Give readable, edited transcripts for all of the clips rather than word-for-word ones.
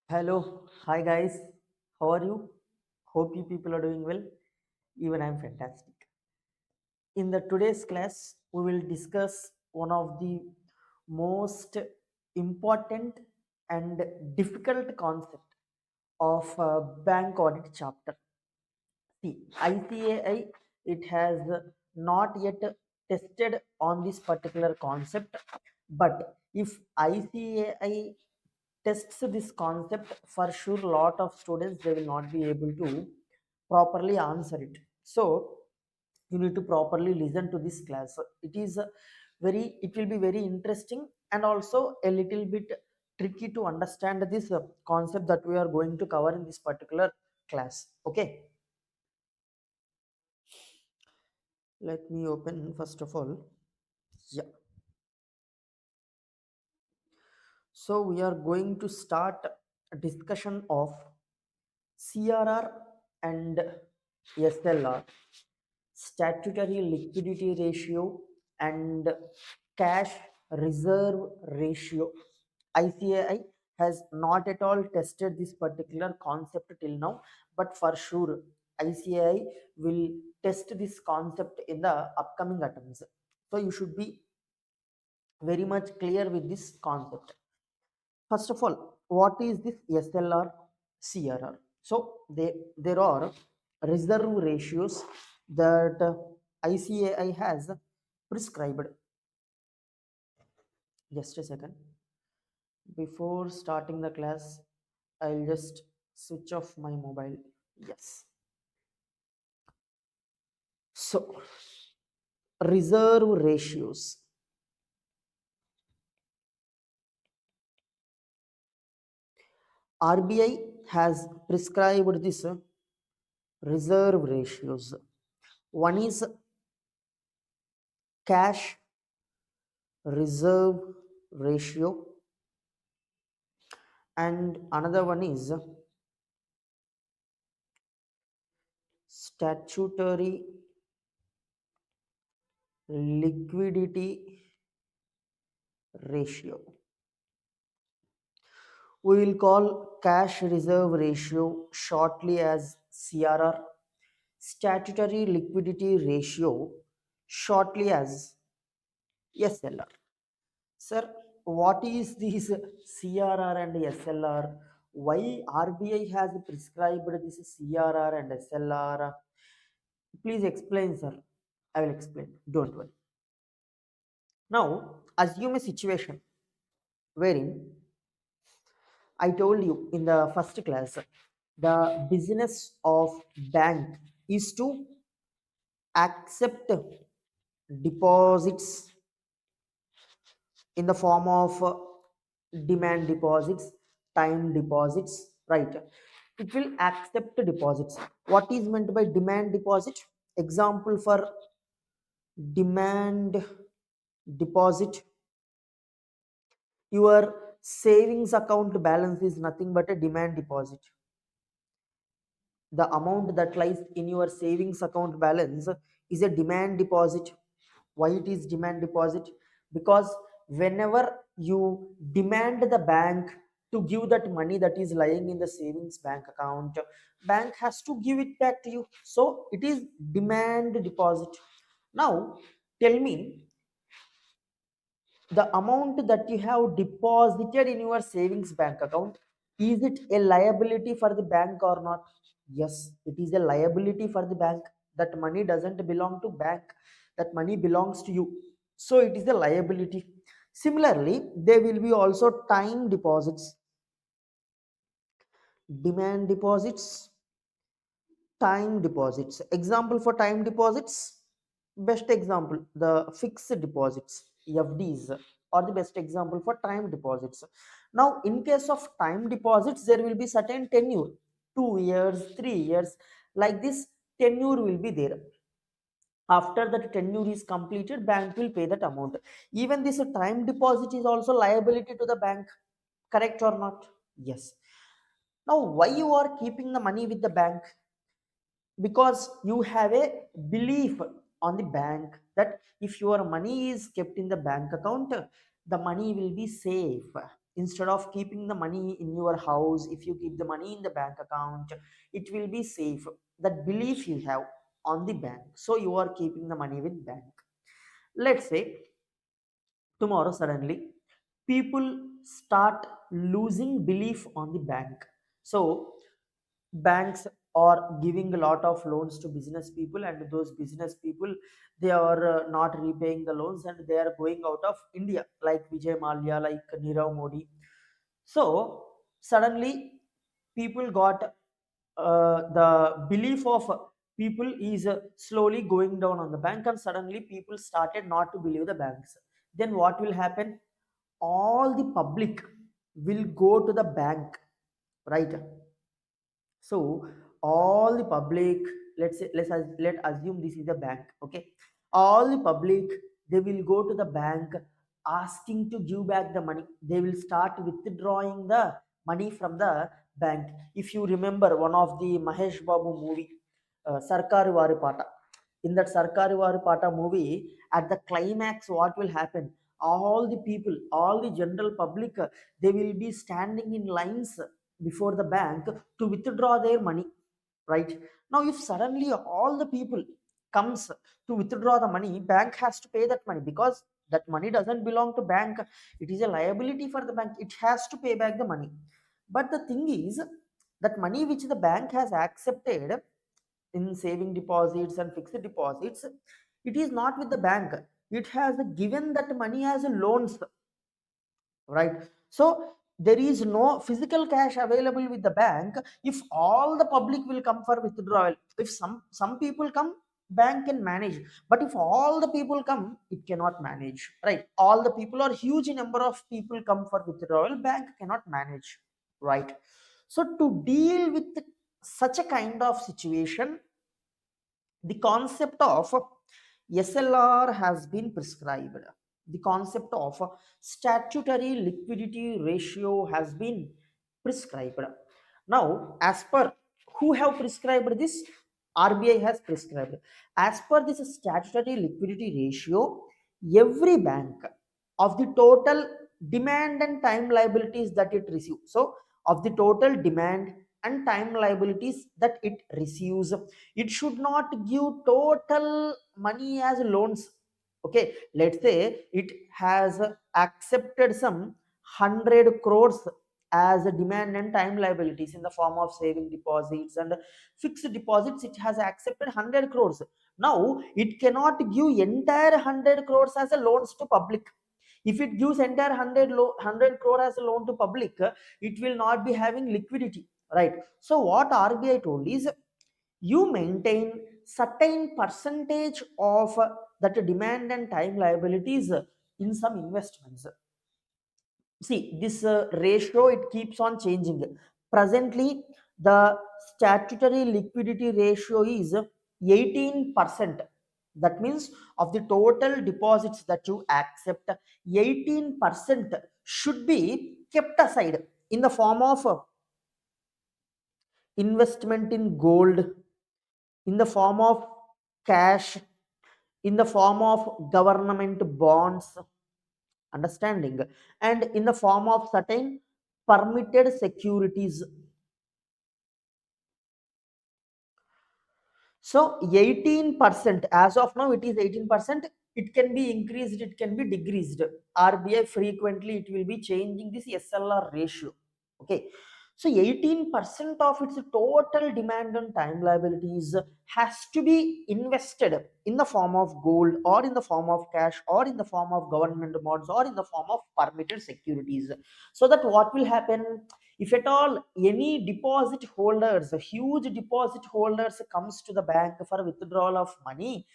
Hello, hi guys, how are you? Hope you people are doing well. Even I'm fantastic. In the today's class, we will discuss one of the most important and difficult concept of bank audit chapter. See, ICAI it has not yet tested on this particular concept, but if ICAI tests this concept, for sure lot of students they will not be able to properly answer it. So you need to properly listen to this class. It is it will be very interesting and also a little bit tricky to understand this concept that we are going to cover in this particular class. Okay, let me open first of all. Yeah, so we are going to start a discussion of CRR and SLR, statutory liquidity ratio and cash reserve ratio. ICAI has not at all tested this particular concept till now, but for sure ICAI will test this concept in the upcoming attempts. So you should be very much clear with this concept. First of all, what is this SLR, CRR? So there are reserve ratios that ICAI has prescribed. Just a second. Before starting the class, I'll just switch off my mobile. Yes. So reserve ratios. RBI has prescribed this reserve ratios. One is cash reserve ratio and another one is statutory liquidity ratio. We will call cash reserve ratio shortly as CRR, statutory liquidity ratio shortly as SLR. Sir, what is this CRR and SLR? Why RBI has prescribed this CRR and SLR? Please explain, sir. I will explain. Don't worry. Now, assume a situation wherein I told you in the first class the business of bank is to accept deposits in the form of demand deposits, time deposits, right? It will accept deposits. What is meant by demand deposit? Example for demand deposit, your savings account balance is nothing but a demand deposit. The amount that lies in your savings account balance is a demand deposit. Why it is demand deposit? Because whenever you demand the bank to give that money that is lying in the savings bank account, bank has to give it back to you, so it is demand deposit. Now tell me, the amount that you have deposited in your savings bank account, is it a liability for the bank or not? Yes, it is a liability for the bank. That money doesn't belong to bank, that money belongs to you, so it is a liability. Similarly, there will be also time deposits, demand deposits, time deposits. Example for time deposits, best example the fixed deposits, FDs are the best example for time deposits. Now in case of time deposits, there will be certain tenure, 2 years, 3 years, like this tenure will be there. After that tenure is completed, bank will pay that amount. Even this time deposit is also liability to the bank, correct or not? Yes. Now why you are keeping the money with the bank? Because you have a belief on the bank that if your money is kept in the bank account, the money will be safe. Instead of keeping the money in your house, if you keep the money in the bank account, it will be safe. That belief you have on the bank, so you are keeping the money with bank. Let's say tomorrow suddenly people start losing belief on the bank. So banks are giving a lot of loans to business people, and those business people, they are not repaying the loans, and they are going out of India, like Vijay Mallya, like Nirav Modi. So suddenly people got the belief of people is slowly going down on the bank, and suddenly people started not to believe the banks. Then what will happen? All the public will go to the bank, right? So all the public, let's say, let assume this is a bank, okay? All the public, they will go to the bank asking to give back the money. They will start withdrawing the money from the bank. If you remember one of the Mahesh Babu movie, Sarkari Vari Pata, in that Sarkari Vari Pata movie, at the climax what will happen? All the people, all the general public, they will be standing in lines before the bank to withdraw their money, right? Now if suddenly all the people comes to withdraw the money, bank has to pay that money, because that money doesn't belong to bank. It is a liability for the bank, it has to pay back the money. But the thing is, that money which the bank has accepted in saving deposits and fixed deposits, it is not with the bank. It has given that money as a loans, right? So there is no physical cash available with the bank. If all the public will come for withdrawal, if some people come, bank can manage. But if all the people come, it cannot manage, right? All the people, or huge number of people come for withdrawal, bank cannot manage, right? So to deal with such a kind of situation, the concept of SLR has been prescribed. The concept of statutory liquidity ratio has been prescribed. Now, as per who have prescribed this? RBI has prescribed. As per this statutory liquidity ratio, every bank, of the total demand and time liabilities that it receives. So, of the total demand and time liabilities that it receives, it should not give total money as loans. Okay, let's say it has accepted some 100 crores as a demand and time liabilities in the form of saving deposits and fixed deposits. It has accepted 100 crores. Now it cannot give entire 100 crores as a loans to public. If it gives entire 100 crore as a loan to public, it will not be having liquidity, right? So what RBI told is, you maintain certain percentage of that demand and time liabilities in some investments. See this ratio, it keeps on changing. Presently the statutory liquidity ratio is 18%. That means of the total deposits that you accept, 18% should be kept aside in the form of investment in gold, in the form of cash, in the form of government bonds, understanding, and in the form of certain permitted securities. So 18%, as of now it is 18%. It can be increased, it can be decreased. RBI frequently it will be changing this SLR ratio. Okay, so 18% of its total demand and time liabilities has to be invested in the form of gold, or in the form of cash, or in the form of government bonds, or in the form of permitted securities. So that what will happen, if at all any deposit holders, huge deposit holders comes to the bank for withdrawal of money,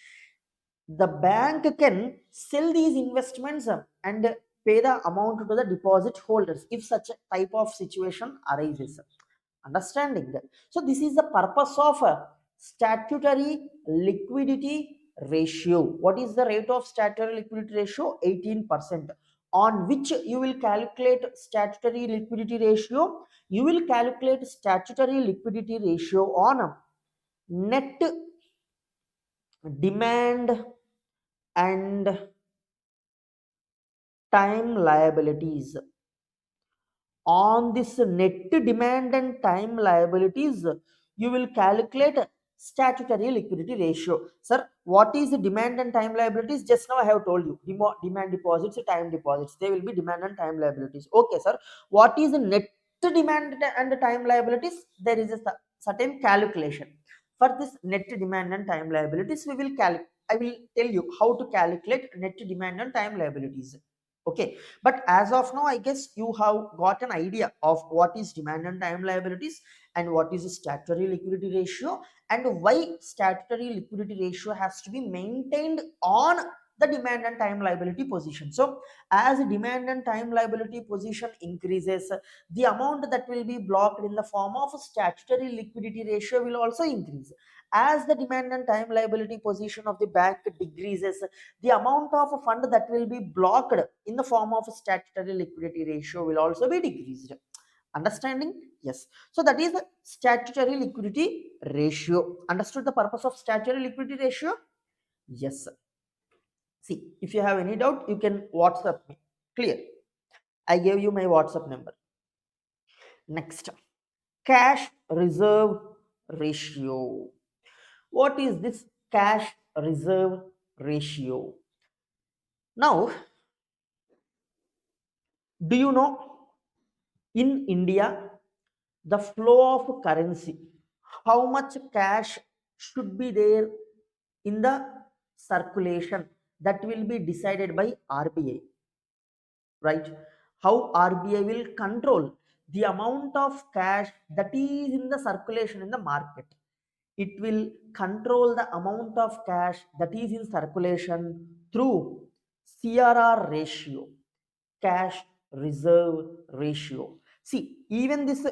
the bank can sell these investments and pay the amount to the deposit holders if such a type of situation arises, understanding. So this is the purpose of statutory liquidity ratio. What is the rate of statutory liquidity ratio? 18%. On which you will calculate statutory liquidity ratio? You will calculate statutory liquidity ratio on net demand and time liabilities. on this net demand and time liabilities, you will calculate statutory liquidity ratio. Sir, what is the demand and time liabilities? Just now I have told you, demand deposits, time deposits, they will be demand and time liabilities. Okay, sir. What is the net demand and time liabilities? There is a certain calculation. For this net demand and time liabilities, I will tell you how to calculate net demand and time liabilities. Okay, but as of now, I guess you have got an idea of what is demand and time liabilities and what is the statutory liquidity ratio and why statutory liquidity ratio has to be maintained on the demand and time liability position. So as demand and time liability position increases, the amount that will be blocked in the form of statutory liquidity ratio will also increase. As the demand and time liability position of the bank decreases, the amount of fund that will be blocked in the form of statutory liquidity ratio will also be decreased. Understanding? Yes. So that is the statutory liquidity ratio. Understood the purpose of statutory liquidity ratio? Yes. See, if you have any doubt, you can WhatsApp me. Clear? I gave you my WhatsApp number. Next, cash reserve ratio. What is this cash reserve ratio? Now, do you know in India, the flow of currency, how much cash should be there in the circulation, that will be decided by RBI, right? How RBI will control the amount of cash that is in the circulation in the market. It will control the amount of cash that is in circulation through CRR ratio, cash reserve ratio. See, even this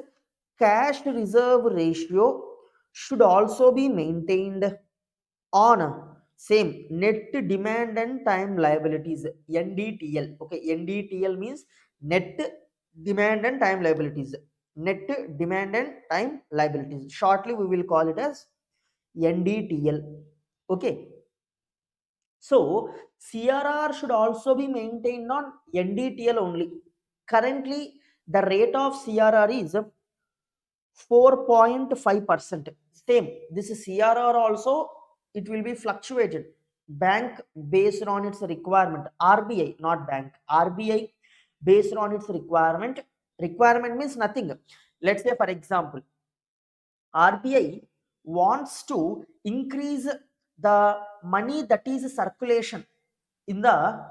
cash reserve ratio should also be maintained on same net demand and time liabilities, NDTL. Okay, NDTL means net demand and time liabilities. Net demand and time liabilities. Shortly, we will call it as NDTL. Okay. So CRR should also be maintained on NDTL only. Currently, the rate of CRR is 4.5%. Same, this CRR also, it will be fluctuated. Bank based on its requirement. RBI, not bank. RBI based on its requirement. Requirement means nothing. Let's say, for example, RBI wants to increase the money that is circulation in the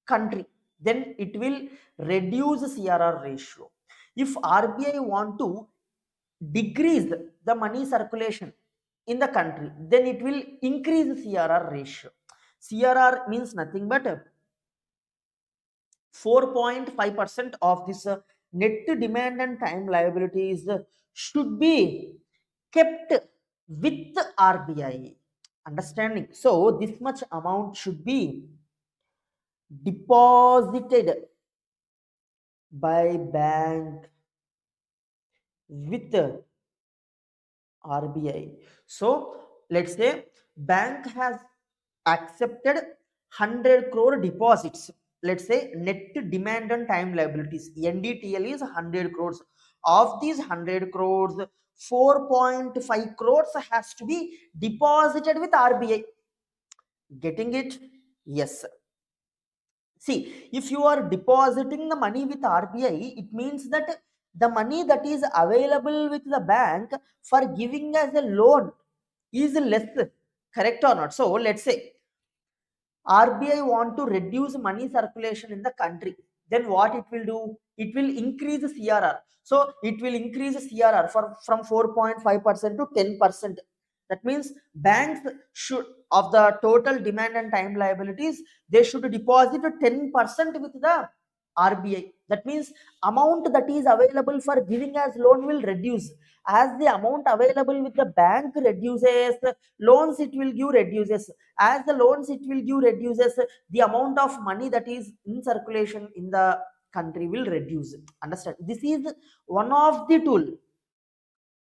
country, then it will reduce CRR ratio. If RBI want to decrease the money circulation in the country, then it will increase CRR ratio. CRR means nothing but 4.5% of this net demand and time liabilities should be kept with RBI. Understanding? So this much amount should be deposited by bank with RBI. So let's say bank has accepted 100 crore deposits. Let's say net demand and time liabilities, NDTL is 100 crores. Of these 100 crores, 4.5 crores has to be deposited with RBI. Getting it? Yes. See, if you are depositing the money with RBI, it means that the money that is available with the bank for giving as a loan is less. Correct or not? So let's say RBI want to reduce money circulation in the country. Then what it will do? It will increase CRR. So it will increase CRR from 4.5% to 10%. That means banks should, of the total demand and time liabilities, they should deposit 10% with the RBI. That means amount that is available for giving as loan will reduce. As the amount available with the bank reduces, loans it will give reduces. As the loans it will give reduces, the amount of money that is in circulation in the country will reduce. Understand? This is one of the tool.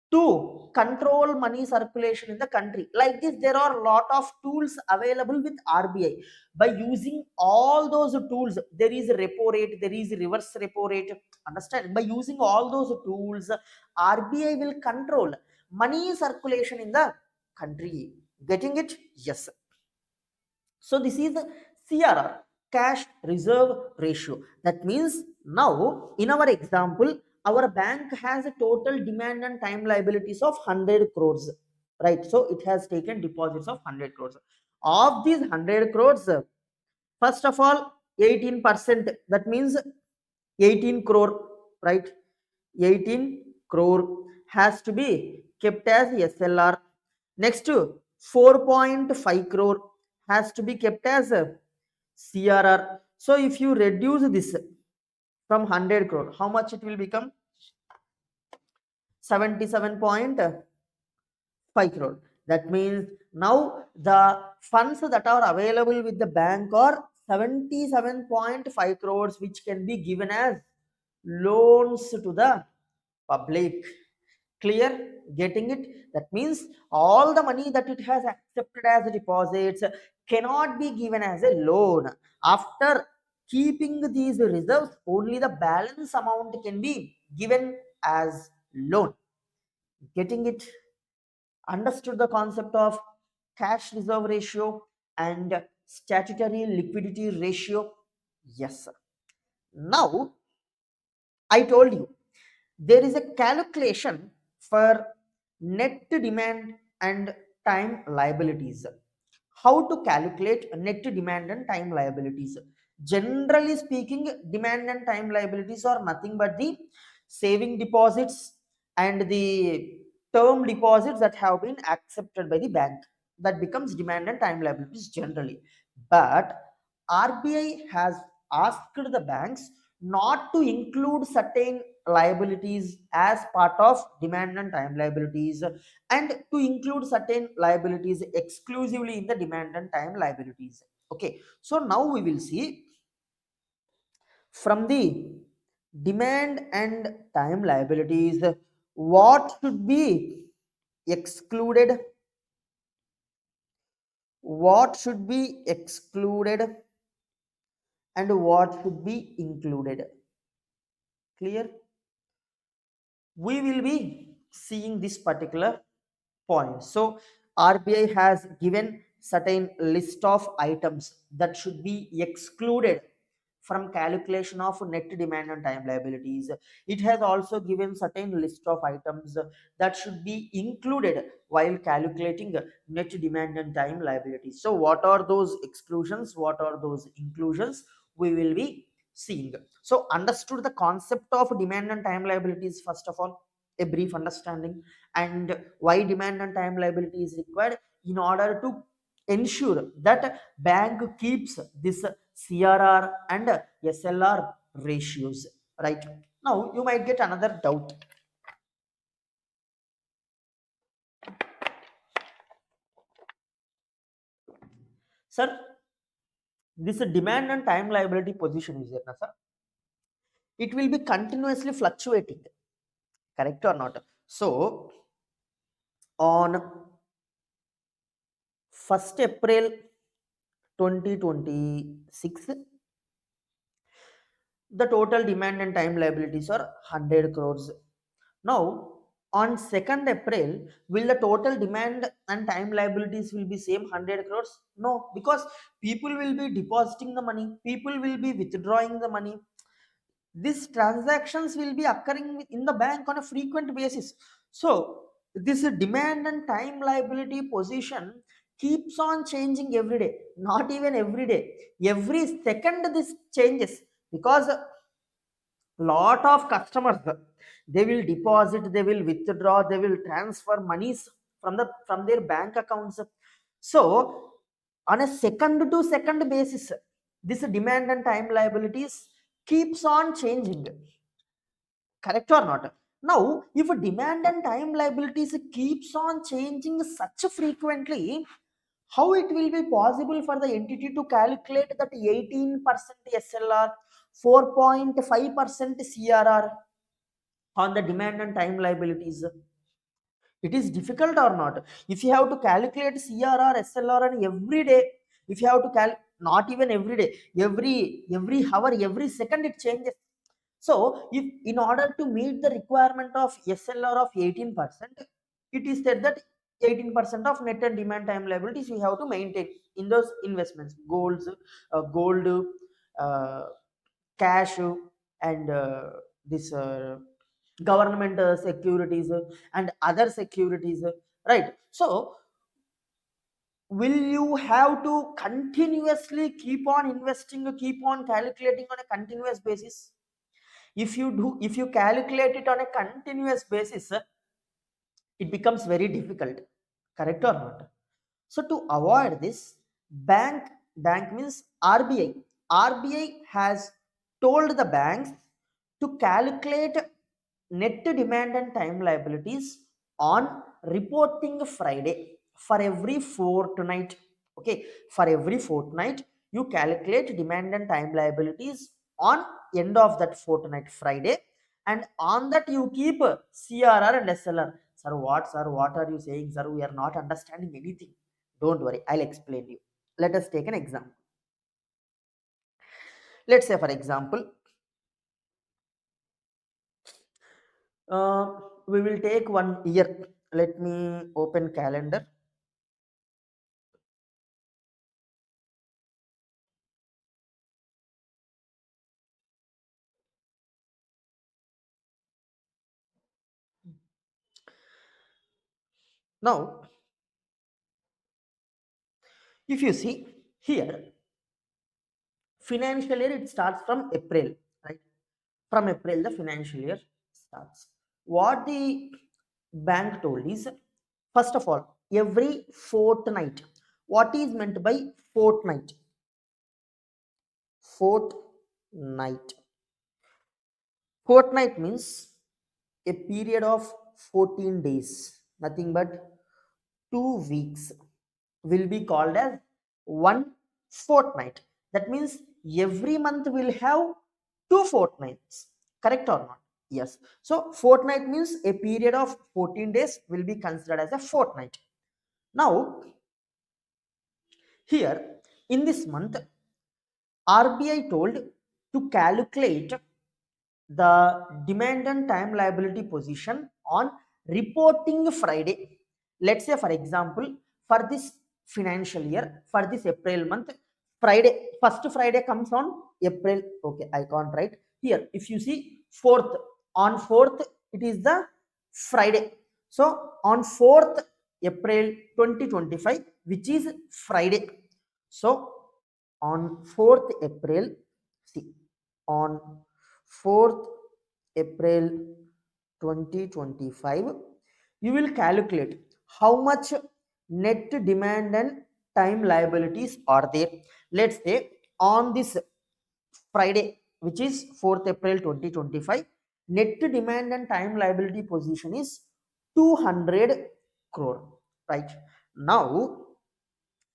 to control money circulation in the country. Like this, there are a lot of tools available with RBI. By using all those tools, there is repo rate, there is reverse repo rate. Understand? By using all those tools, RBI will control money circulation in the country. Getting it? Yes. So this is the CRR, cash reserve ratio. That means now in our example, our bank has a total demand and time liabilities of 100 crores, right? So it has taken deposits of 100 crores. Of these 100 crores, first of all, 18%, that means 18 crore, right? 18 crore has to be kept as SLR. Next, 4.5 crore has to be kept as a CRR. So if you reduce this from 100 crore, how much it will become? 77.5 crore. That means now the funds that are available with the bank are 77.5 crores, which can be given as loans to the public. Clear? Getting it? That means all the money that it has accepted as deposits cannot be given as a loan. After keeping these reserves, only the balance amount can be given as loan. Getting it? Understood the concept of cash reserve ratio and statutory liquidity ratio? Yes, sir. Now, I told you there is a calculation for net demand and time liabilities. How to calculate net demand and time liabilities? Generally speaking, demand and time liabilities are nothing but the saving deposits and the term deposits that have been accepted by the bank. That becomes demand and time liabilities generally. But RBI has asked the banks not to include certain liabilities as part of demand and time liabilities, and to include certain liabilities exclusively in the demand and time liabilities. Okay, so now we will see from the demand and time liabilities what should be excluded, what should be excluded, and what should be included. Clear? We will be seeing this particular point. So RBI has given certain list of items that should be excluded from calculation of net demand and time liabilities. It has also given certain list of items that should be included while calculating net demand and time liabilities. So what are those exclusions? What are those inclusions? We will be seeing. So understood the concept of demand and time liabilities, first of all, a brief understanding, and why demand and time liability is required in order to ensure that bank keeps this CRR and SLR ratios, right? Now you might get another doubt. Sir, this demand and time liability position is there, na, sir? It will be continuously fluctuating, correct or not? So on 1st April 2026, the total demand and time liabilities are 100 crores. Now, on 2nd April, will the total demand and time liabilities will be same 100 crores? No, because people will be depositing the money, people will be withdrawing the money. These transactions will be occurring in the bank on a frequent basis. So, this demand and time liability position keeps on changing every day, not even every day. Every second this changes, because lot of customers, they will deposit, they will withdraw, they will transfer monies from their bank accounts. So on a second to second basis, this demand and time liabilities keeps on changing, correct or not? Now if demand and time liabilities keeps on changing such frequently, how it will be possible for the entity to calculate that 18% SLR, 4.5% CRR on the demand and time liabilities? It is difficult or not? If you have to calculate CRR, SLR and every day, if you have to not even every day, every hour, every second it changes. So if in order to meet the requirement of SLR of 18%, it is said that 18% of net and demand time liabilities we have to maintain in those investments, gold, cash, and this government securities and other securities, right? So will you have to continuously keep on investing, keep on calculating on a continuous basis? If you calculate it on a continuous basis, it becomes very difficult, correct or not? So to avoid this, bank means RBI has told the banks to calculate net demand and time liabilities on reporting Friday for every fortnight. Okay, for every fortnight you calculate demand and time liabilities on end of that fortnight Friday, and on that you keep CRR and SLR. Sir, what are you saying, sir? We are not understanding anything. Don't worry, I'll explain you. Let us take an example. Let's say, for example, we will take 1 year. Let me open calendar. Now, if you see here, financial year, it starts from April, right? From April the financial year starts. What the bank told is, first of all, every fortnight. What is meant by fortnight? Fortnight Fortnight means a period of 14 days, nothing but 2 weeks, will be called as one fortnight. That means every month will have two fortnights, correct or not? Yes. So fortnight means a period of 14 days will be considered as a fortnight. Now, here in this month, RBI told to calculate the demand and time liability position on reporting Friday. Let's say, for example, for this financial year, for this April month, Friday, first Friday comes on April. Okay, I can't write here. If you see fourth, on fourth, it is the Friday. So on 4th April 2025, which is Friday. So on 4th April, see, on 4th April 2025, you will calculate how much net demand and time liabilities are there. Let's say on this Friday, which is 4th April 2025, net demand and time liability position is 200 crore, right? Now,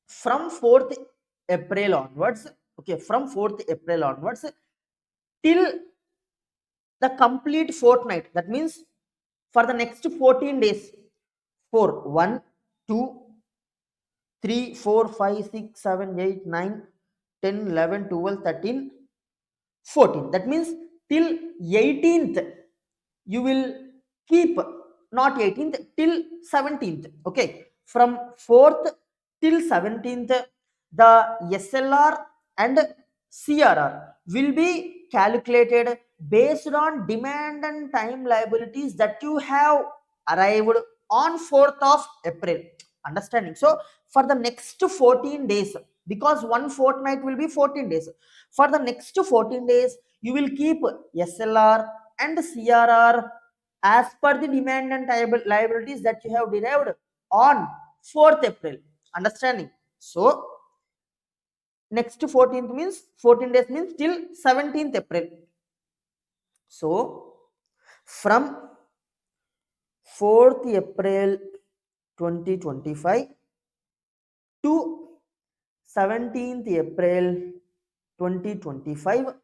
from 4th April onwards, okay, from 4th April onwards till the complete fortnight, that means for the next 14 days, 4 1 2 3 4 5 6 7 8 9 10 11 12 13 14, that means till 18th you will keep, not 18th, till 17th. Okay, from 4th till 17th, the SLR and CRR will be calculated based on demand and time liabilities that you have arrived on 4th of April. Understanding? So for the next 14 days, because one fortnight will be 14 days, for the next 14 days you will keep SLR and CRR as per the demand and liabilities that you have derived on 4th April. Understanding? So next 14th means 14 days means till 17th April. So from 4th April 2025 to 17th April 2025,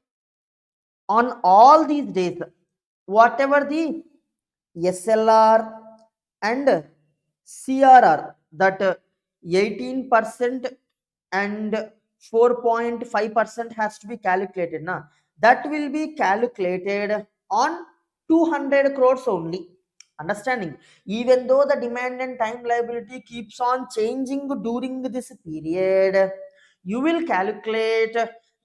on all these days, whatever the SLR and CRR, that 18% and 4.5% has to be calculated. Now that will be calculated on 200 crores only. Understanding? Even though the demand and time liability keeps on changing during this period, you will calculate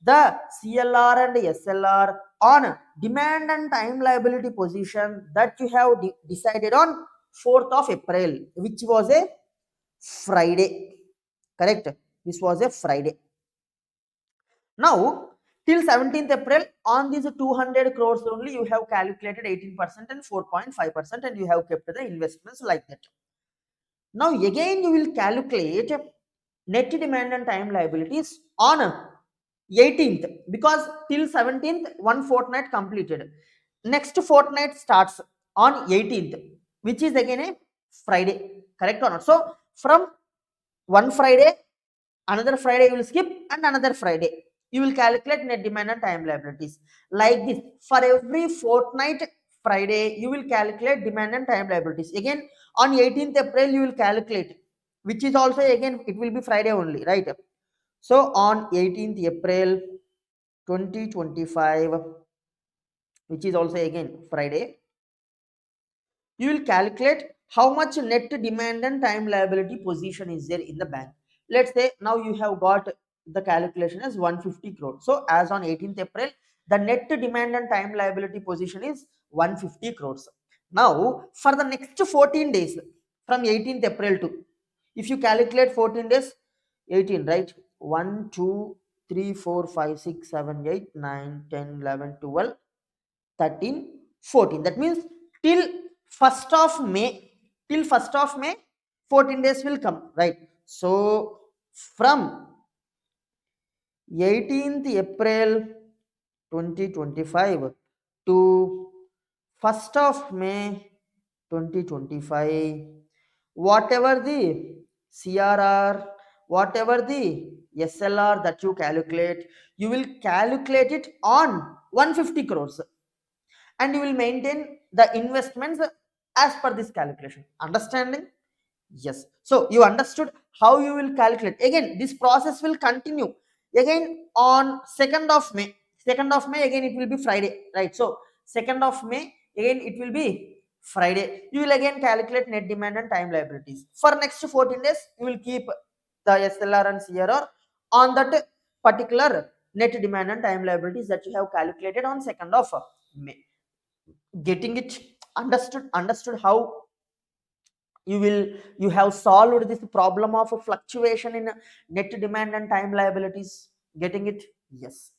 the CLR and SLR on demand and time liability position that you have decided on 4th of April, which was a Friday. Correct? This was a Friday. Now, till 17th April, on these 200 crores only, you have calculated 18% and 4.5%, and you have kept the investments like that. Now, again, you will calculate net demand and time liabilities on 18th, because till 17th, one fortnight completed. Next fortnight starts on 18th, which is again a Friday. Correct or not? So, from one Friday, another Friday you will skip, and another Friday you will calculate net demand and time liabilities like this. For every fortnight Friday you will calculate demand and time liabilities. Again on 18th April you will calculate, which is also again it will be Friday only, right? So on 18th April 2025, which is also again Friday, you will calculate how much net demand and time liability position is there in the bank. Let's say now you have got the calculation as 150 crore. So as on 18th April, the net demand and time liability position is 150 crores. Now for the next 14 days from 18th April to, if you calculate 14 days, 18, right? 1, 2, 3, 4, 5, 6, 7, 8, 9, 10, 11, 12, 13, 14. That means till 1st of May, till 1st of May, 14 days will come, right? So from 18th April 2025 to 1st of May 2025, whatever the CRR, whatever the SLR that you calculate, you will calculate it on 150 crores, and you will maintain the investments as per this calculation. Understanding? Yes. So you understood how you will calculate. Again, this process will continue. Again on 2nd of May, 2nd of May again it will be Friday, right? So 2nd of May again it will be Friday. You will again calculate net demand and time liabilities. For next 14 days, you will keep the SLR and CRR on that particular net demand and time liabilities that you have calculated on 2nd of May. Getting it? Understood how you have solved this problem of a fluctuation in net demand and time liabilities? Getting it? Yes.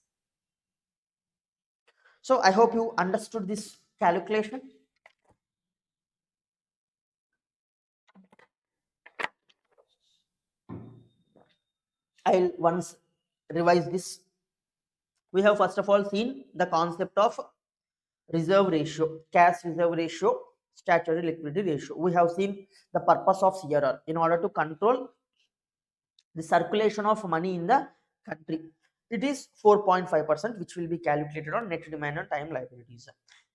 So I hope you understood this calculation. I'll once revise this. We have first of all seen the concept of reserve ratio, cash reserve ratio, statutory liquidity ratio. We have seen the purpose of CRR in order to control the circulation of money in the country. It is 4.5%, which will be calculated on net demand and time liabilities.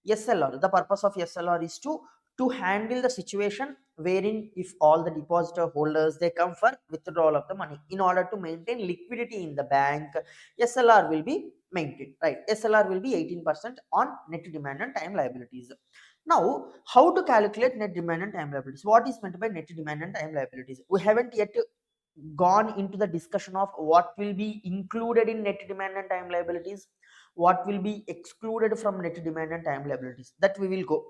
SLR, the purpose of SLR is to handle the situation wherein if all the depositor holders they come for withdrawal of the money, in order to maintain liquidity in the bank, SLR will be maintained, right? SLR will be 18% on net demand and time liabilities. Now, how to calculate net demand and time liabilities? What is meant by net demand and time liabilities? We haven't yet gone into the discussion of what will be included in net demand and time liabilities, what will be excluded from net demand and time liabilities, that we will go.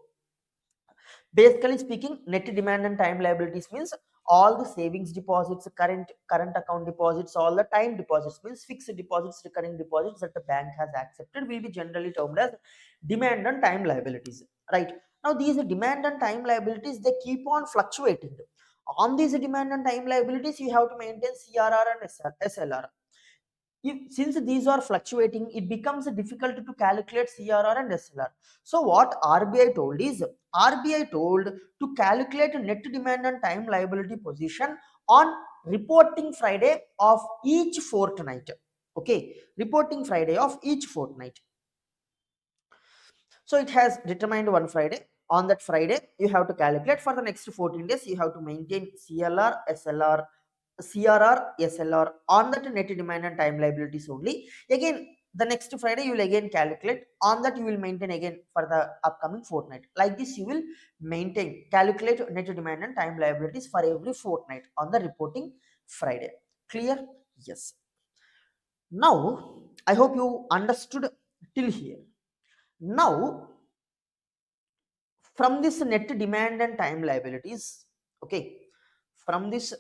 Basically speaking, net demand and time liabilities means all the savings deposits, current account deposits, all the time deposits, means fixed deposits, recurring deposits that the bank has accepted will be generally termed as demand and time liabilities, right? Now these demand and time liabilities, they keep on fluctuating. On these demand and time liabilities, you have to maintain CRR and SLR. Since these are fluctuating, it becomes difficult to calculate CRR and SLR. So what RBI told is, RBI told to calculate net demand and time liability position on reporting Friday of each fortnight. Okay, reporting Friday of each fortnight. So it has determined one Friday. on that Friday you have to calculate. For the next 14 days you have to maintain CLR, SLR, CRR, SLR on that net demand and time liabilities only. Again the next Friday you will again calculate, on that you will maintain again for the upcoming fortnight. Like this you will maintain, calculate net demand and time liabilities for every fortnight on the reporting Friday. Clear? Yes. Now I hope you understood till here. Now from this net demand and time liabilities, okay, from this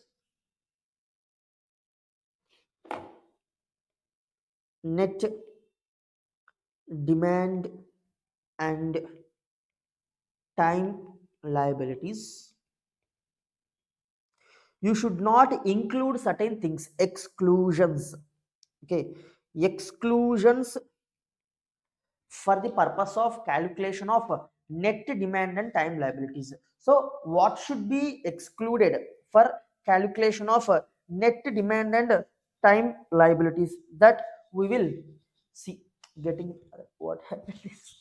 net demand and time liabilities, you should not include certain things, exclusions. Okay, exclusions for the purpose of calculation of net demand and time liabilities. So what should be excluded for calculation of net demand and time liabilities, that we will see. Getting what happened is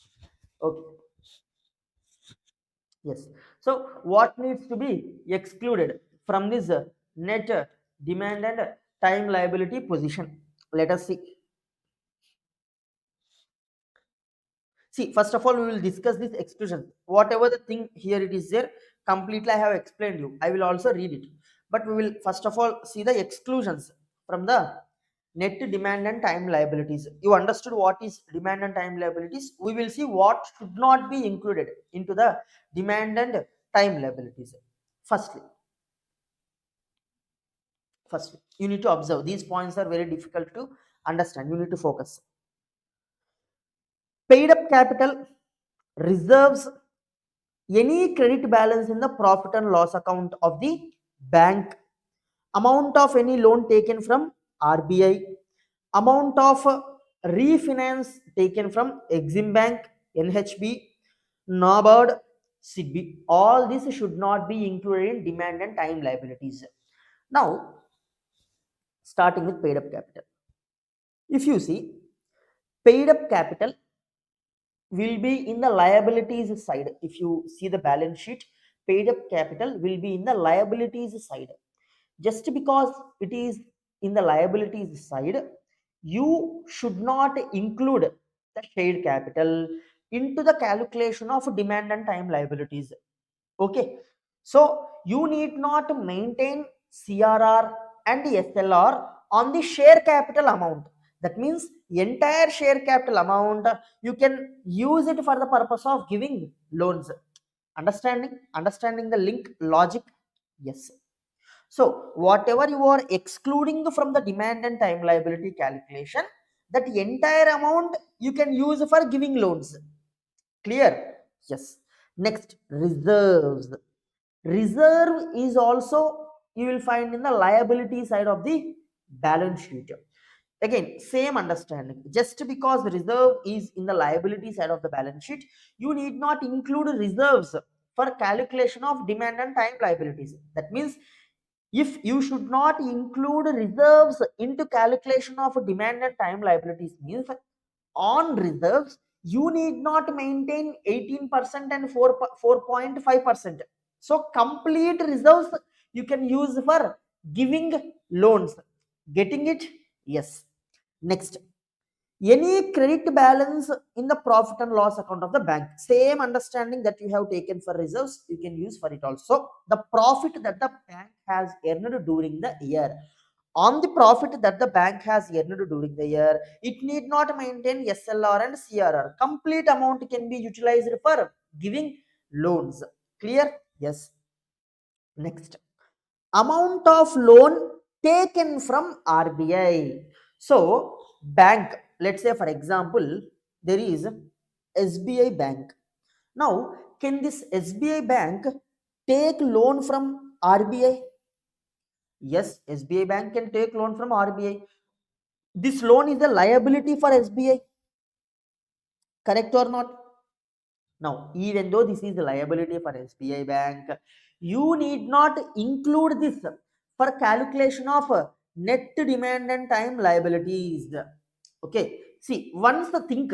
okay. Yes. So what needs to be excluded from this net demand and time liability position? Let us see. See, first of all, we will discuss this exclusion. Whatever the thing here it is there, completely I have explained you. I will also read it. But we will first of all see the exclusions from the net demand and time liabilities. You understood what is demand and time liabilities? We will see what should not be included into the demand and time liabilities. Firstly, you need to observe. These points are very difficult to understand. You need to focus. Paid up capital, reserves, any credit balance in the profit and loss account of the bank, amount of any loan taken from RBI, amount of refinance taken from Exim Bank, NHB, NABARD, SIDBI, all this should not be included in demand and time liabilities. Now, starting with paid up capital. If you see, paid up capital will be in the liabilities side. If you see the balance sheet, paid up capital will be in the liabilities side. Just because it is in the liabilities side, you should not include the shared capital into the calculation of demand and time liabilities. Okay, so you need not maintain CRR and SLR on the share capital amount. That means entire share capital amount you can use it for the purpose of giving loans. Understanding the link logic? Yes. So whatever you are excluding from the demand and time liability calculation, that entire amount you can use for giving loans. Clear? Yes. Next, reserves. Reserve is also you will find in the liability side of the balance sheet. Again, same understanding. Just because reserve is in the liability side of the balance sheet, you need not include reserves for calculation of demand and time liabilities. That means if you should not include reserves into calculation of demand and time liabilities, means on reserves you need not maintain 18% and 4.5%. So complete reserves you can use for giving loans. Getting it? Yes. Next, any credit balance in the profit and loss account of the bank, same understanding that you have taken for reserves you can use for it also. The profit that the bank has earned during the year, on the profit that the bank has earned during the year, it need not maintain SLR and CRR. Complete amount can be utilized for giving loans. Clear? Yes. Next, amount of loan taken from RBI. So bank, let's say for example there is SBI bank. Now can this SBI bank take loan from RBI? Yes, SBI bank can take loan from RBI. This loan is a liability for SBI, correct or not? Now, even though this is a liability for SBI bank, you need not include this for calculation of net demand and time liabilities. Okay, see, once the think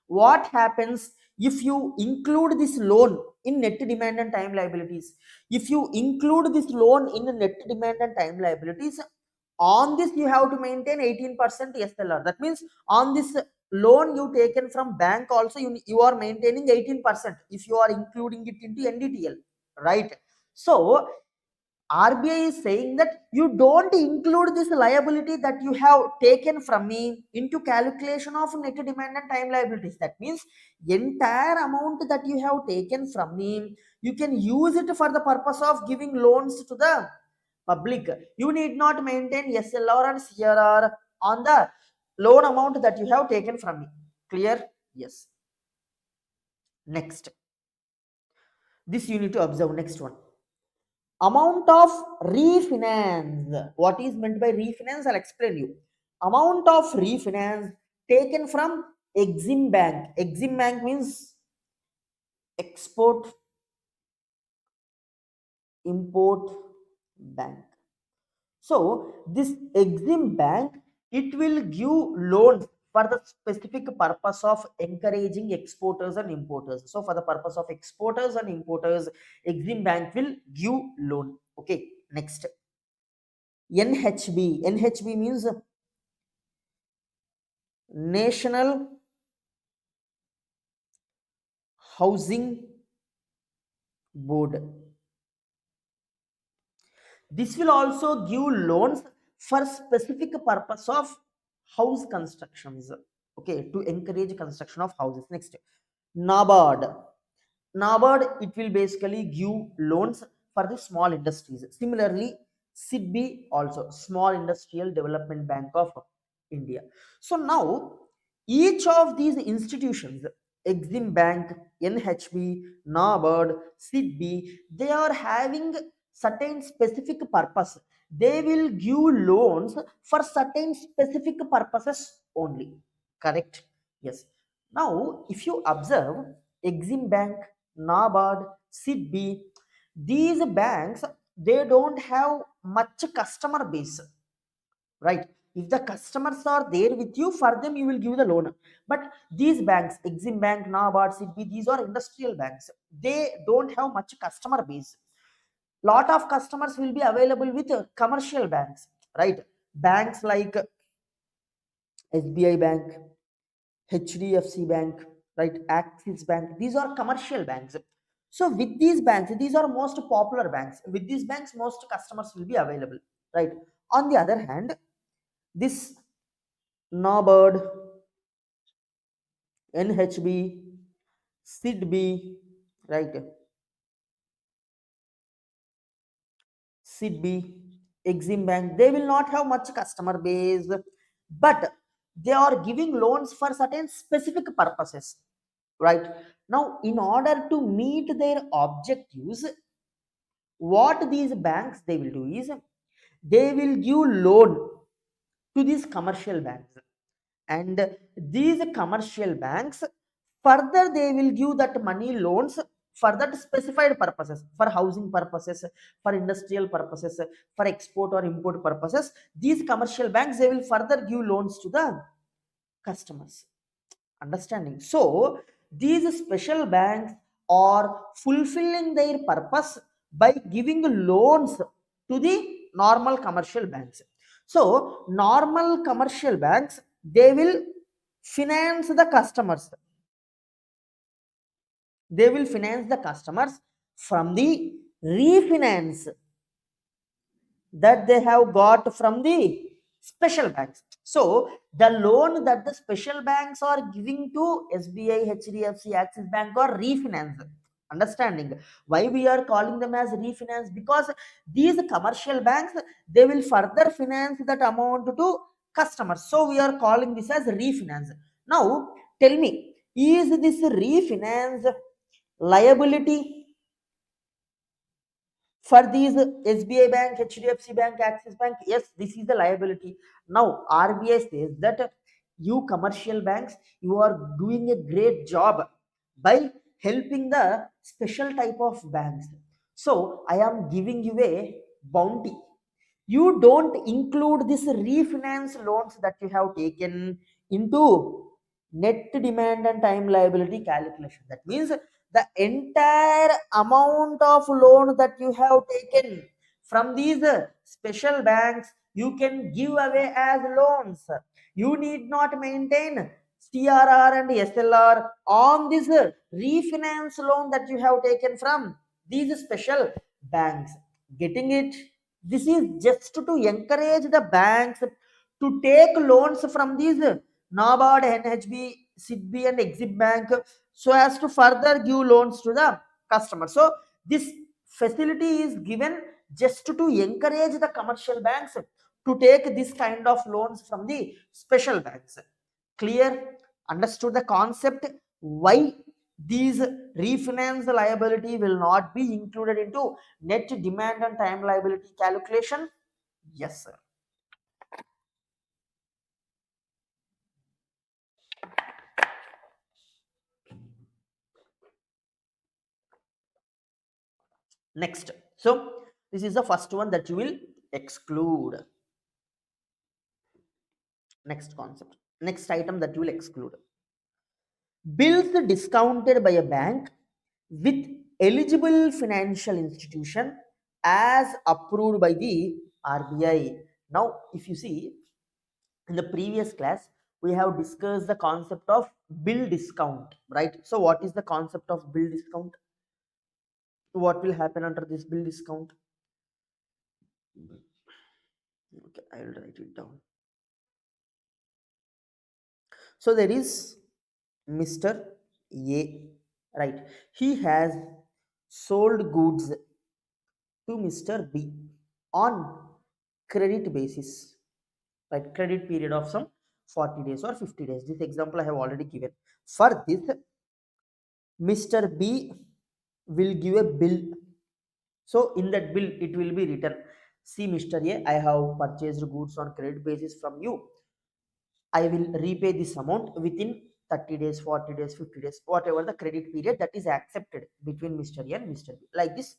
what happens if you include this loan in net demand and time liabilities, if you include this loan in net demand and time liabilities, on this you have to maintain 18% SLR. That means on this loan you taken from bank also you are maintaining 18% if you are including it into NDTL, right? So RBI is saying that you don't include this liability that you have taken from me into calculation of net demand and time liabilities. That means entire amount that you have taken from me, you can use it for the purpose of giving loans to the public. You need not maintain SLR and CRR on the loan amount that you have taken from me. Clear? Yes. Next, this you need to observe. Next one, amount of refinance. What is meant by refinance? I'll explain you. Amount of refinance taken from Exim Bank. Exim Bank means export import bank. So this Exim Bank, it will give loans for the specific purpose of encouraging exporters and importers. So for the purpose of exporters and importers, Exim Bank will give loan. Okay, next, NHB. NHB means National Housing Board. This will also give loans for specific purpose of house constructions. Okay, to encourage construction of houses. Next, NABARD. NABARD, it will basically give loans for the small industries. Similarly, SIDBI also, Small Industrial Development Bank of India. So now each of these institutions, Exim Bank, NHB, NABARD, SIDBI, they are having certain specific purpose. They will give loans for certain specific purposes only. Correct? Yes. Now, if you observe Exim Bank, NABARD, SIDBI, these banks, they don't have much customer base, right? If the customers are there with you, for them you will give the loan. But these banks, Exim Bank, NABARD, SIDBI, these are industrial banks. They don't have much customer base. Lot of customers will be available with commercial banks, right? Banks like SBI Bank, HDFC Bank, right? Axis Bank. These are commercial banks. So with these banks, these are most popular banks. With these banks, most customers will be available, right? On the other hand, this NABARD, NHB, SIDBI, right? SIDBI, Exim Bank, they will not have much customer base, but they are giving loans for certain specific purposes, right? Now, in order to meet their objectives, what these banks they will do is they will give loan to these commercial banks, and these commercial banks further they will give that money loans for that specified purposes, for housing purposes, for industrial purposes, for export or import purposes. These commercial banks they will further give loans to the customers. Understanding? So these special banks are fulfilling their purpose by giving loans to the normal commercial banks. So normal commercial banks they will finance the customers. They will finance the customers from the refinance that they have got from the special banks. So the loan that the special banks are giving to SBI, HDFC, Axis Bank or refinance. Understanding why we are calling them as refinance? Because these commercial banks they will further finance that amount to customers. So we are calling this as refinance. Now tell me, is this refinance liability for these SBI Bank, HDFC Bank, Axis Bank? Yes, this is the liability. Now RBI says that you commercial banks, you are doing a great job by helping the special type of banks. So I am giving you a bounty. You don't include this refinance loans that you have taken into net demand and time liability calculation. That means the entire amount of loan that you have taken from these special banks, you can give away as loans. You need not maintain CRR and SLR on this refinance loan that you have taken from these special banks. Getting it? This is just to encourage the banks to take loans from these NABARD, NHB, SIDBI and Exim Bank so as to further give loans to the customer. So this facility is given just to encourage the commercial banks to take this kind of loans from the special banks. Clear? Understood the concept? Why these refinance liability will not be included into net demand and time liability calculation? Yes, sir. Next, so this is the first one that you will exclude. Next concept, next item that you will exclude: bills discounted by a bank with eligible financial institution as approved by the RBI. Now, if you see, in the previous class, we have discussed the concept of bill discount, right? So, what is the concept of bill discount? What will happen under this bill discount? Okay, I will write it down. So there is Mr. A, right? He has sold goods to Mr. B on credit basis, right? Credit period of some 40 days or 50 days. This example I have already given. For this, Mr. B will give a bill. So in that bill, it will be written, see Mr. A, I have purchased goods on credit basis from you. I will repay this amount within 30 days, 40 days, 50 days, whatever the credit period that is accepted between Mr. A and Mr. B. Like this,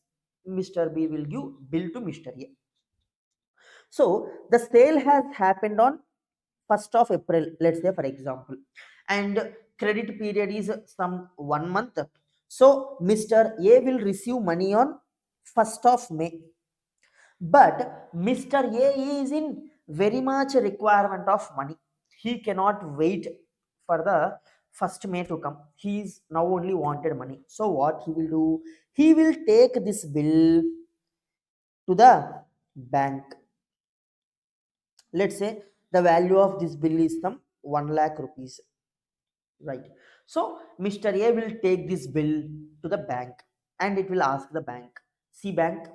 Mr. B will give bill to Mr. A. So the sale has happened on 1st of April, let's say for example, and credit period is some 1 month. So Mr. A will receive money on 1st of May. But Mr. A is in very much requirement of money. He cannot wait for the 1st May to come. He is now only wanted money. So what he will do? He will take this bill to the bank. Let's say the value of this bill is some 1 lakh rupees, right? So Mr. A will take this bill to the bank and it will ask the bank, see bank,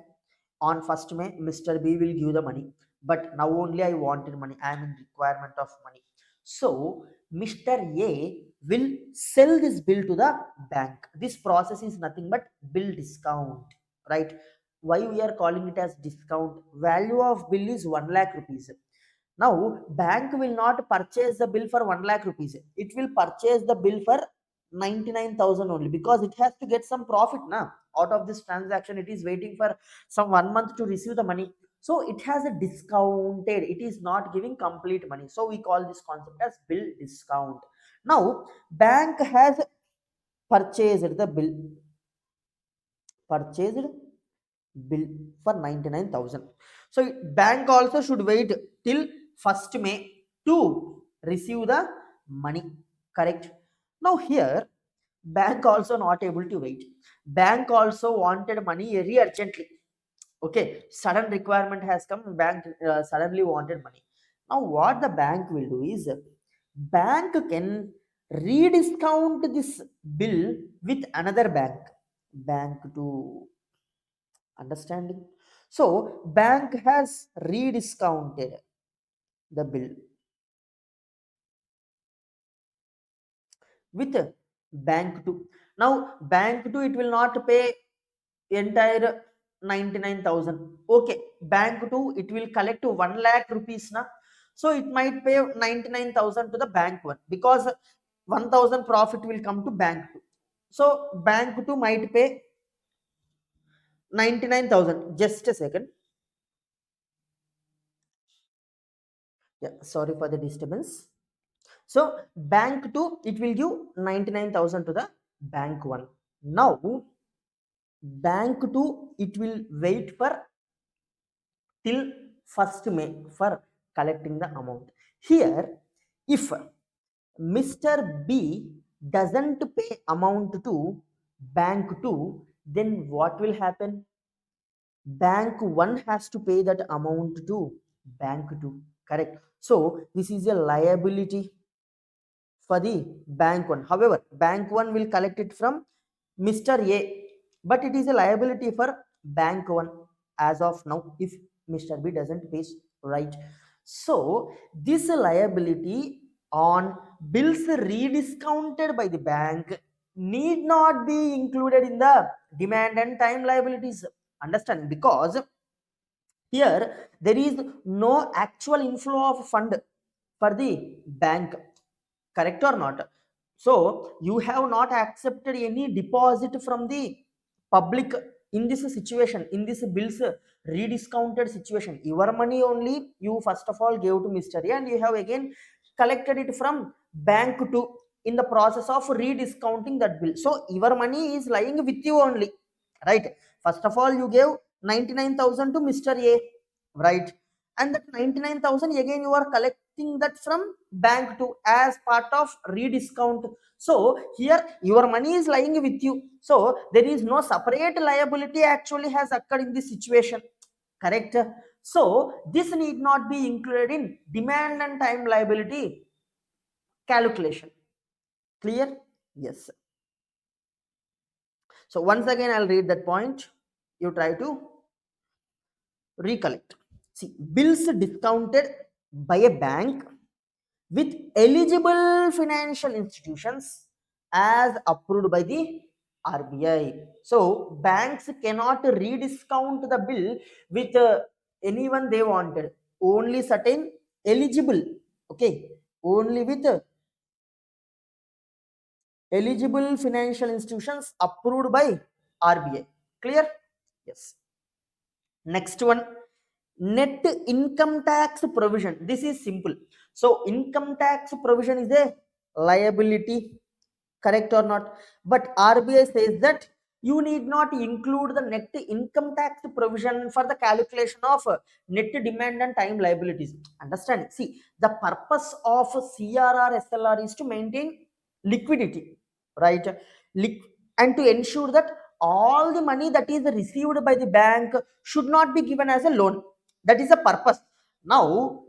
on 1st May Mr. B will give the money, but now only I wanted money, I am in requirement of money. So Mr. A will sell this bill to the bank. This process is nothing but bill discount, right? Why we are calling it as discount? Value of bill is 1 lakh rupees. Now bank will not purchase the bill for 1 lakh rupees, it will purchase the bill for 99,000 only, because it has to get some profit now out of this transaction. It is waiting for some 1 month to receive the money, so it has a discounted, it is not giving complete money, so we call this concept as bill discount. Now bank has purchased the bill, purchased bill for 99,000. So bank also should wait till 1st May to receive the money, correct? Now here bank also not able to wait, bank also wanted money very urgently. Okay, sudden requirement has come, bank suddenly wanted money. Now what the bank will do is, bank can rediscount this bill with another bank, bank to understanding. So bank has rediscounted the bill with bank 2. Now bank 2, it will not pay entire 99,000. Okay, bank 2, it will collect 1 lakh rupees na, so it might pay 99,000 to the bank 1, because 1,000 profit will come to bank 2. So bank 2 might pay 99,000. Just a second. Yeah, sorry for the disturbance. So bank 2 it will give 99,000 to the bank 1. Now bank 2 it will wait for till 1st May for collecting the amount. Here if Mr. B doesn't pay amount to bank 2, then what will happen? Bank 1 has to pay that amount to bank 2, correct? So this is a liability for the bank 1. However, bank 1 will collect it from Mr. A, but it is a liability for bank 1 as of now if Mr. B doesn't pay, right? So this liability on bills rediscounted by the bank need not be included in the demand and time liabilities. Understand? Because here there is no actual inflow of fund for the bank, correct or not? So you have not accepted any deposit from the public in this situation, in this bills rediscounted situation. Your money only you first of all gave to Mr. A, and you have again collected it from bank to in the process of rediscounting that bill. So your money is lying with you only, right? First of all you gave 99,000 to Mr. A, right? And that 99,000 again you are collecting that from bank to as part of rediscount. So here your money is lying with you, so there is no separate liability actually has occurred in this situation, correct? So this need not be included in demand and time liability calculation. Clear? Yes. So once again I'll read that point, you try to recollect. See, bills discounted by a bank with eligible financial institutions as approved by the RBI. So banks cannot rediscount the bill with anyone they wanted, only certain eligible, okay, only with eligible financial institutions approved by RBI. Clear? Yes. Next one, net income tax provision. This is simple. So income tax provision is a liability, correct or not? But RBI says that you need not include the net income tax provision for the calculation of net demand and time liabilities. Understand? See, the purpose of CRR SLR is to maintain liquidity, right? And to ensure that all the money that is received by the bank should not be given as a loan. That is the purpose. Now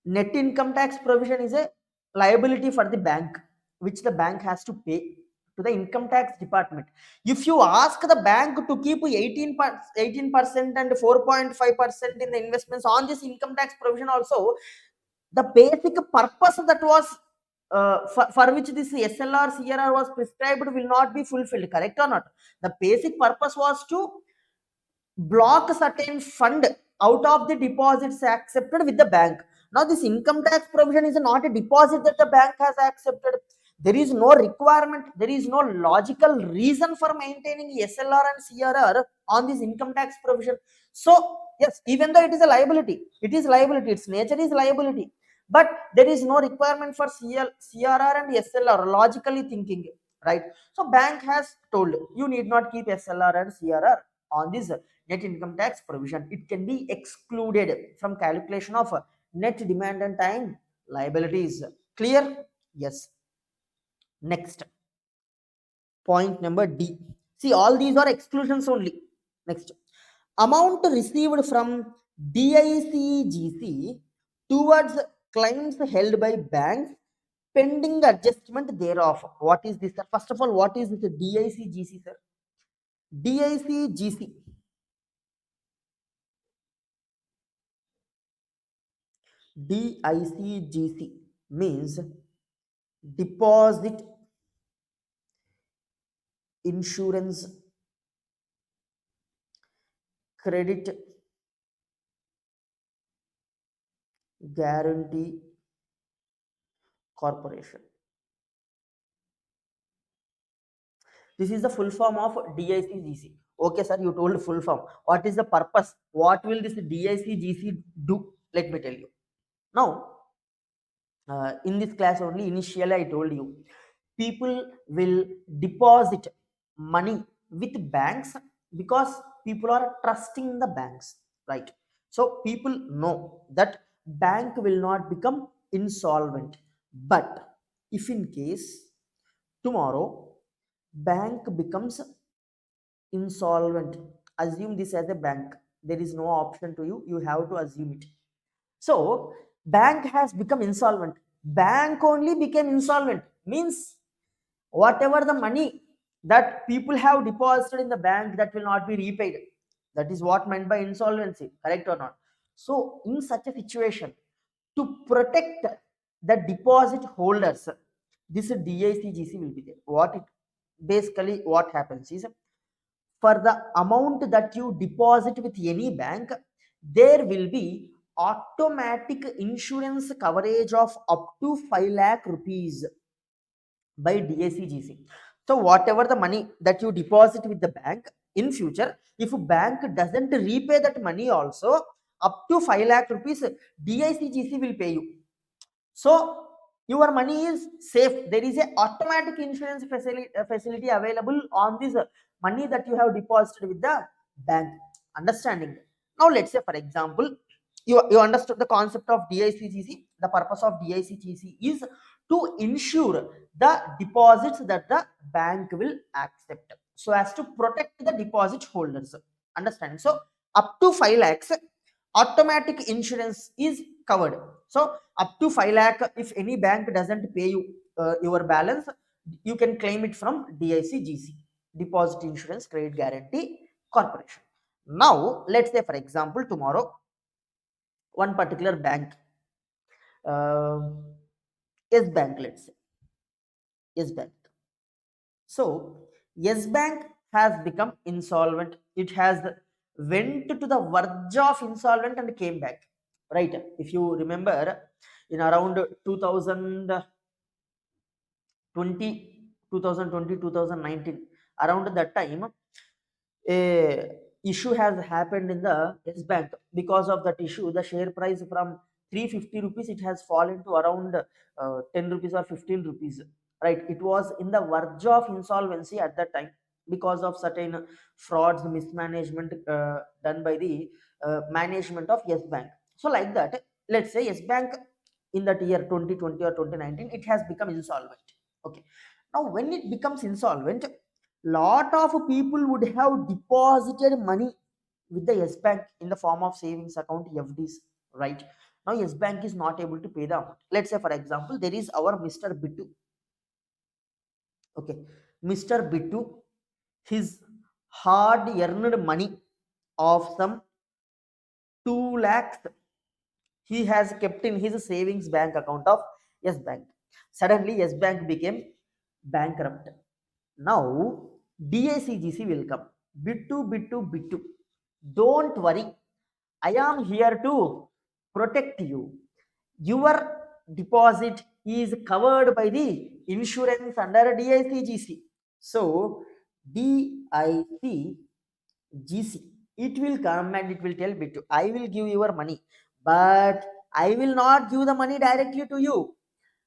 net income tax provision is a liability for the bank, which the bank has to pay to the income tax department. If you ask the bank to keep 18% and 4.5% in the investments on this income tax provision also, the basic purpose that was for which this SLR CRR was prescribed will not be fulfilled, correct or not? The basic purpose was to block a certain fund out of the deposits accepted with the bank. Now this income tax provision is not a deposit that the bank has accepted. There is no requirement, there is no logical reason for maintaining SLR and CRR on this income tax provision. So yes, even though it is a liability, it is liability, its nature is liability, but there is no requirement for CRR and SLR, logically thinking, right? So bank has told you need not keep SLR and CRR on this net income tax provision. It can be excluded from calculation of net demand and time liabilities. Clear? Yes. Next, point number D. See, all these are exclusions only. Next, amount received from DICGC towards claims held by banks pending adjustment thereof. What is this, sir? First of all, what is this DICGC, sir? DICGC. DICGC means Deposit Insurance Credit Guarantee Corporation. This is the full form of DICGC. Okay, sir, you told full form. What is the purpose? What will this DICGC do? Let me tell you. Now, in this class only initially I told you, people will deposit money with banks because people are trusting the banks, right? So people know that bank will not become insolvent. But if in case tomorrow bank becomes insolvent, assume this as a bank, there is no option to you, you have to assume it. So bank has become insolvent, bank only became insolvent means whatever the money that people have deposited in the bank, that will not be repaid. That is what meant by insolvency, correct or not? So in such a situation, to protect the deposit holders, this DICGC will be there. What it basically what happens is, for the amount that you deposit with any bank, there will be automatic insurance coverage of up to 5 lakh rupees by DICGC. So whatever the money that you deposit with the bank, in future, if a bank doesn't repay that money also, up to 5 lakh rupees, DICGC will pay you. So your money is safe. There is a automatic insurance facility available on this money that you have deposited with the bank. Understanding? Now let's say, for example, you understood the concept of DICGC. The purpose of DICGC is to ensure the deposits that the bank will accept, so as to protect the deposit holders. Understand? So up to 5 lakhs automatic insurance is covered. So up to 5 lakh, if any bank doesn't pay you your balance, you can claim it from DICGC, Deposit Insurance Credit Guarantee Corporation. Now let's say, for example, tomorrow one particular bank, uh, yes bank, let's say yes bank. So yes bank has become insolvent, it has went to the verge of insolvent and came back, right? If you remember, in around 2020, 2020, 2019, around that time, a issue has happened in the yes bank. Because of that issue, the share price from 350 rupees, it has fallen to around 10 rupees or 15 rupees, right? It was in the verge of insolvency at that time, because of certain frauds, mismanagement done by the management of yes bank. So like that, let's say yes bank in that year 2020 or 2019, it has become insolvent. Okay, now when it becomes insolvent, lot of people would have deposited money with the yes bank in the form of savings account, FDs, right? Now yes bank is not able to pay the amount. Let's say, for example, there is our Mr. Bittu. Okay, Mr. Bittu, his hard earned money of some 2 lakhs he has kept in his savings bank account of yes bank. Suddenly yes bank became bankrupt. Now DICGC will come. Bittu, Bittu, Bittu, don't worry, I am here to protect you. Your deposit is covered by the insurance under DICGC. So DICGC, it will come and it will tell Bittu, I will give your money, but I will not give the money directly to you,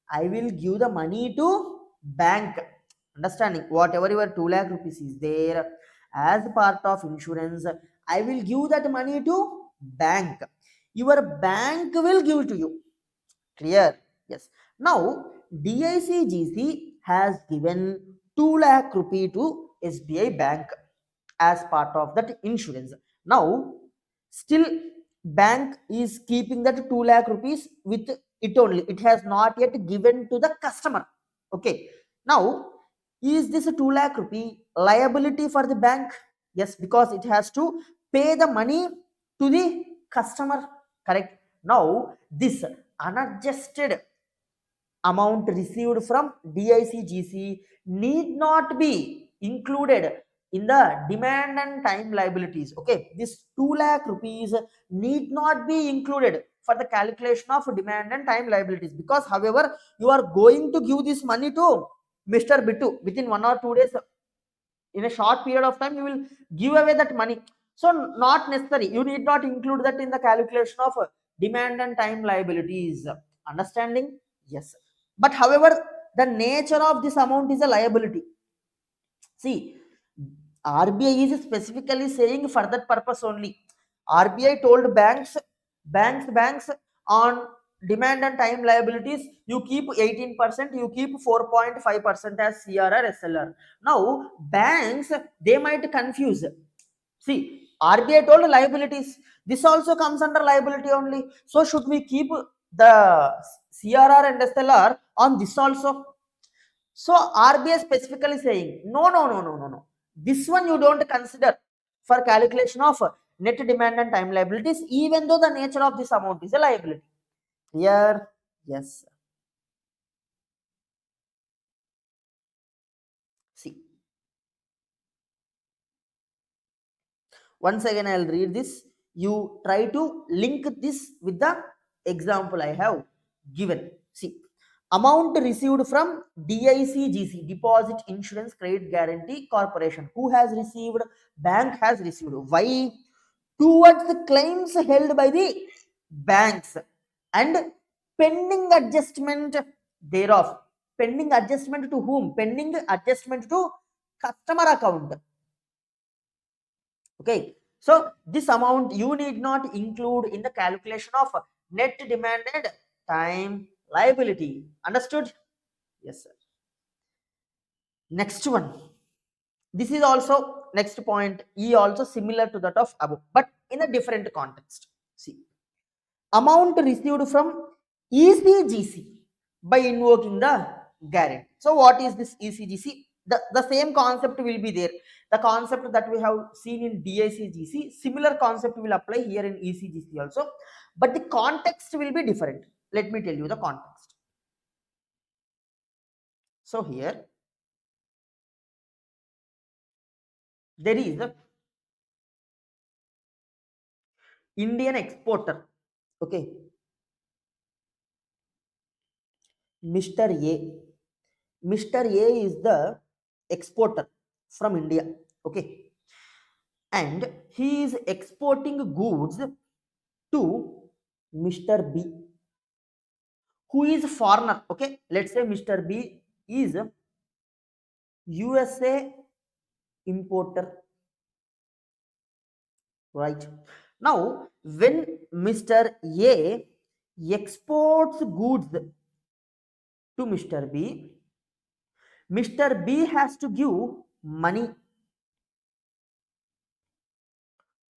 I will give the money to bank. Understanding? Whatever your 2 lakh rupees is there as part of insurance, I will give that money to bank. Your bank will give to you. Clear? Yes. Now DICGC has given 2 lakh rupee to SBI bank as part of that insurance. Now still bank is keeping that 2 lakh rupees with it only, it has not yet given to the customer. Okay, now is this a 2 lakh rupee liability for the bank? Yes, because it has to pay the money to the customer, correct? Now this unadjusted amount received from DICGC need not be included in the demand and time liabilities. Okay, this 2 lakh rupees need not be included for the calculation of demand and time liabilities, because however you are going to give this money to Mr. Bittu within 1 or 2 days, in a short period of time you will give away that money. So not necessary, you need not include that in the calculation of demand and time liabilities. Understanding? Yes. But however, the nature of this amount is a liability. See, RBI is specifically saying for that purpose only. RBI told banks on demand and time liabilities, you keep 18%, you keep 4.5% as CRR SLR. Now, banks, they might confuse. See, RBI told liabilities. This also comes under liability only. So, should we keep the CRR and SLR on this also? So RBI specifically saying, no. This one you don't consider for calculation of net demand and time liabilities, even though the nature of this amount is a liability. Here, yes. See, once again I'll read this. You try to link this with the example I have given. See, amount received from DICGC, Deposit Insurance Credit Guarantee Corporation. Who has received? Bank has received. Why? Towards the claims held by the banks and pending adjustment thereof. Pending adjustment to whom? Pending adjustment to customer account. Okay, so this amount you need not include in the calculation of net demanded time liability. Understood? Yes, sir. Next one. This is also next point. E also similar to that of above, but in a different context. See, amount received from ECGC by invoking the guarantee. So what is this ECGC? The same concept will be there. The concept that we have seen in DICGC, similar concept will apply here in ECGC also, but the context will be different. Let me tell you the context. So here there is the Indian exporter. Okay, Mr. A. Mr. A is the exporter from India. Okay, and he is exporting goods to Mr. B, who is a foreigner. Okay, let's say Mr. B is a USA importer, right? Now, when Mr. A exports goods to Mr. B, Mr. B has to give money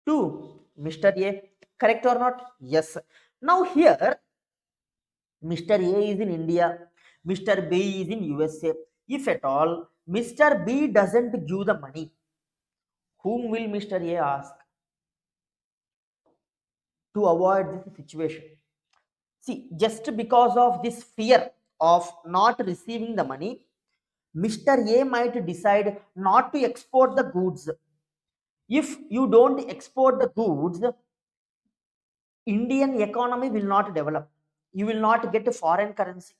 to Mr. A. Correct or not? Yes. Now here Mr. A is in India, Mr. B is in USA. If at all Mr. B doesn't give the money, whom will Mr. A ask to avoid this situation? See, just because of this fear of not receiving the money, Mr. A might decide not to export the goods. If you don't export the goods, Indian economy will not develop. You will not get a foreign currency.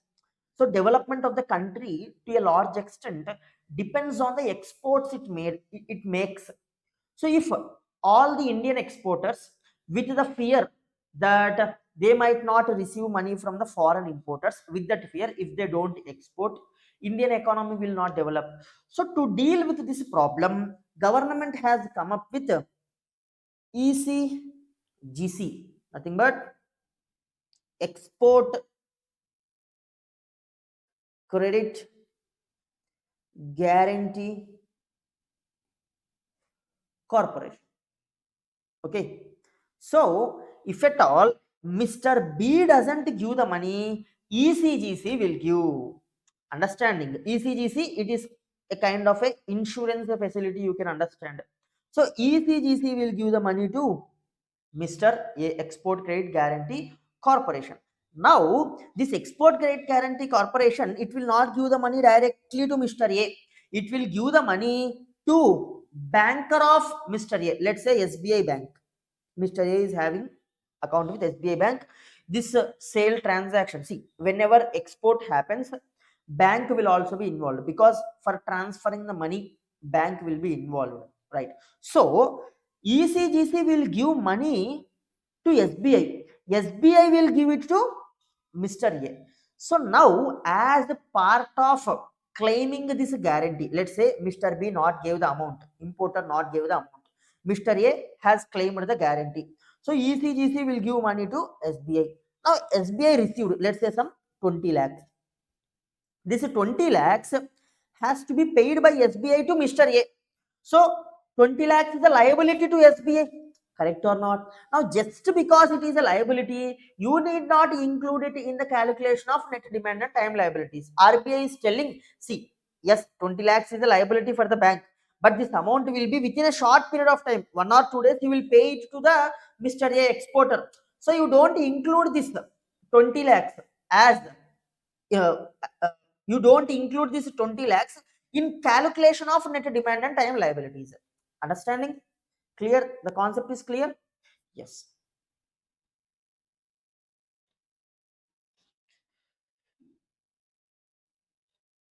So development of the country to a large extent depends on the exports it makes. So if all the Indian exporters, with the fear that they might not receive money from the foreign importers, with that fear, if they don't export, Indian economy will not develop. So to deal with this problem, government has come up with ECGC, nothing but Export Credit Guarantee Corporation. Okay, so if at all Mr. B doesn't give the money, ECGC will give. Understanding? ECGC, it is a kind of a insurance facility, you can understand. So ECGC will give the money to Mr. A, Export Credit Guarantee Corporation. Now, this Export Credit Guarantee Corporation, it will not give the money directly to Mr. A. It will give the money to banker of Mr. A. Let's say SBI Bank. Mr. A is having account with SBI Bank. This sale transaction, see, whenever export happens, bank will also be involved, because for transferring the money, bank will be involved, right? So ECGC will give money to SBI. SBI will give it to Mr. A. So now, as a part of claiming this guarantee, let's say Mr. B not gave the amount, importer not gave the amount, Mr. A has claimed the guarantee. So ECGC will give money to SBI. Now SBI received, let's say, some 20 lakhs. This 20 lakhs has to be paid by SBI to Mr. A. So 20 lakhs is a liability to SBI, correct or not? Now just because it is a liability, you need not include it in the calculation of net demand and time liabilities. RBI is telling, see, yes, 20 lakhs is a liability for the bank, but this amount will be within a short period of time, 1 or 2 days, you will pay it to the Mr. A exporter. So you don't include this 20 lakhs as uh, uh, you don't include this 20 lakhs in calculation of net demand and time liabilities. Understanding? Clear? The concept is clear? Yes.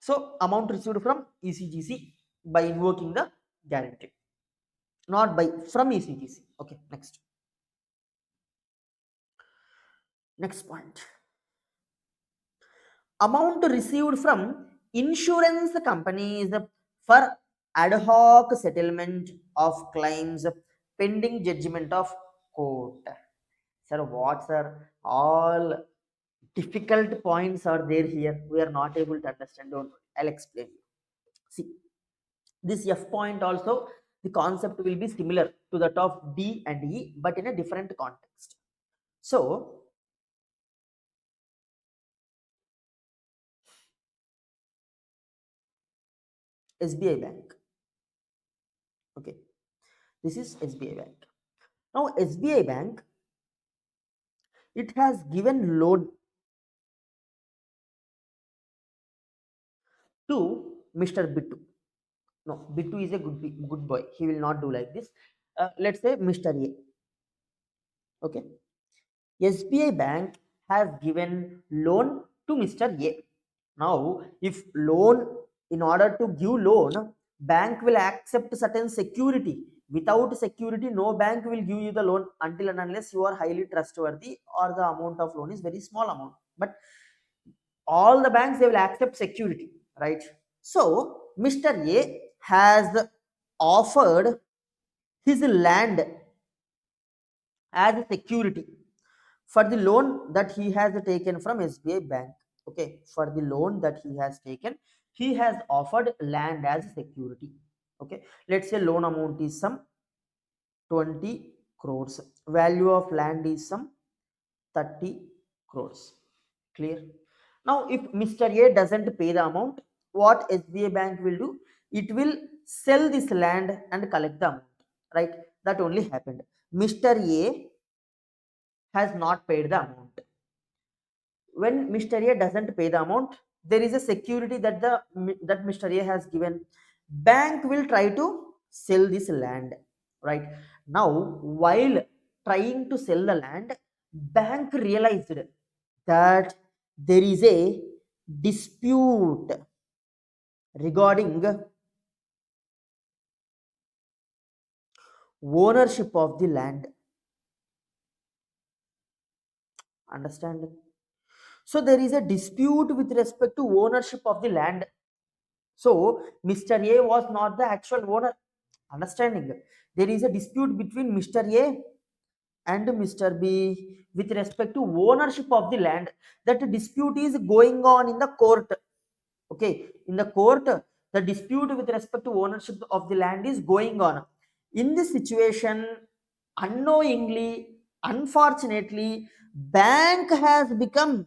So amount received from ECGC by invoking the guarantee, not by from ECGC. Okay, next point. Amount received from insurance companies for ad hoc settlement of claims pending judgment of court. Sir, what, sir? All difficult points are there here. We are not able to understand. Don't worry, I'll explain you. See, this F point also, the concept will be similar to that of D and E, but in a different context. So, SBI Bank. Okay, this is SBI Bank. Now, SBI Bank, it has given loan to Mr. Bittu. No, Bittu is a good boy. He will not do like this. Let's say Mr. A. Okay, SBI Bank has given loan to Mr. A. Now, if loan, in order to give loan, bank will accept certain security. Without security, no bank will give you the loan until and unless you are highly trustworthy or the amount of loan is very small amount. But all the banks, they will accept security, right? So Mr. A has offered his land as a security for the loan that he has taken from SBI Bank. Okay, for the loan that he has taken, he has offered land as security. Okay, let's say loan amount is some 20 crores. Value of land is some 30 crores. Clear? Now, if Mr. A doesn't pay the amount, what SBI Bank will do? It will sell this land and collect the amount. Right? That only happened. Mr. A has not paid the amount. When Mr. A doesn't pay the amount, there is a security that Mr. A has given. Bank will try to sell this land. Right? Now, while trying to sell the land, bank realized that there is a dispute regarding ownership of the land. Understanding? So there is a dispute with respect to ownership of the land. So Mr. A was not the actual owner. Understanding? There is a dispute between Mr. A and Mr. B with respect to ownership of the land. That dispute is going on in the court. Okay, in the court, the dispute with respect to ownership of the land is going on. In this situation, unknowingly, unfortunately, bank has become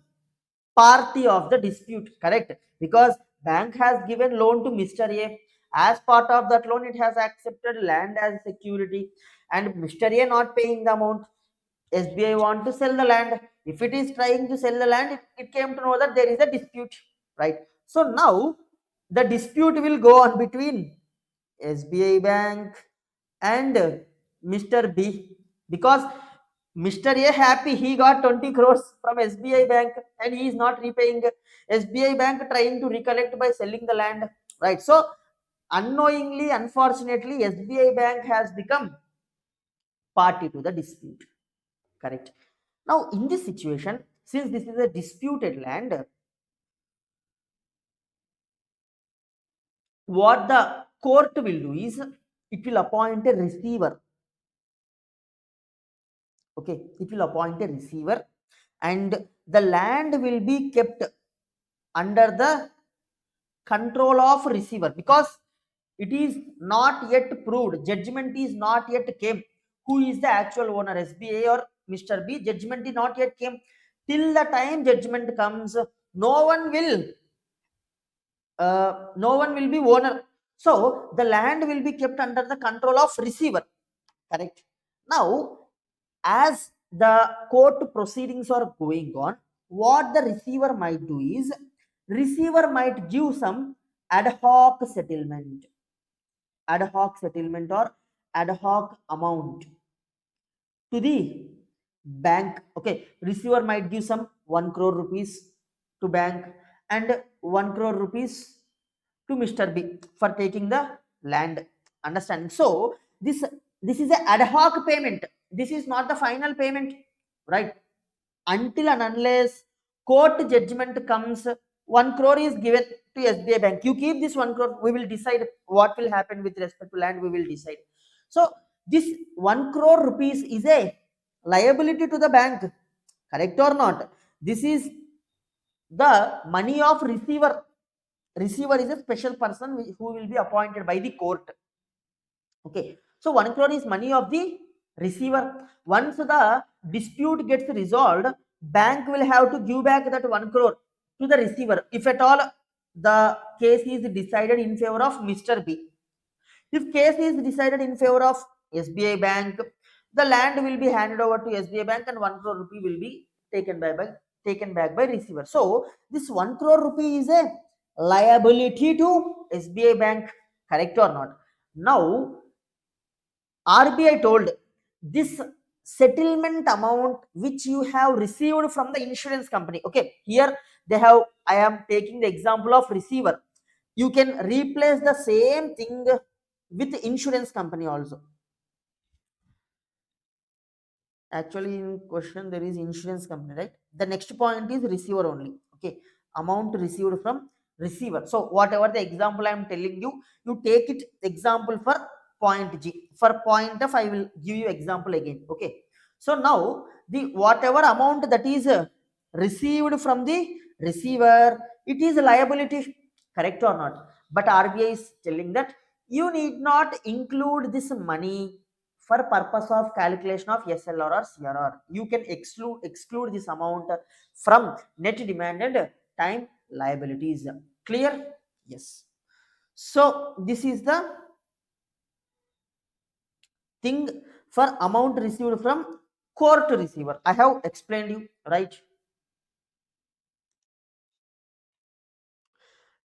party of the dispute, correct? Because bank has given loan to Mr. A. As part of that loan, it has accepted land as security, and Mr. A not paying the amount. SBI want to sell the land. If it is trying to sell the land, it came to know that there is a dispute, right? So now the dispute will go on between SBI Bank and Mr. B, because Mr. A happy he got 20 crores from SBI Bank and he is not repaying. SBI Bank trying to recollect by selling the land, right? So unknowingly, unfortunately, SBI Bank has become party to the dispute, correct? Now in this situation, since this is a disputed land, what the court will do is it will appoint a receiver. Okay, it will appoint a receiver, and the land will be kept under the control of receiver, because it is not yet proved, judgment is not yet came who is the actual owner, SBA or Mr. B. Judgment is not yet came. Till the time judgment comes, no one will be owner. So the land will be kept under the control of receiver. Correct. Now, as the court proceedings are going on, what the receiver might do is, receiver might give some ad hoc settlement, or ad hoc amount to the bank. Okay, receiver might give some 1 crore rupees to bank and 1 crore rupees to Mr. B for taking the land. Understanding? So this is a ad hoc payment, this is not the final payment, right? Until and unless court judgment comes, 1 crore is given to SBI bank. You keep this 1 crore, we will decide what will happen with respect to land, we will decide. So this 1 crore rupees is a liability to the bank. Correct or not? This is the money of receiver. Receiver is a special person who will be appointed by the court. Okay, so 1 crore is money of the receiver. Once the dispute gets resolved, bank will have to give back that 1 crore to the receiver, if at all the case is decided in favor of Mr. B. If case is decided in favor of SBI bank, the land will be handed over to SBI bank and 1 crore rupee will be taken back by receiver. So this 1 crore rupee is a liability to SBI bank. Correct or not? Now RBI told this settlement amount which you have received from the insurance company. Okay, here they have, I am taking the example of receiver. You can replace the same thing with insurance company also. Actually in question there is insurance company, right? The next point is receiver only. Okay, amount received from receiver. So whatever the example I am telling you, you take it example for point G. For point F I will give you example again. Okay, so now the whatever amount that is received from the receiver, it is a liability. Correct or not? But RBI is telling that you need not include this money for purpose of calculation of SLR or CRR. You can exclude this amount from net demand and time liabilities. Clear? Yes. So this is the thing for amount received from court receiver. I have explained you, right?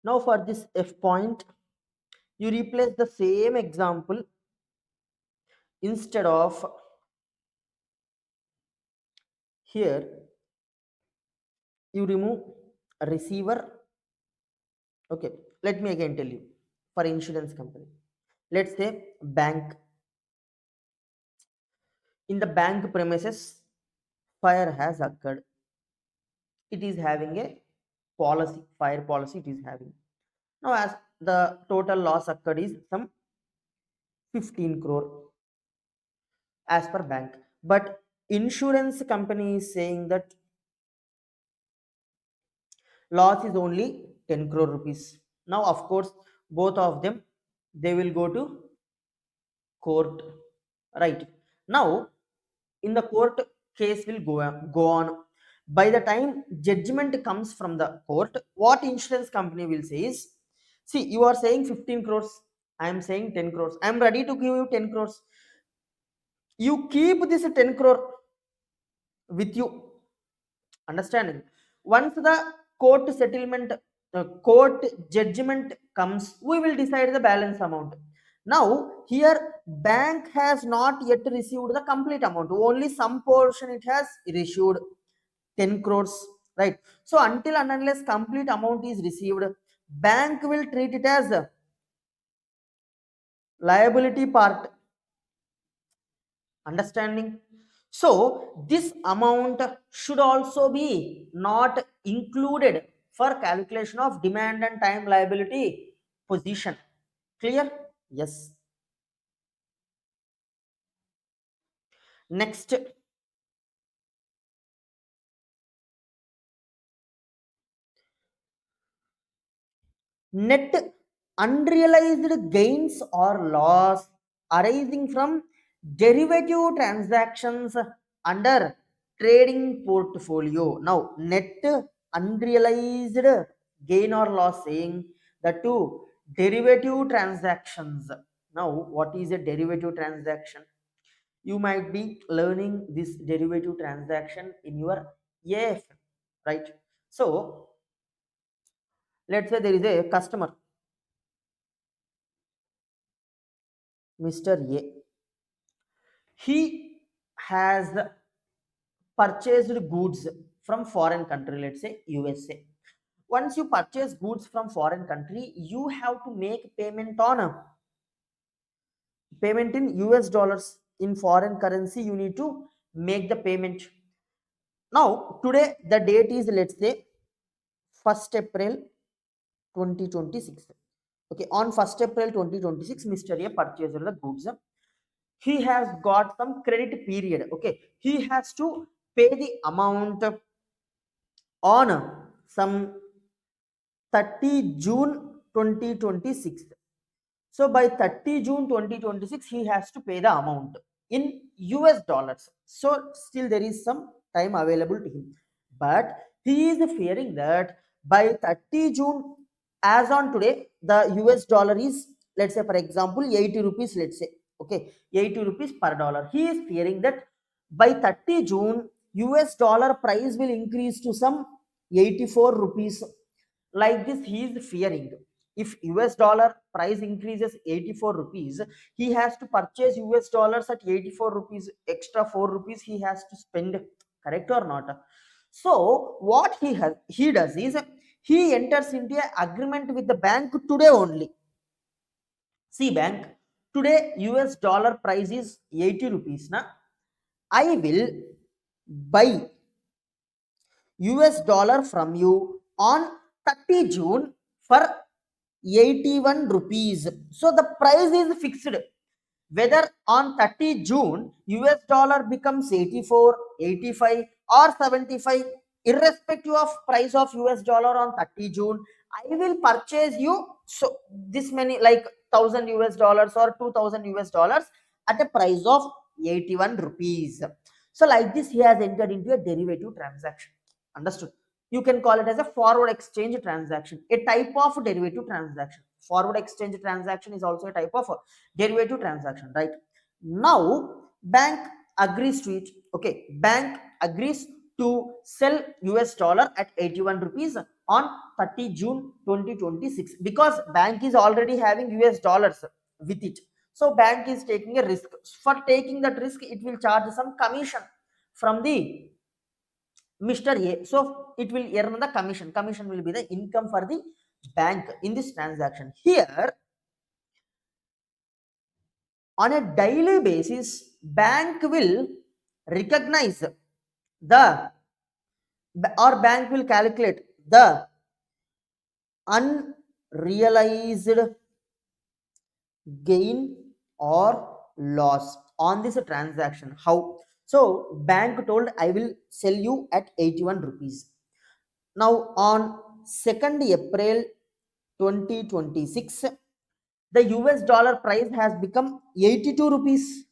Now for this F point, you replace the same example. Instead of here, you remove a receiver. Okay, let me again tell you. For insurance company, let's say bank. In the bank premises, fire has occurred. It is having a policy, fire policy it is having. Now as the total loss occurred is some 15 crore as per bank, but insurance company is saying that loss is only 10 crore rupees. Now of course both of them, they will go to court, right? Now in the court, case will go on. By the time judgment comes from the court, what insurance company will say is, see, you are saying 15 crores, I am saying 10 crores, I am ready to give you 10 crores. You keep this 10 crore with you. Understanding? Once the court settlement, court judgment comes, we will decide the balance amount. Now here bank has not yet received the complete amount, only some portion it has issued, 10 crores, right? So until and unless complete amount is received, bank will treat it as a liability part. Understanding? So this amount should also be not included for calculation of demand and time liability position. Clear? Yes. Next, net unrealized gains or loss arising from derivative transactions under trading portfolio. Now net unrealized gain or loss, saying the two derivative transactions. Now what is a derivative transaction? You might be learning this derivative transaction in your AF, right? So let's say there is a customer, Mr. A. He has purchased goods from foreign country, let's say USA. Once you purchase goods from foreign country, you have to make payment on a payment in US dollars. In foreign currency you need to make the payment. Now today the date is, let's say, 1st April 2026. Okay, on 1st April 2026 Mr. A purchased the goods. He has got some credit period. Okay, he has to pay the amount on some 30 June 2026. So by 30 June 2026 he has to pay the amount in US dollars. So still there is some time available to him, but he is fearing that by 30 June, as on today, the US dollar is, let's say for example 80 rupees, let's say, okay, 80 rupees per dollar. He is fearing that by 30 June US dollar price will increase to some 84 rupees. Like this he is fearing, if US dollar price increases 84 rupees, he has to purchase US dollars at 84 rupees, extra 4 rupees he has to spend, correct or not? So what he does is he enters into an agreement with the bank today only. See bank, today US dollar price is 80 rupees. Now I will buy US dollar from you on 30 June for 81 rupees. So the price is fixed. Whether on 30 June US dollar becomes 84, 85 or 75, irrespective of price of US dollar on 30 June, I will purchase you so this many, like 1000 US dollars or 2000 US dollars at a price of 81 rupees. So like this he has entered into a derivative transaction. Understood? You can call it as a forward exchange transaction, a type of derivative transaction. Forward exchange transaction is also a type of derivative transaction, right? Now bank agrees to it. Okay, bank agrees to sell US dollar at 81 rupees on 30 June 2026, because bank is already having US dollars with it. So bank is taking a risk. For taking that risk, it will charge some commission from the Mr. A. So it will earn the commission. Commission will be the income for the bank in this transaction. Here, on a daily basis, bank will recognize the, or bank will calculate the unrealized gain or loss on this transaction. How? So bank told I will sell you at 81 rupees. Now on 2nd April 2026, the US dollar price has become 82 rupees.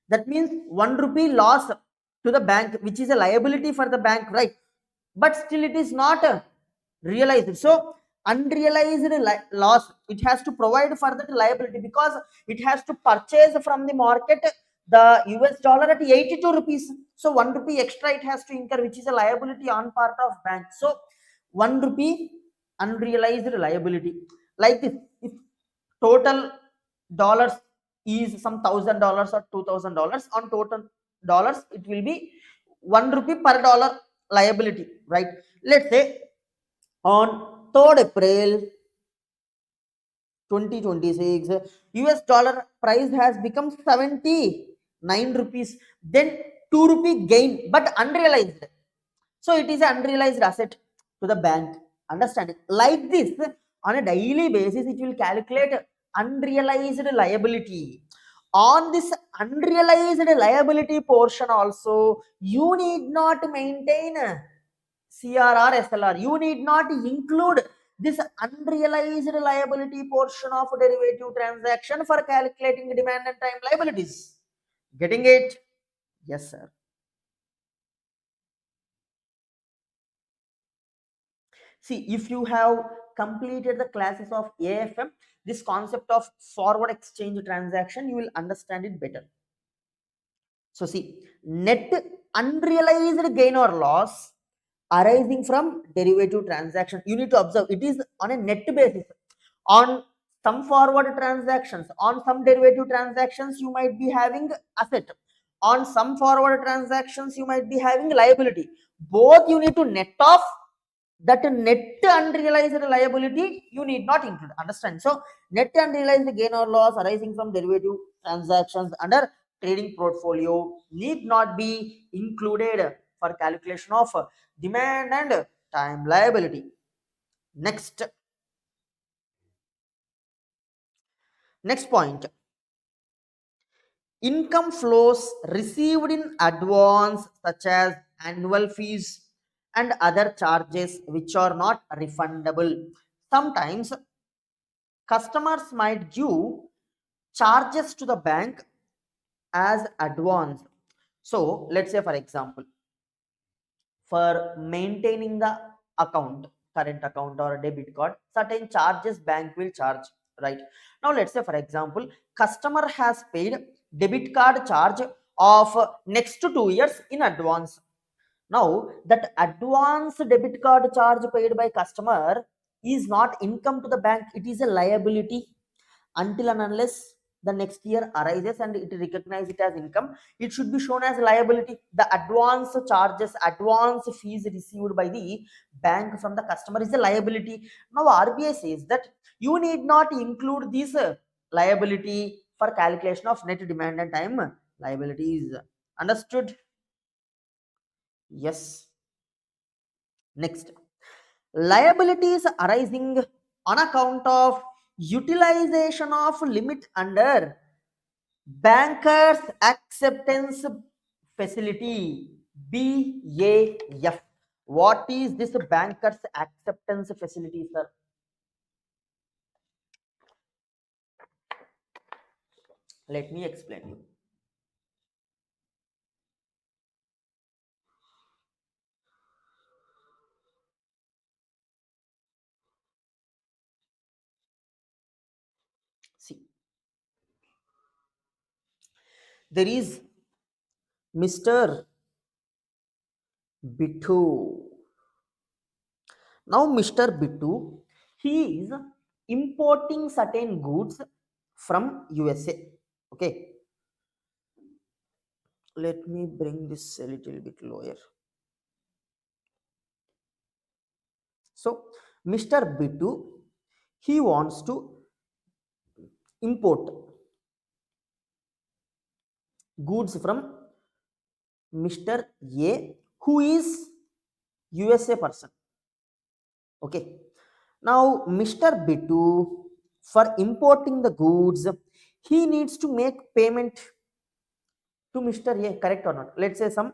That means 1 rupee loss to the bank, which is a liability for the bank, right? But still it is not realized. So unrealized loss, it has to provide for that liability, because it has to purchase from the market the US dollar at 82 rupees. So 1 rupee extra it has to incur, which is a liability on part of bank. So 1 rupee unrealized liability. Like this, if total dollars is some $1000 or $2000, on total dollars it will be 1 rupee per dollar liability, right? Let's say on 3rd April 2026 US dollar price has become 79 rupees, then 2 rupee gain, but unrealized. So it is an unrealized asset to the bank. Understand it? Like this, on a daily basis, it will calculate unrealized liability. On this unrealized liability portion also, you need not maintain CRR SLR. You need not include this unrealized liability portion of derivative transaction for calculating demand and time liabilities. Getting it? Yes, sir. See, if you have completed the classes of AFM, this concept of forward exchange transaction, you will understand it better. So see, net unrealized gain or loss arising from derivative transaction. You need to observe it is on a net basis. On some forward transactions, on some derivative transactions, you might be having asset. On some forward transactions, you might be having liability. Both you need to net off. That net unrealized liability you need not include. Understand? So net unrealized gain or loss arising from derivative transactions under trading portfolio need not be included for calculation of demand and time liability. Next point, income flows received in advance such as annual fees and other charges which are not refundable. Sometimes customers might give charges to the bank as advance. So let's say, for example, for maintaining the account, current account or a debit card, certain charges bank will charge, right? Now let's say, for example, customer has paid debit card charge of next to 2 years in advance. Now that advance debit card charge paid by customer is not income to the bank, it is a liability. Until and unless the next year arises and it recognize it as income, it should be shown as liability. The advance charges, advance fees received by the bank from the customer is a liability. Now RBI says that you need not include this liability for calculation of net demand and time liabilities. Understood? Yes. Next, liabilities arising on account of utilization of limit under bankers acceptance facility, BAF. What is this bankers acceptance facility, sir? Let me explain you. See, there is Mr. Bittu. Now, Mr. Bittu, he is importing certain goods from USA. Okay, let me bring this a little bit lower. So, Mr. Bittu, he wants to import goods from Mr. A, who is USA person. Okay. Now, Mr. Bittu, for importing the goods, he needs to make payment to Mr. A, correct or not? Let's say some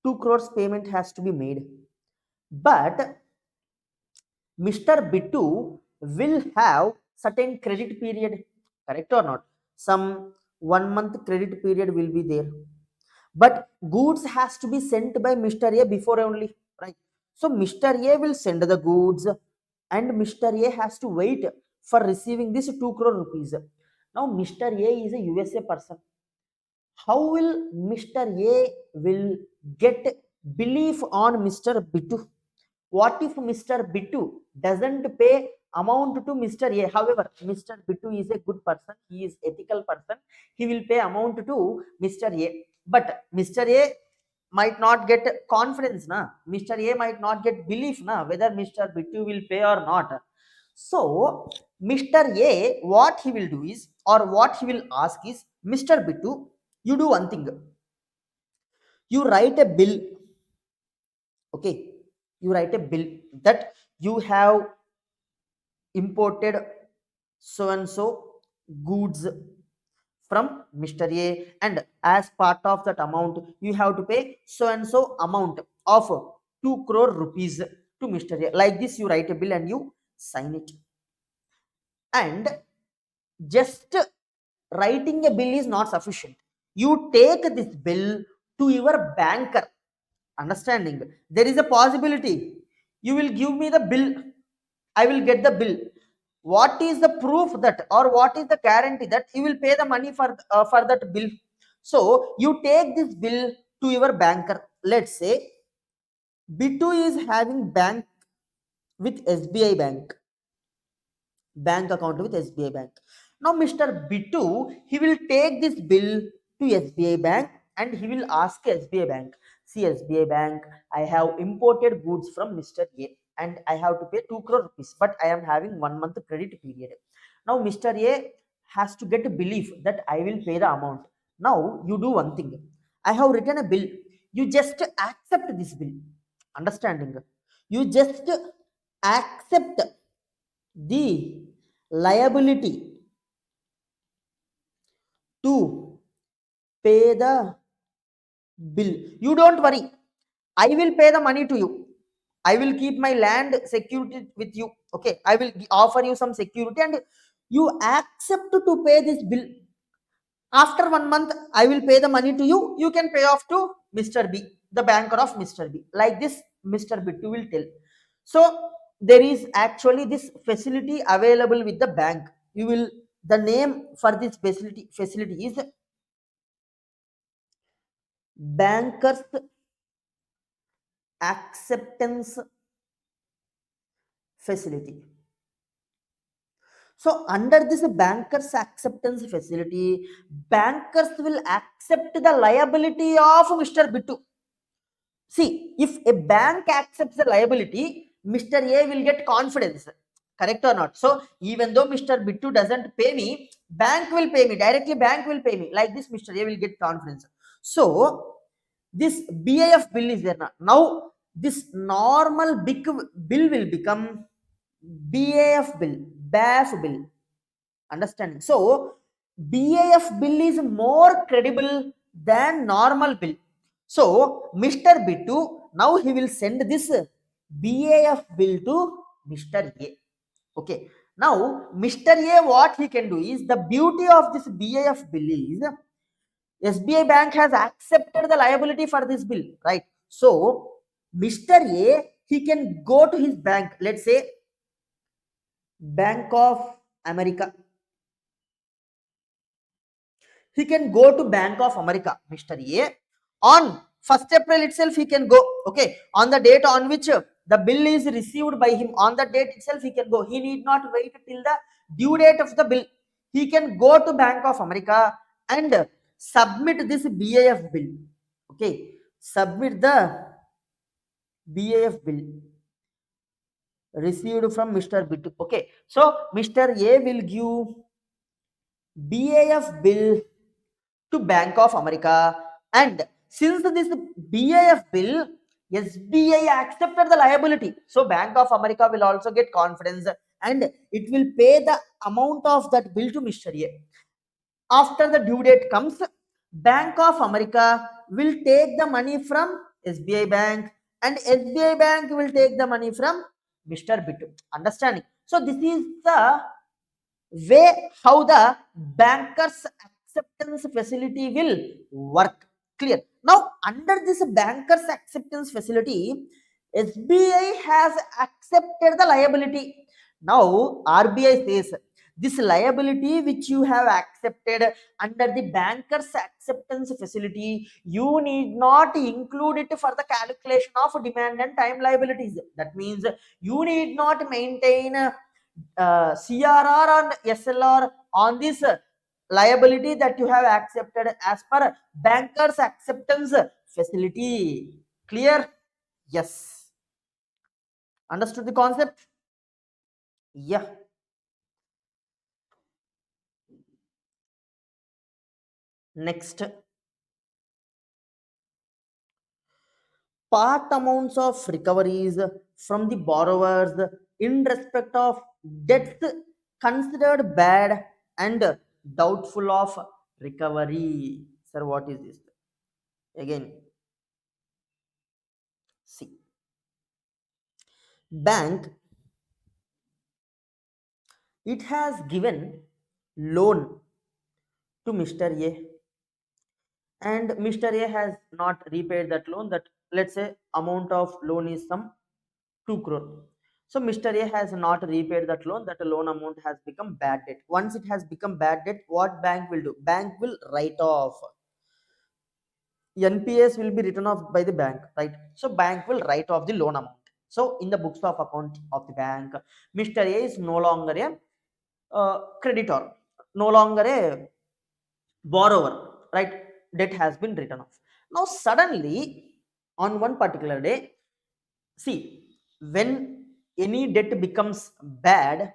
2 crores payment has to be made. But Mr. Bittu will have certain credit period, correct or not? Some 1 month credit period will be there. But goods has to be sent by Mr. A before only, right? So Mr. A will send the goods and Mr. A has to wait for receiving this 2 crore rupees. Now Mr. A is a USA person. How will Mr. A will get belief on Mr. Bittu? What if Mr. Bittu doesn't pay amount to Mr. A? However, Mr. Bittu is a good person, he is ethical person, he will pay amount to Mr. A. But Mr. A might not get confidence, na? Mr. A might not get belief, na, whether Mr. Bittu will pay or not. So, Mr. A, what he will do is, or what he will ask is, Mr. Bittu, you do one thing. You write a bill, okay? You write a bill that you have imported so and so goods from Mr. A, and as part of that amount you have to pay so and so amount of 2 crore rupees to Mr. A. Like this you write a bill and you sign it. And just writing a bill is not sufficient. You take this bill to your banker. Understanding, there is a possibility you will give me the bill, I will get the bill. What is the proof that, or what is the guarantee that you will pay the money for that bill? So you take this bill to your banker. Let's say B2 is having bank with SBI bank account with SBI Bank. Now Mr. B2, he will take this bill to SBI Bank and he will ask SBI Bank, see SBI Bank, I have imported goods from Mr. A and I have to pay 2 crore rupees, but I am having 1 month credit period. Now Mr. A has to get a belief that I will pay the amount. Now you do one thing. I have written a bill. You just accept this bill. Understanding? You just accept the liability to pay the bill. You don't worry, I will pay the money to you. I will keep my land security with you. Okay, I will offer you some security and you accept to pay this bill. After 1 month I will pay the money to you, you can pay off to Mr. B, the banker of Mr. B. Like this Mr. B2 will tell. So there is actually this facility available with the bank. You will, the name for this facility is bankers acceptance facility. So under this bankers acceptance facility, bankers will accept the liability of Mr. B2. See, if a bank accepts the liability, Mr. A will get confidence. Correct or not? So, even though Mr. B2 doesn't pay me, bank will pay me. Directly, bank will pay me. Like this, Mr. A will get confidence. So, this BIF bill is there now. Now, this normal big bill will become BAF bill, BAF bill. Understanding? So, BAF bill is more credible than normal bill. So Mr. B2, now he will send this BAF bill to Mr. A. Okay. Now Mr. A, what he can do is, the beauty of this BAF bill is SBI Bank has accepted the liability for this bill, right? So Mr. A, he can go to his bank, let's say Bank of America. He can go to Bank of America, Mr. A. On 1st April itself, he can go. Okay, on the date on which the bill is received by him, on the date itself, he can go. He need not wait till the due date of the bill. He can go to Bank of America and submit this BAF bill. Okay, submit the BAF bill received from Mr. B2. Okay, so Mr. A will give BAF bill to Bank of America, and since this BAF bill, SBI accepted the liability, so Bank of America will also get confidence and it will pay the amount of that bill to Mr. A. After the due date comes, Bank of America will take the money from SBI Bank and SBI Bank will take the money from Mr. B2. Understanding? So this is the way how the bankers acceptance facility will work. Clear? Now under this bankers acceptance facility, SBI has accepted the liability. Now RBI says, this liability which you have accepted under the bankers acceptance facility, you need not include it for the calculation of demand and time liabilities. That means you need not maintain CRR and SLR on this liability that you have accepted as per bankers acceptance facility. Clear? Yes. Understood the concept? Yeah. Next, part amounts of recoveries from the borrowers in respect of debts considered bad and doubtful of recovery. Sir, what is this? Again, see, bank, it has given loan to Mr. A, and Mr. A has not repaid that loan. That, let's say, amount of loan is some 2 crore. So Mr. A has not repaid that loan. That loan amount has become bad debt. Once it has become bad debt, what bank will do? Bank will write off. NPS will be written off by the bank, right? So bank will write off the loan amount. So in the books of account of the bank, Mr. A is no longer a creditor, no longer a borrower, right? Debt has been written off. Now suddenly, on one particular day, see, when any debt becomes bad,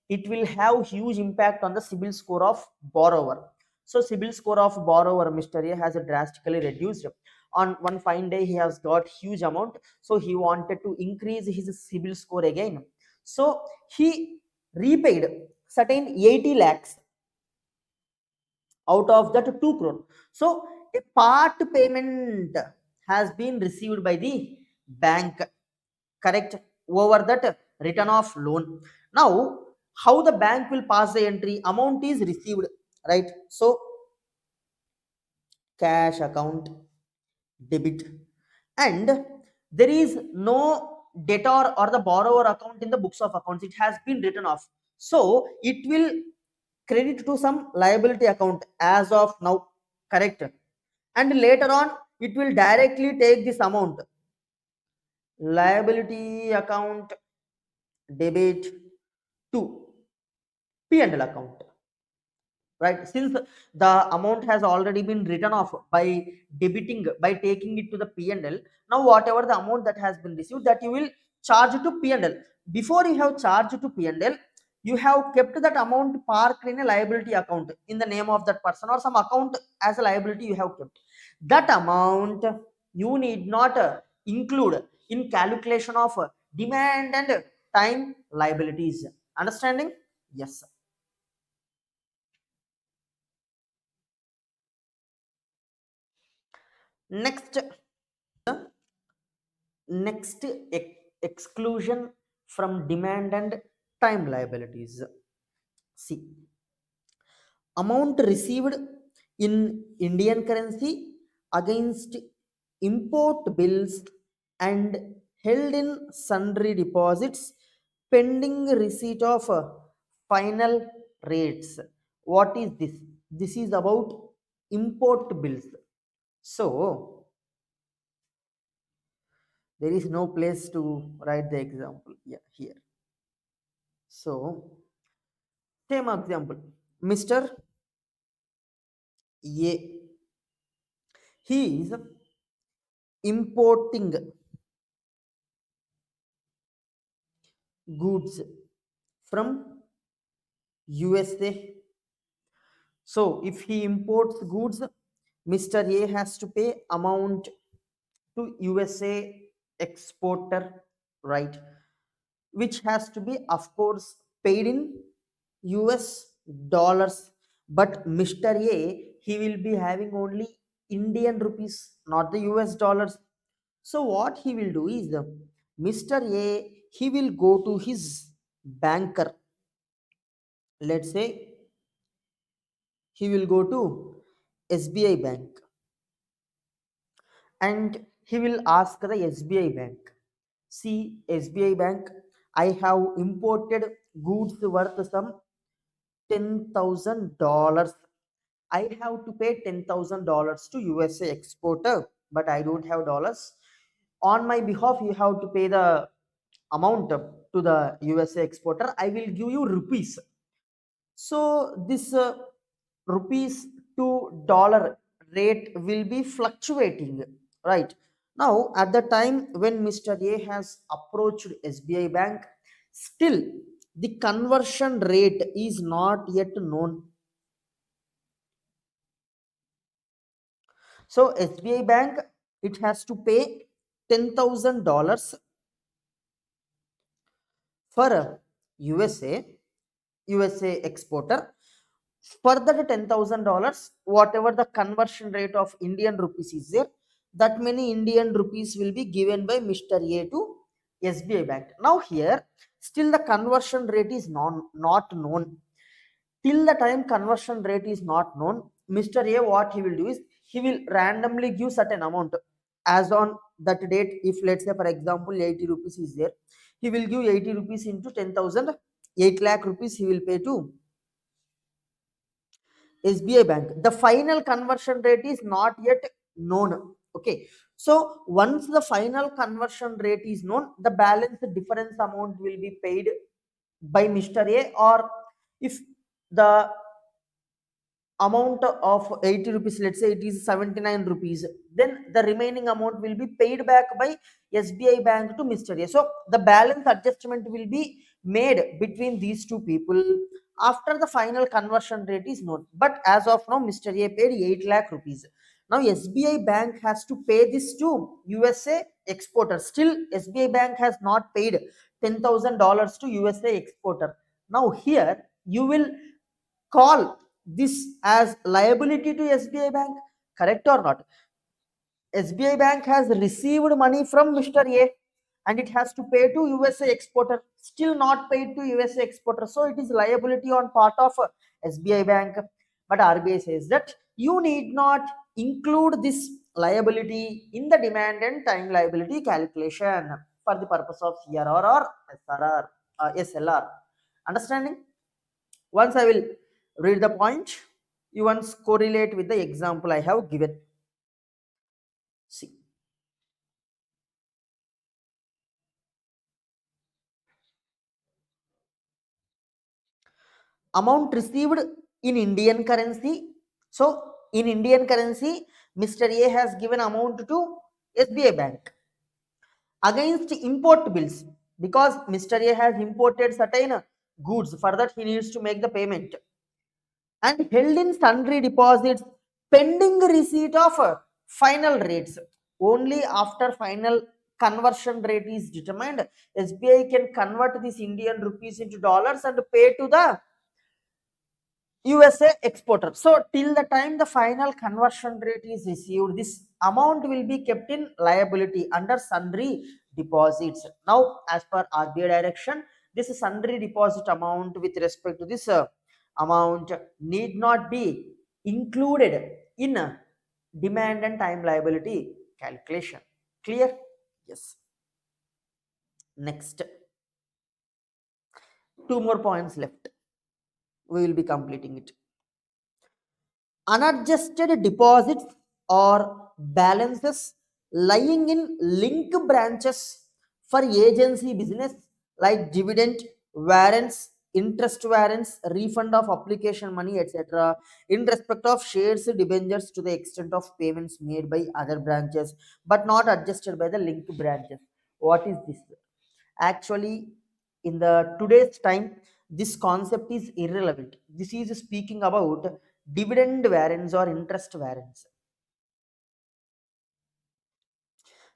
it will have huge impact on the CIBIL score of borrower. So CIBIL score of borrower, Mr. A, has drastically reduced. On one fine day, he has got huge amount, so he wanted to increase his CIBIL score again. So he repaid certain 80 lakhs out of that 2 crore. So a part payment has been received by the bank, correct, over that return of loan. Now how the bank will pass the entry? Amount is received, right? So cash account debit, and there is no debtor or the borrower account in the books of accounts. It has been written off, so it will credit to some liability account as of now, correct, and later on it will directly take this amount, liability account debit to P&L account, right? Since the amount has already been written off by debiting, by taking it to the P&L, now whatever the amount that has been received, that you will charge to P&L. Before you have charged to P&L, you have kept that amount parked in a liability account in the name of that person, or some account as a liability you have kept. That amount you need not include in calculation of demand and time liabilities. Understanding? Yes, sir. Next, next exclusion from demand and time liabilities. See, amount received in Indian currency against import bills and held in sundry deposits pending receipt of final rates. What is this? This is about import bills. So there is no place to write the example, yeah, here. So same example, Mr. A, he is importing goods from USA. So if he imports goods, Mr. A has to pay amount to USA exporter, right? Which has to be, of course, paid in US dollars. But Mr. A, he will be having only Indian rupees, not the US dollars. So what he will do is, Mr. A, he will go to his banker. Let's say he will go to SBI bank, and he will ask the SBI bank, see SBI bank, I have imported goods worth some $10,000. I have to pay $10,000 to USA exporter, but I don't have dollars. On my behalf, you have to pay the amount to the USA exporter. I will give you rupees. So this rupees to dollar rate will be fluctuating, right? Now, at the time when Mr. A has approached SBI bank, still the conversion rate is not yet known. So SBI bank, it has to pay $10,000 for USA, USA exporter. Further $10,000, whatever the conversion rate of Indian rupees is there, that many Indian rupees will be given by Mr. A to SBI Bank. Now here, still the conversion rate is not known. Till the time conversion rate is not known, Mr. A, what he will do is, he will randomly give certain amount as on that date. If let's say for example 80 rupees is there, he will give 80 rupees into 10,000, 8 lakh rupees he will pay to SBI Bank. The final conversion rate is not yet known. Okay. So once the final conversion rate is known, the balance difference amount will be paid by Mr. A, or if the amount of 80 rupees, let's say it is 79 rupees, then the remaining amount will be paid back by SBI Bank to Mr. A. So the balance adjustment will be made between these two people after the final conversion rate is known. But as of now, Mr. A paid 8 lakh rupees. Now SBI Bank has to pay this to USA exporter. Still SBI Bank has not paid $10,000 to USA exporter. Now here you will call this as liability to SBI Bank, correct or not? SBI Bank has received money from Mr. A and it has to pay to USA exporter, still not paid to USA exporter. So it is liability on part of SBI Bank. But RBI says that you need not include this liability in the demand and time liability calculation for the purpose of CRR or SRR, SLR. Understanding? Once I will read the point, you once correlate with the example I have given. See, amount received in Indian currency. So in Indian currency, Mr. A has given amount to SBI Bank against import bills, because Mr. A has imported certain goods. For that he needs to make the payment, and held in sundry deposits pending receipt of final rates. Only after final conversion rate is determined, SBI can convert this Indian rupees into dollars and pay to the USA exporter. So till the time the final conversion rate is received, this amount will be kept in liability under sundry deposits. Now, as per RBI direction, this sundry deposit amount with respect to this amount need not be included in demand and time liability calculation. Clear? Yes. Next, two more points left. We will be completing it. Unadjusted deposits or balances lying in link branches for agency business, like dividend, warrants, interest warrants, refund of application money, etc., in respect of shares, debentures, to the extent of payments made by other branches but not adjusted by the linked branches. What is this? Actually, in the today's time, this concept is irrelevant. This is speaking about dividend warrants or interest warrants.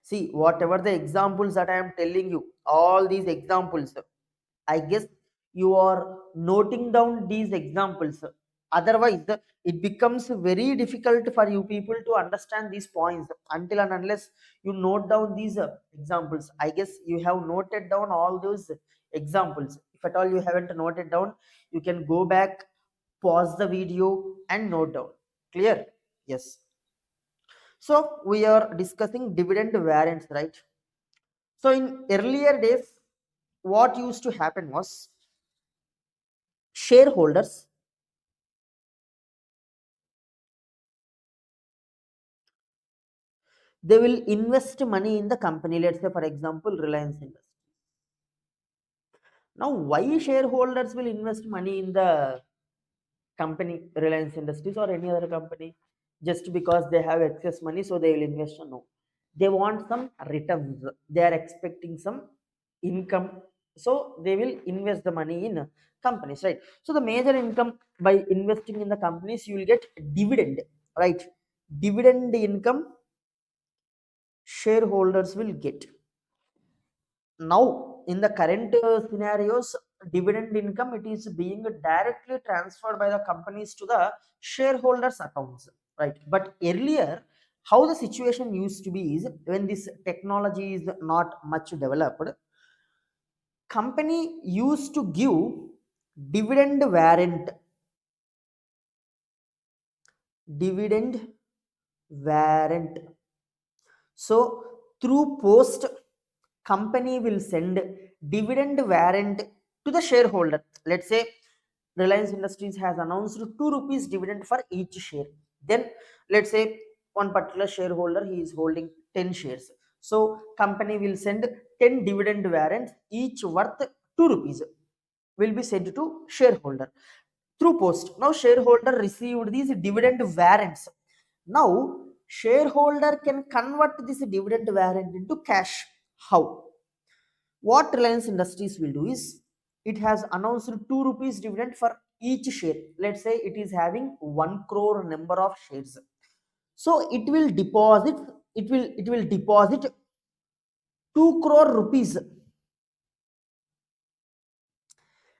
See, whatever the examples that I am telling you, all these examples, I guess you are noting down these examples. Otherwise it becomes very difficult for you people to understand these points until and unless you note down these examples. I guess you have noted down all those examples. If at all you haven't noted down, you can go back, pause the video and note down. Clear? Yes. So we are discussing dividend variants, right? So in earlier days, what used to happen was, shareholders, they will invest money in the company. Let's say for example Reliance Industries. Now why shareholders will invest money in the company Reliance Industries or any other company? Just because they have excess money so they will invest? No, they want some returns, they are expecting some income, so they will invest the money in companies, right? So the major income by investing in the companies, you will get dividend, right? Dividend income shareholders will get. Now in the current scenarios, dividend income, it is being directly transferred by the companies to the shareholders accounts, right? But earlier, how the situation used to be is, when this technology is not much developed, company used to give dividend warrant. Dividend warrant. So through post, company will send dividend warrant to the shareholder. Let's say Reliance Industries has announced 2 rupees dividend for each share. Then let's say one particular shareholder, he is holding 10 shares. So company will send 10 dividend warrants, each worth 2 rupees, will be sent to shareholder through post. Now shareholder received these dividend warrants. Now shareholder can convert this dividend warrant into cash. How? What Reliance Industries will do is, it has announced 2 rupees dividend for each share. Let's say it is having 1 crore number of shares. So it will deposit 2 crore rupees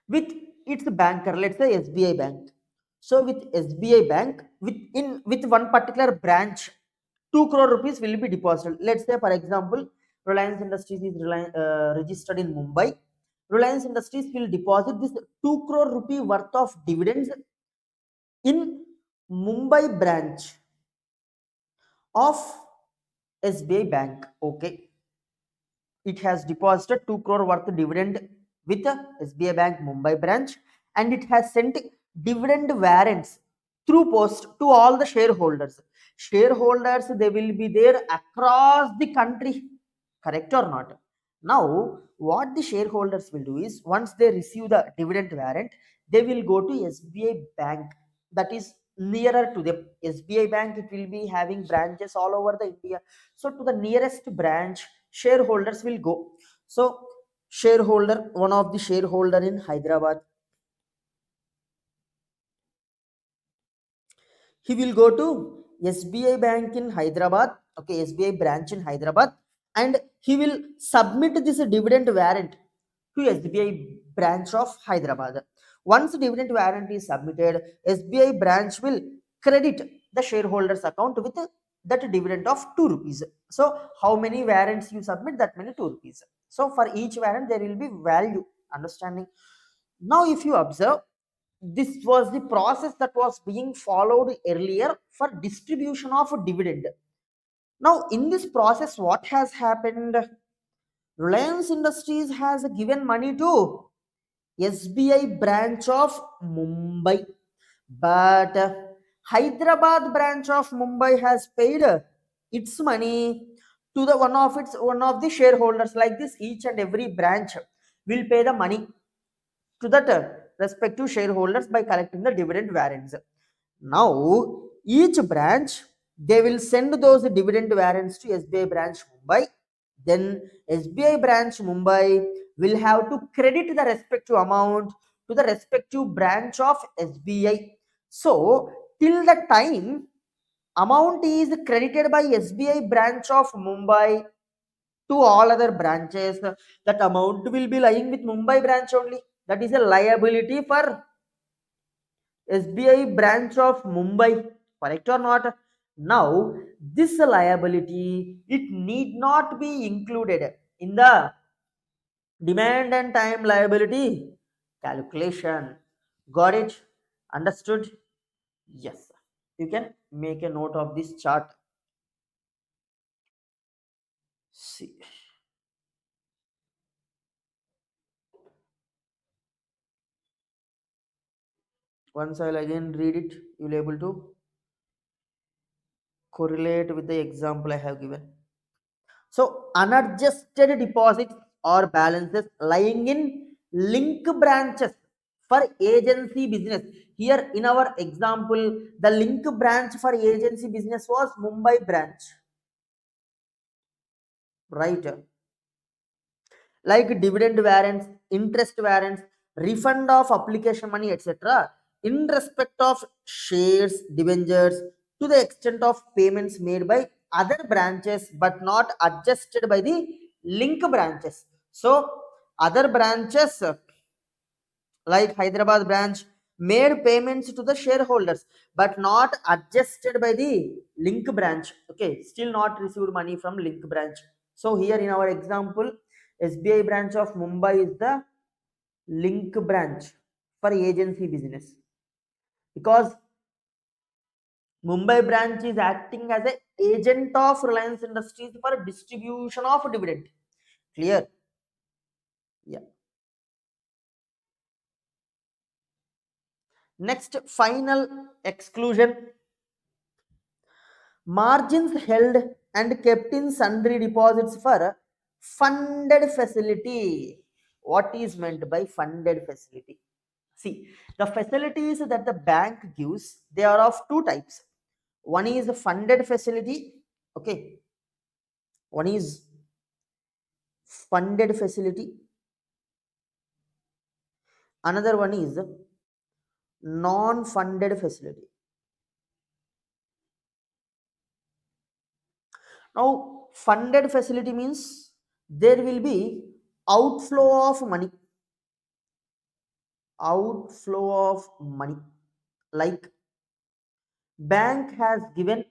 with its banker, let's say SBI Bank. So with SBI Bank, with one particular branch, 2 crore rupees will be deposited. Let's say, for example, Reliance Industries is registered in Mumbai. Reliance Industries will deposit this 2 crore rupee worth of dividends in Mumbai branch of SBI Bank. Okay, it has deposited 2 crore worth dividend with the SBI Bank Mumbai branch, and it has sent dividend warrants through post to all the shareholders. Shareholders, they will be there across the country, correct or not? Now, what the shareholders will do is, once they receive the dividend warrant, they will go to SBI Bank that is nearer to them. SBI Bank, it will be having branches all over the India. So to the nearest branch, shareholders will go. So shareholder, one of the shareholder in Hyderabad, he will go to SBI Bank in Hyderabad, okay, SBI branch in Hyderabad, and he will submit this dividend warrant to SBI branch of Hyderabad. Once dividend warrant is submitted, SBI branch will credit the shareholders account with that dividend of 2 rupees. So how many warrants you submit, that many 2 rupees. So for each warrant there will be value, understanding? Now if you observe, this was the process that was being followed earlier for distribution of dividend. Now in this process, what has happened? Reliance Industries has given money to SBI branch of Mumbai, but Hyderabad branch of Mumbai has paid its money to the one of the shareholders. Like this, each and every branch will pay the money to that respective shareholders by collecting the dividend warrants. Now, each branch, they will send those dividend warrants to SBI branch Mumbai. Then SBI branch Mumbai will have to credit the respective amount to the respective branch of SBI. So, till the time amount is credited by SBI branch of Mumbai to all other branches, that amount will be lying with Mumbai branch only. That is a liability for SBI branch of Mumbai, correct or not? Now, this liability, it need not be included in the demand and time liability calculation. Got it? Understood? Yes. You can make a note of this chart. See. Once I'll again read it, you'll able to correlate with the example I have given. So unadjusted deposits or balances lying in link branches for agency business. Here in our example, the link branch for agency business was Mumbai branch, right? Like dividend warrants, interest warrants, refund of application money, etc. In respect of shares, debentures, to the extent of payments made by other branches but not adjusted by the link branches. So other branches like Hyderabad branch made payments to the shareholders but not adjusted by the link branch. Okay, still not received money from link branch. So here in our example, SBI branch of Mumbai is the link branch for agency business, because Mumbai branch is acting as an agent of Reliance Industries for distribution of dividend. Clear? Yeah. Next, final exclusion: margins held and kept in sundry deposits for funded facility. What is meant by funded facility? See, the facilities that the bank gives, they are of two types. One is a funded facility. Okay, one is funded facility. Another one is non-funded facility. Now, funded facility means there will be outflow of money. Outflow of money. Like bank has given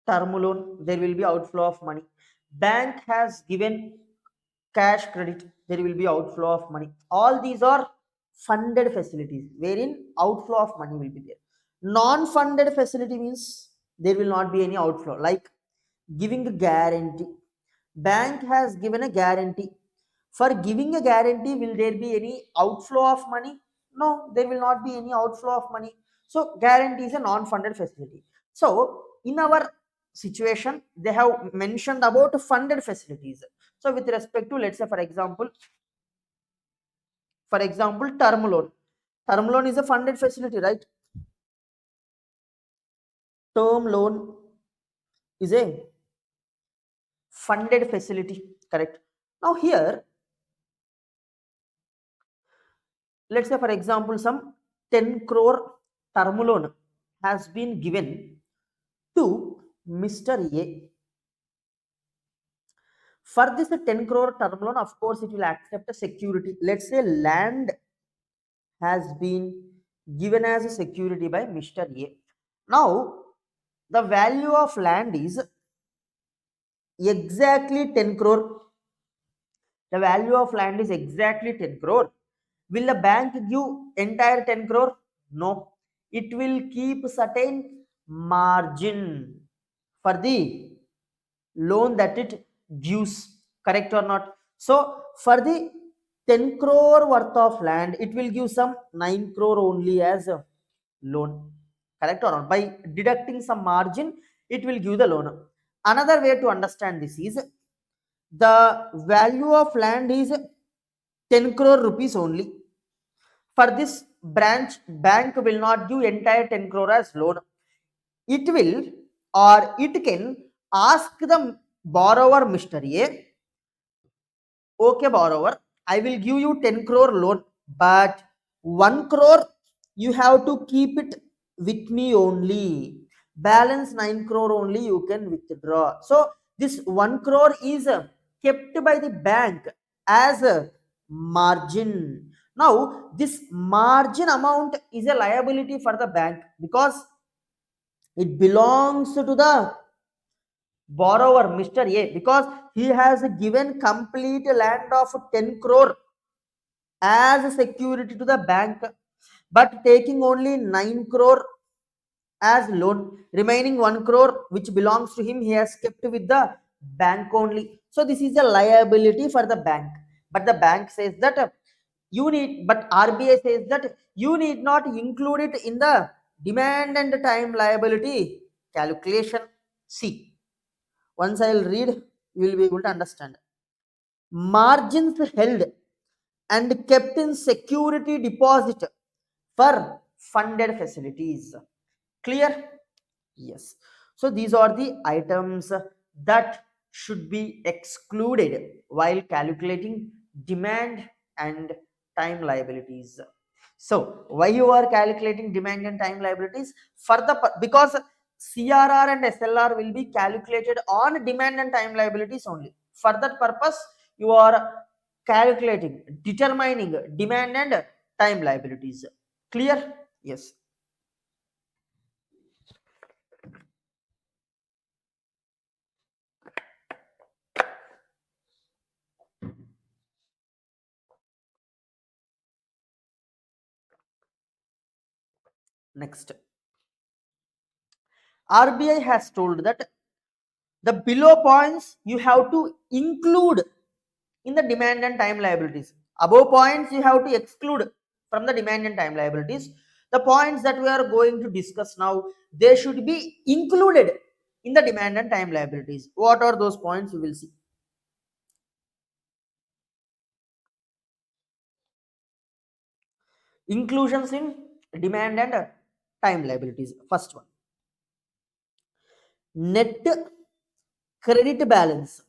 term loan, there will be outflow of money. Bank has given cash credit, there will be outflow of money. All these are funded facilities wherein outflow of money will be there. Non-funded facility means there will not be any outflow, like giving a guarantee. Bank has given a guarantee. For giving a guarantee, will there be any outflow of money? No, there will not be any outflow of money. So guarantee is a non-funded facility. So in our situation, they have mentioned about funded facilities. So with respect to, let's say for example, term loan. Term loan is a funded facility, right? Term loan is a funded facility, correct? Now here, let's say for example, some 10 crore term loan has been given to Mr. A. For this 10 crore term loan, of course, it will accept a security. Let's say land has been given as a security by Mr. A. Now, the value of land is exactly 10 crore. The value of land is exactly 10 crore. Will the bank give entire 10 crore? No. It will keep certain margin for the loan that it gives. Correct or not? So, for the 10 crore worth of land, it will give some 9 crore only as a loan. Correct or not? By deducting some margin, it will give the loan. Another way to understand this is the value of land is 10 crore rupees only. For this branch, bank will not give entire 10 crore as loan. It will, or it can ask the borrower, Mr. A, okay borrower, I will give you 10 crore loan, but 1 crore you have to keep it with me only. Balance 9 crore only you can withdraw. So this 1 crore is kept by the bank as a margin. Now this margin amount is a liability for the bank because it belongs to the borrower Mr. A, because he has given complete land of 10 crore as a security to the bank, but taking only 9 crore as loan. Remaining 1 crore which belongs to him, he has kept with the bank only. So this is a liability for the bank. But the bank says that but RBI says that you need not include it in the demand and time liability calculation. See, once I will read, you will be able to understand. Margins held and kept in security deposit for funded facilities. Clear? Yes. So these are the items that should be excluded while calculating demand and time liabilities. So why you are calculating demand and time liabilities? For the because CRR and SLR will be calculated on demand and time liabilities only. For that purpose, you are calculating, determining demand and time liabilities. Clear? Yes. Next, RBI has told that the below points you have to include in the demand and time liabilities. Above points you have to exclude from the demand and time liabilities. The points that we are going to discuss now, they should be included in the demand and time liabilities. What are those points? We will see. Inclusions in demand and time liabilities. First one, net credit balance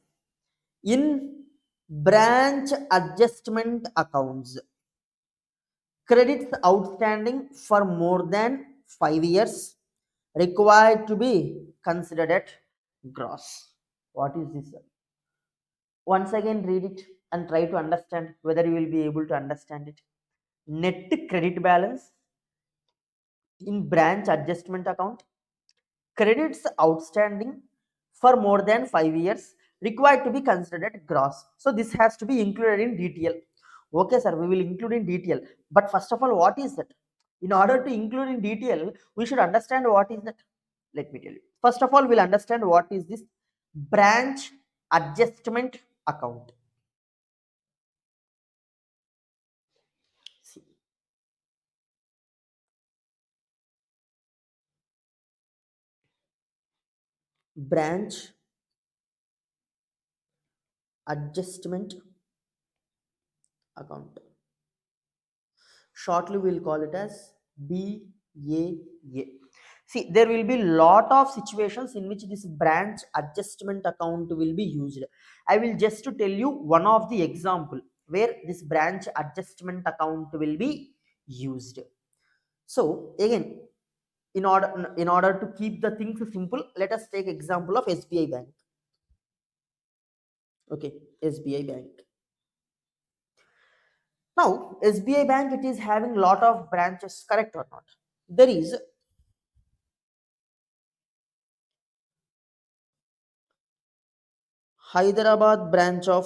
in branch adjustment accounts. Credits outstanding for more than 5 years required to be considered at gross. What is this? Once again, read it and try to understand whether you will be able to understand it. Net credit balance in branch adjustment account. Credits outstanding for more than 5 years required to be considered at gross. So this has to be included in DTL. Okay, sir, we will include in DTL. But first of all, what is that? In order to include in DTL, we should understand what is that. Let me tell you. First of all, we'll understand what is this branch adjustment account. See, branch adjustment account. Shortly, we'll call it as BAA. See, there will be lot of situations in which this branch adjustment account will be used. I will just to tell you one of the example where this branch adjustment account will be used. So again, in order to keep the things simple, let us take example of SBI Bank. Okay, SBI Bank. Now, SBI Bank, it is having lot of branches, correct or not? There is Hyderabad branch of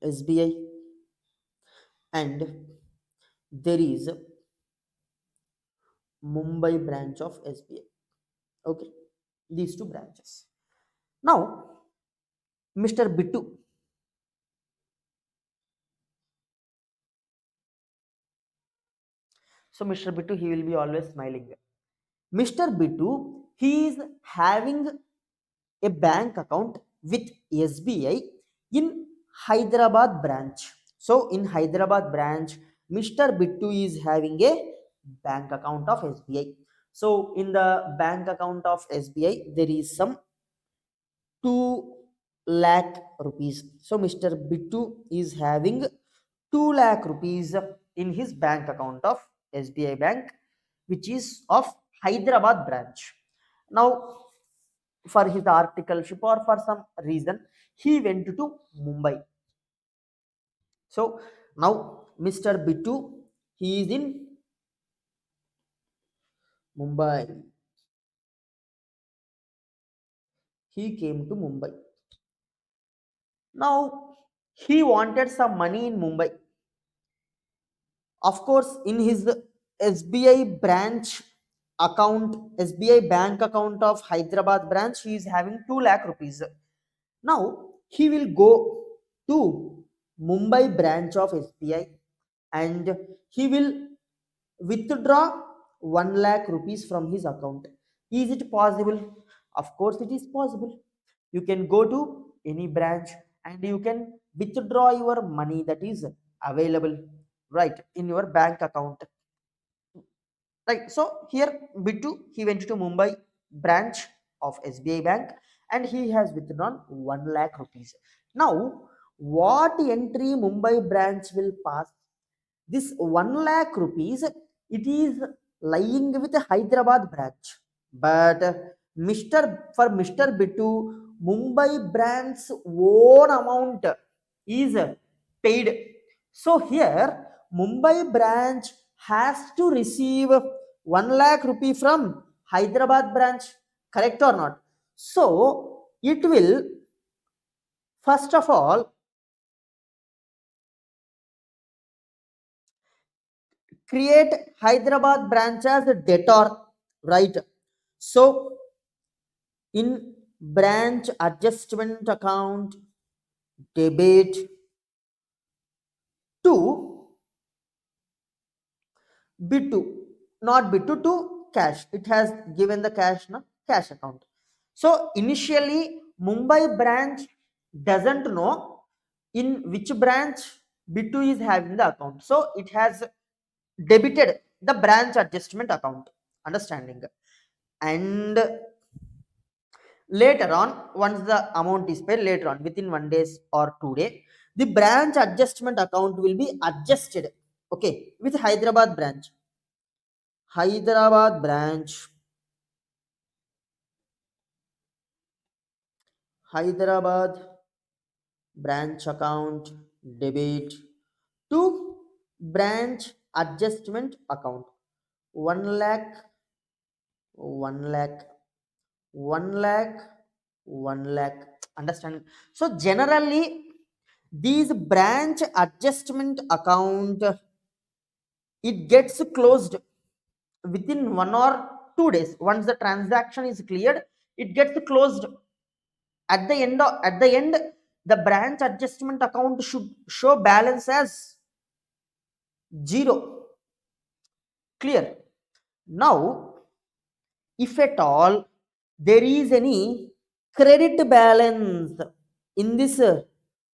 SBI and there is Mumbai branch of SBI. Okay, these two branches. Now, Mr. Bittu. So, Mr. Bittu, he will be always smiling. Mr. Bittu, he is having a bank account with SBI in Hyderabad branch. So in Hyderabad branch, Mr. Bittu is having a bank account of SBI. So in the bank account of SBI, there is some 2 lakh rupees. So Mr. Bittu is having 2 lakh rupees in his bank account of SBI Bank, which is of Hyderabad branch. Now, for his articleship or for some reason, he went to Mumbai. So now Mr. Bittu, he is in Mumbai. He came to Mumbai. Now he wanted some money in Mumbai. Of course, in his SBI branch account, SBI bank account of Hyderabad branch, he is having 2 lakh rupees. Now he will go to Mumbai branch of SBI and he will withdraw 1 lakh rupees from his account. Is it possible? Of course, it is possible. You can go to any branch and you can withdraw your money that is available right in your bank account. Right. So here Bittu, he went to Mumbai branch of SBI Bank and he has withdrawn 1 lakh rupees. Now, what entry Mumbai branch will pass? This 1 lakh rupees, it is lying with Hyderabad branch. But for Mr. Bittu, Mumbai branch's own amount is paid So here Mumbai branch has to receive 1 lakh rupee from Hyderabad branch, correct or not? So it will first of all create Hyderabad branch as a debtor, right? So in branch adjustment account debit to B2, not B2 to cash. It has given the cash, na cash account. So initially Mumbai branch doesn't know in which branch B2 is having the account. So it has debited the branch adjustment account. Understanding? And later on, once the amount is paid, later on within 1 day or 2 day, the branch adjustment account will be adjusted. Okay, with Hyderabad branch. Hyderabad branch, Hyderabad branch account debit to branch adjustment account 1 lakh, 1 lakh, 1 lakh, 1 lakh. Understand? So generally these branch adjustment account, it gets closed within 1 or 2 days. Once the transaction is cleared, it gets closed. At the end, the branch adjustment account should show balance as 0. Clear? Now if at all there is any credit balance in this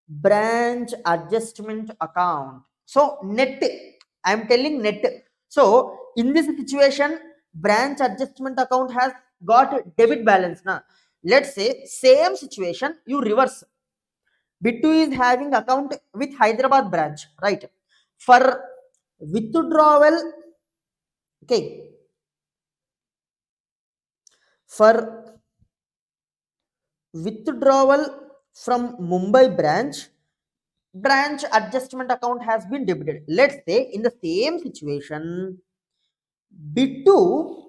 branch adjustment account, so net, I am telling net. So in this situation branch adjustment account has got debit balance now. Let's say same situation you reverse. B2 is having account with Hyderabad branch, right? For withdrawal, okay, for withdrawal from Mumbai branch adjustment account has been debited. Let's say in the same situation B2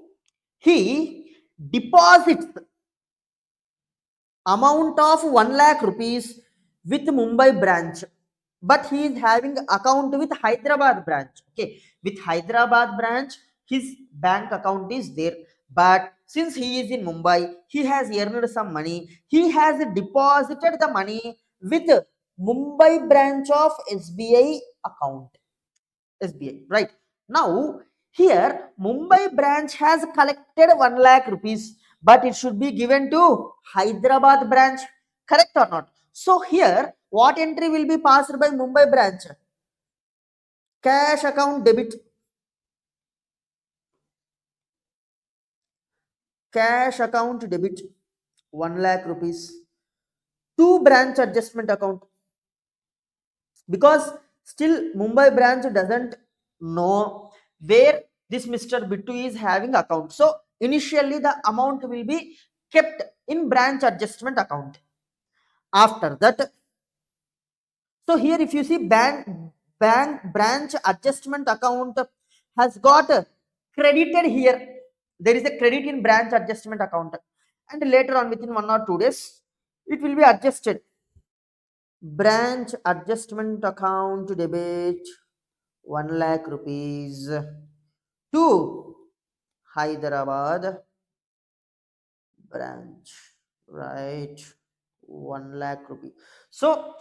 he deposits amount of 1 lakh rupees with Mumbai branch, but he is having account with Hyderabad branch. Okay, with Hyderabad branch his bank account is there, but since he is in Mumbai, he has earned some money. He has deposited the money with Mumbai branch of SBI account. SBI, right? Now here Mumbai branch has collected 1 lakh rupees, but it should be given to Hyderabad branch, correct or not? So here what entry will be passed by Mumbai branch? Cash account debit, cash account debit 1 lakh rupees to branch adjustment account, because still Mumbai branch doesn't know where this Mr. Bittu is having account. So initially the amount will be kept in branch adjustment account. After that, so here if you see bank branch adjustment account has got credited here. There is a credit in branch adjustment account, and later on within 1 or 2 days it will be adjusted. Branch adjustment account debit 1 lakh rupees to Hyderabad branch, right? 1 lakh rupee. So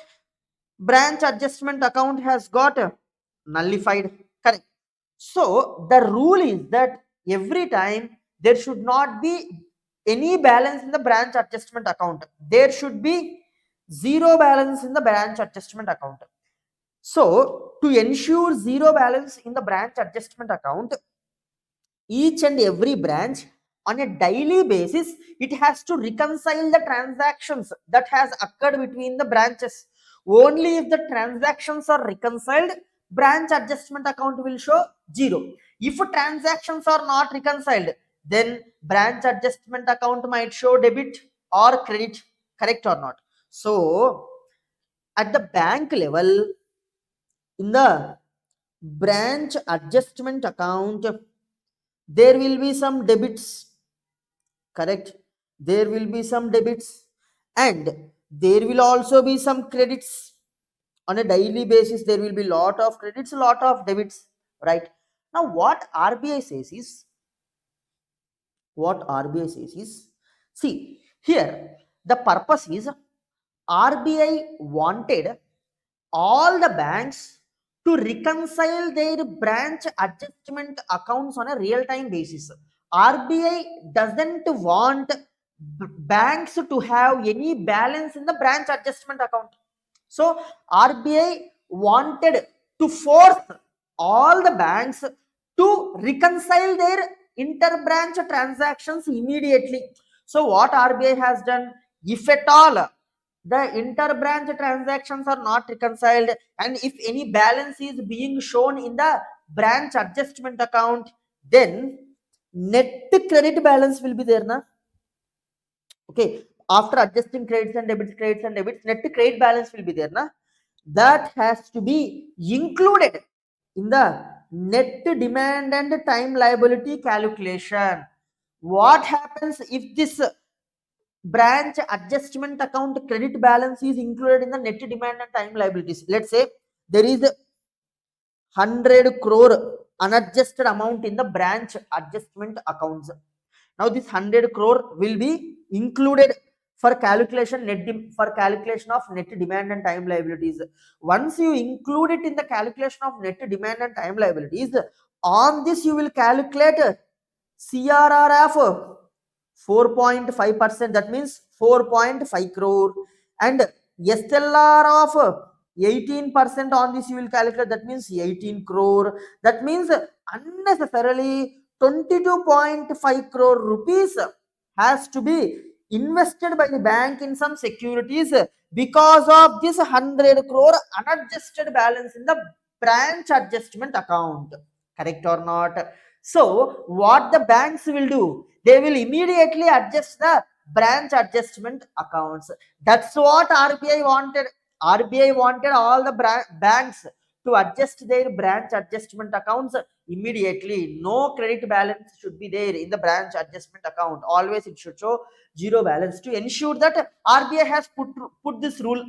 branch adjustment account has got nullified, correct? So the rule is that every time there should not be any balance in the branch adjustment account. There should be zero balance in the branch adjustment account. So to ensure zero balance in the branch adjustment account, each and every branch on a daily basis it has to reconcile the transactions that has occurred between the branches. Only if the transactions are reconciled, branch adjustment account will show 0. If transactions are not reconciled, then branch adjustment account might show debit or credit, correct or not? So at the bank level, in the branch adjustment account, there will be some debits, correct? There will be some debits and there will also be some credits. On a daily basis, there will be lot of credits, lot of debits, right? Now, what RBI says is, see, here the purpose is RBI wanted all the banks to reconcile their branch adjustment accounts on a real-time basis. RBI doesn't want banks to have any balance in the branch adjustment account. So RBI wanted to force all the banks to reconcile their interbranch transactions immediately. So what RBI has done, if at all the interbranch transactions are not reconciled and if any balance is being shown in the branch adjustment account, then net credit balance will be there na. Okay, after adjusting credits and debits, net credit balance will be there na. That has to be included in the net demand and time liability calculation. What happens if this branch adjustment account credit balance is included in the net demand and time liabilities? Let's say there is 100 crore unadjusted amount in the branch adjustment accounts. Now this 100 crore will be included for calculation of net demand and time liabilities. Once you include it in the calculation of net demand and time liabilities, on this you will calculate CRR of 4.5%, that means 4.5 crore, and SLR of 18% on this you will calculate, that means 18 crore. That means unnecessarily 22.5 crore rupees has to be invested by the bank in some securities because of this 100 crore unadjusted balance in the branch adjustment account. Correct or not? So what the banks will do, they will immediately adjust the branch adjustment accounts. That's what RBI wanted. RBI wanted all the banks to adjust their branch adjustment accounts immediately. No credit balance should be there in the branch adjustment account. Always it should show zero balance to ensure that RBI has put this rule.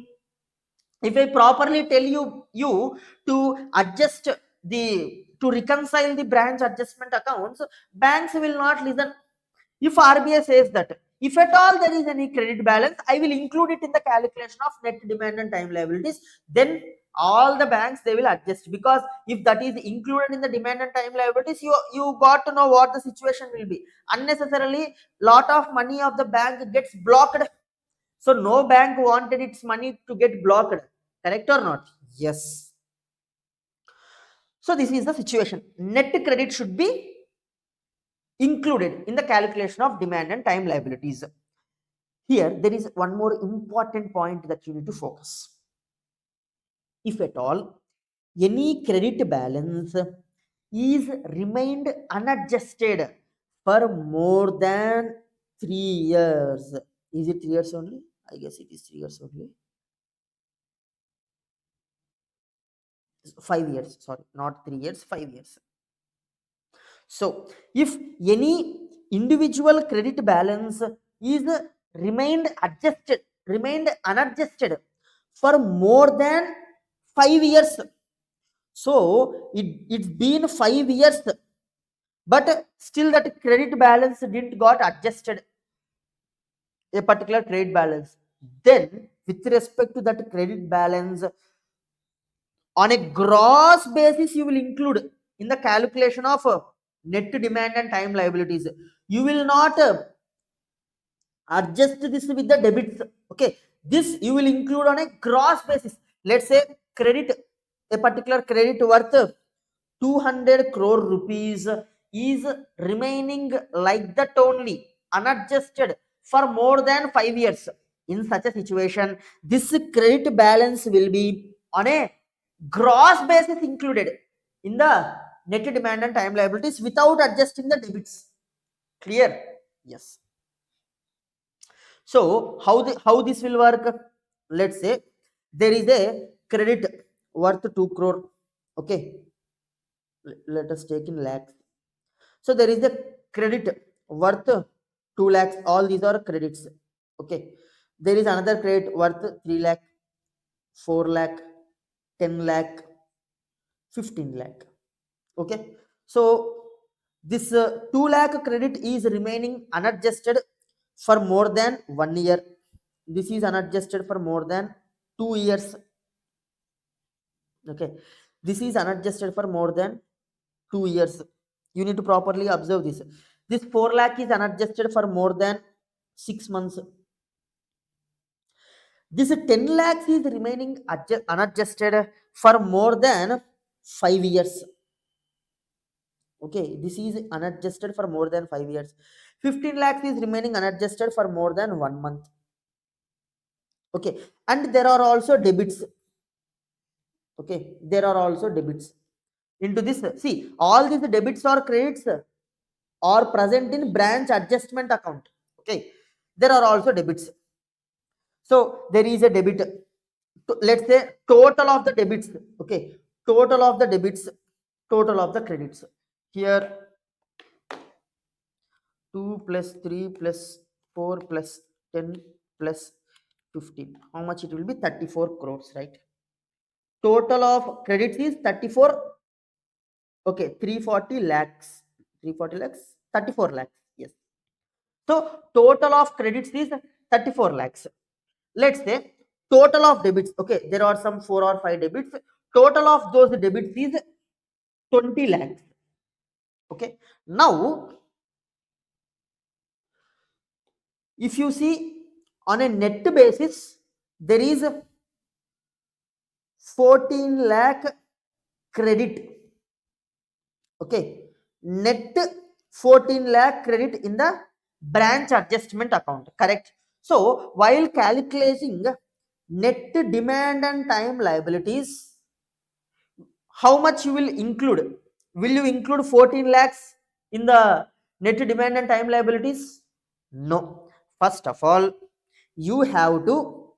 If I properly tell you to adjust to reconcile the branch adjustment accounts, banks will not listen. If RBI says that if at all there is any credit balance, I will include it in the calculation of net demand and time liabilities, then all the banks they will adjust, because if that is included in the demand and time liabilities, you got to know what the situation will be. Unnecessarily lot of money of the bank gets blocked. So no bank wanted its money to get blocked. Correct or not? Yes. So this is the situation. Net credit should be included in the calculation of demand and time liabilities. Here, there is one more important point that you need to focus. If at all any credit balance is remained unadjusted for more than 3 years, is it 3 years only? I guess it is 3 years only. 5 years, sorry, not 3 years, 5 years. So if any individual credit balance is remained unadjusted for more than 5 years, so it's been 5 years, but still that credit balance didn't got adjusted, a particular credit balance, then with respect to that credit balance, on a gross basis you will include in the calculation of net demand and time liabilities. You will not adjust this with the debits. Okay, this you will include on a gross basis. Let's say a particular credit worth 200 crore rupees is remaining like that only, unadjusted for more than 5 years. In such a situation, this credit balance will be on a gross basis included in the net demand and time liabilities without adjusting the debits. Clear? Yes. So how this will work? Let's say there is a credit worth 2 crore. Okay, let us take in lakhs. So there is a credit worth 2 lakhs. All these are credits. Okay, there is another credit worth 3 lakh, 4 lakh, 10 lakh, 15 lakh. Okay, so this 2 lakh credit is remaining unadjusted for more than 1 year. This is unadjusted for more than 2 years. Okay, this is unadjusted for more than 2 years. You need to properly observe this. This 4 lakh is unadjusted for more than 6 months. This 10 lakhs is remaining unadjusted for more than 5 years. Okay, this is unadjusted for more than 5 years. 15 lakhs is remaining unadjusted for more than 1 month. Okay, and there are also debits. Okay, there are also debits into this. See, all these debits or credits are present in branch adjustment account. Okay, there are also debits. So there is a debit. Let's say total of the debits. Okay, total of the debits, total of the credits. Here 2 plus 3 plus 4 plus 10 plus 15. How much it will be? 34 crores, right? Total of credits is 34. Okay, 340 lakhs. 340 lakhs, 34 lakhs. Yes. So total of credits is 34 lakhs. Let's say total of debits. Okay, there are some 4 or 5 debits. Total of those debits is 20 lakhs. Okay, now if you see on a net basis, there is a 14 lakh credit. Okay, net 14 lakh credit in the branch adjustment account, correct? So while calculating net demand and time liabilities, how much you will include? Will you include 14 lakhs in the net demand and time liabilities? No. First of all, you have to,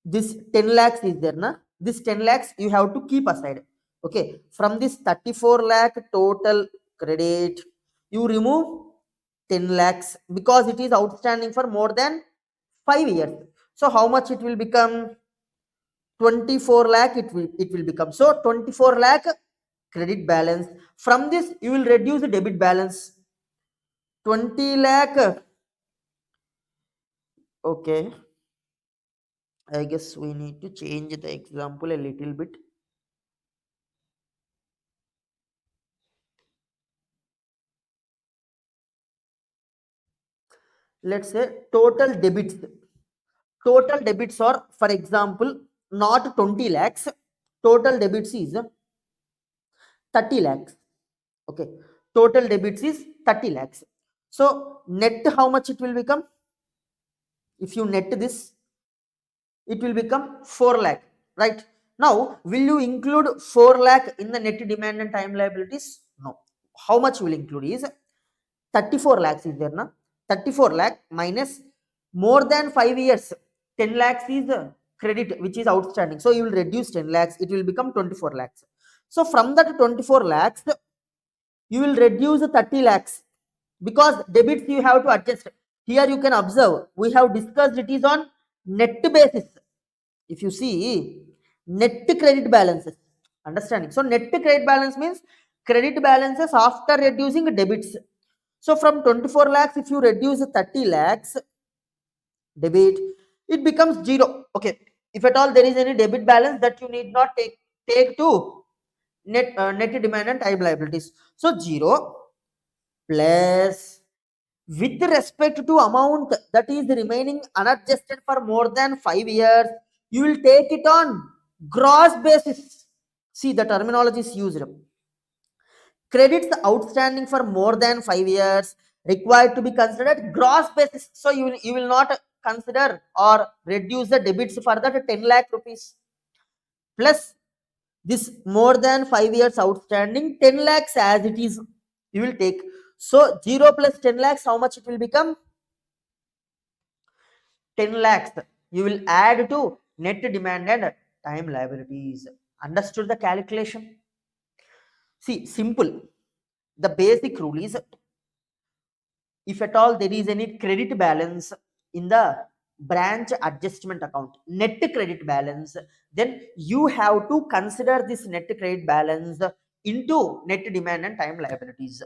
this 10 lakhs is there, na? This 10 lakhs you have to keep aside. Okay, from this 34 lakh total credit, you remove 10 lakhs because it is outstanding for more than 5 years. So how much it will become? 24 lakh it will become. So 24 lakh credit balance. From this you will reduce the debit balance 20 lakh. Okay, I guess we need to change the example a little bit. Let's say total debits. Total debits are, for example, not 20 lakhs. Total debits is 30 lakhs. Okay, total debits is 30 lakhs. So net how much it will become? If you net this, it will become 4 lakh, right? Now will you include 4 lakh in the net demand and time liabilities? No. How much will include is 34 lakhs is there, na? 34 lakh minus more than 5 years, 10 lakhs is credit which is outstanding. So you will reduce 10 lakhs, it will become 24 lakhs. So from that 24 lakhs, you will reduce 30 lakhs because debits you have to adjust. Here you can observe, we have discussed it is on net basis. If you see net credit balances, understanding. So net credit balance means credit balances after reducing debits. So from 24 lakhs, if you reduce 30 lakhs debit, it becomes 0. Okay, if at all there is any debit balance, that you need not take to net demand and time liabilities. So 0 plus, with respect to amount that is remaining unadjusted for more than 5 years, you will take it on gross basis. See, the terminology is used. Credits outstanding for more than 5 years required to be considered gross basis. So you will not consider or reduce the debits for that 10 lakh rupees, plus this more than 5 years outstanding 10 lakhs as it is you will take. So 0 plus 10 lakhs, how much it will become? 10 lakhs you will add to net demand and time liabilities. Understood the calculation? See, simple. The basic rule is, if at all there is any credit balance in the branch adjustment account, net credit balance, then you have to consider this net credit balance into net demand and time liabilities.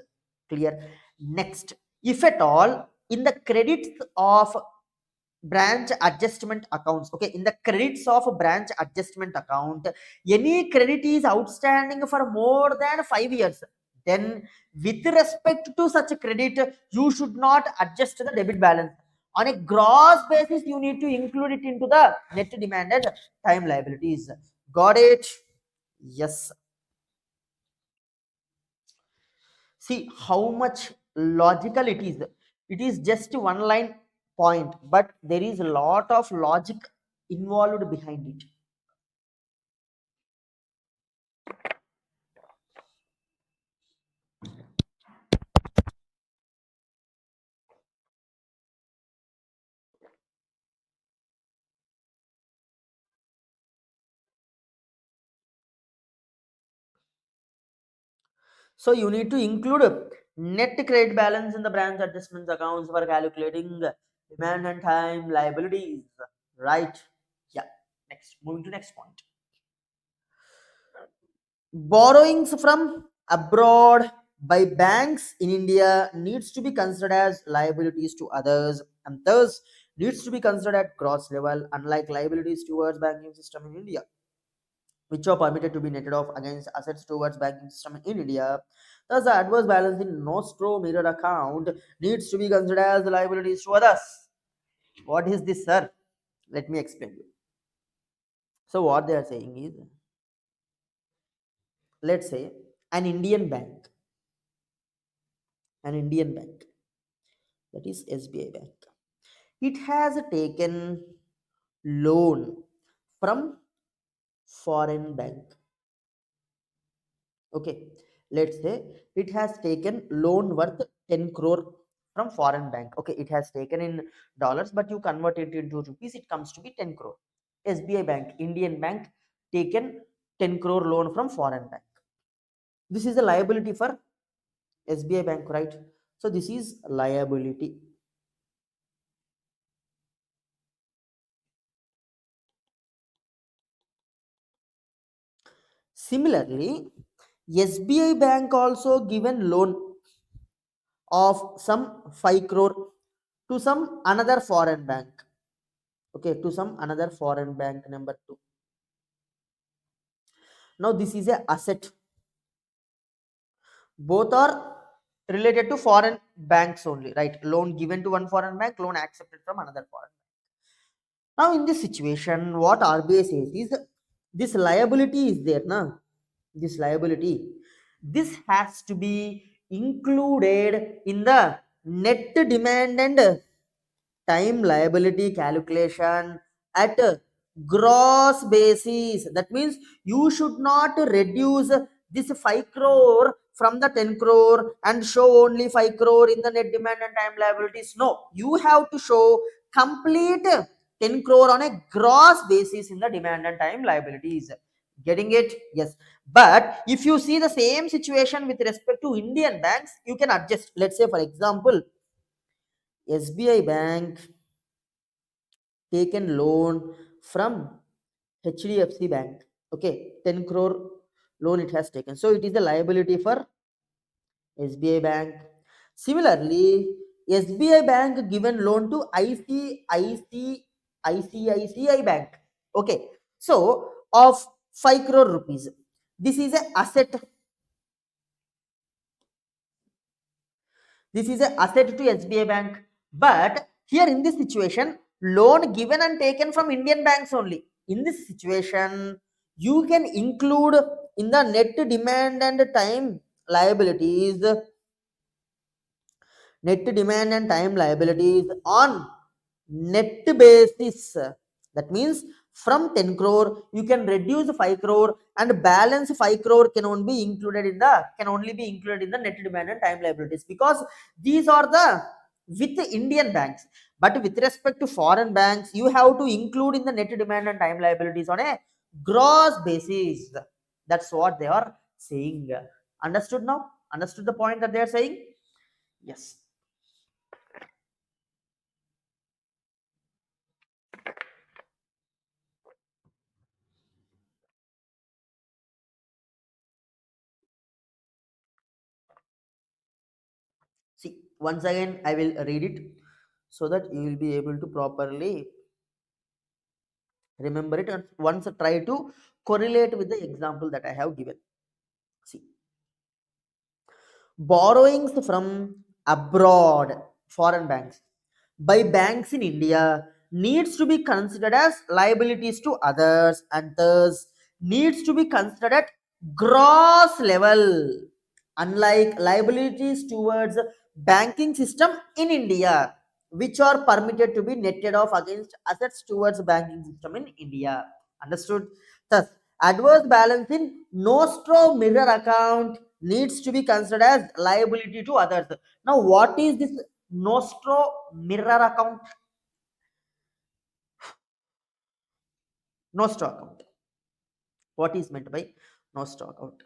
Clear? Next, if at all in the credits of branch adjustment accounts, okay, in the credits of branch adjustment account, any credit is outstanding for more than 5 years, then with respect to such a credit you should not adjust the debit balance. On a gross basis you need to include it into the net demand and time liabilities. Got it? Yes. See how much logical it is. It is just one line point, but there is a lot of logic involved behind it. So you need to include net credit balance in the branch adjustments accounts for calculating demand and time liabilities. Right? Yeah. Next, moving to next point. Borrowings from abroad by banks in India needs to be considered as liabilities to others, and thus needs to be considered at gross level, unlike liabilities towards banking system in India, which are permitted to be netted off against assets towards banking system in India. Thus, the adverse balance in nostro mirror account needs to be considered as liabilities to others. What is this, sir? Let me explain you. So, what they are saying is, let's say an Indian bank, an Indian bank, that is SBI Bank. It has taken loan from foreign bank. Okay, let's say it has taken loan worth 10 crore from foreign bank. Okay, it has taken in dollars, but you convert it into rupees, it comes to be 10 crore. SBI Bank, Indian bank, taken 10 crore loan from foreign bank. This is a liability for SBI Bank, right? So this is liability. Similarly, SBI Bank also given loan of some 5 crore to some another foreign bank. Okay, to some another foreign bank number 2. Now this is a asset. Both are related to foreign banks only, right? Loan given to one foreign bank, loan accepted from another foreign bank. Now in this situation, what RBI says is, this liability is there now. This liability, this has to be included in the net demand and time liability calculation at a gross basis. That means you should not reduce this 5 crore from the 10 crore and show only 5 crore in the net demand and time liabilities. No, you have to show complete 10 crore on a gross basis in the demand and time liabilities. Getting it? Yes. But if you see the same situation with respect to Indian banks, you can adjust. Let's say for example, SBI Bank taken loan from HDFC Bank. Okay, 10 crore loan it has taken. So it is a liability for SBI Bank. Similarly, SBI Bank given loan to ICICI Bank. Okay, so of 5 crore rupees. This is a asset. This is an asset to SBI Bank. But here in this situation, loan given and taken from Indian banks only. In this situation, you can include in the net demand and time liabilities, net demand and time liabilities on net basis. That means from 10 crore you can reduce 5 crore and balance 5 crore can only be included in the net demand and time liabilities, because these are the with Indian banks. But with respect to foreign banks, you have to include in the net demand and time liabilities on a gross basis. That's what they are saying. Understood now? Understood the point that they are saying? Yes. See, once again, I will read it so that you will be able to properly remember it, and once try to correlate with the example that I have given. See, borrowings from abroad, foreign banks, by banks in India needs to be considered as liabilities to others, and thus needs to be considered at gross level, unlike liabilities towards banking system in India, which are permitted to be netted off against assets towards banking system in India. Understood? Thus, adverse balance in nostro mirror account needs to be considered as liability to others. Now, what is this nostro mirror account? Nostro account. What is meant by nostro account?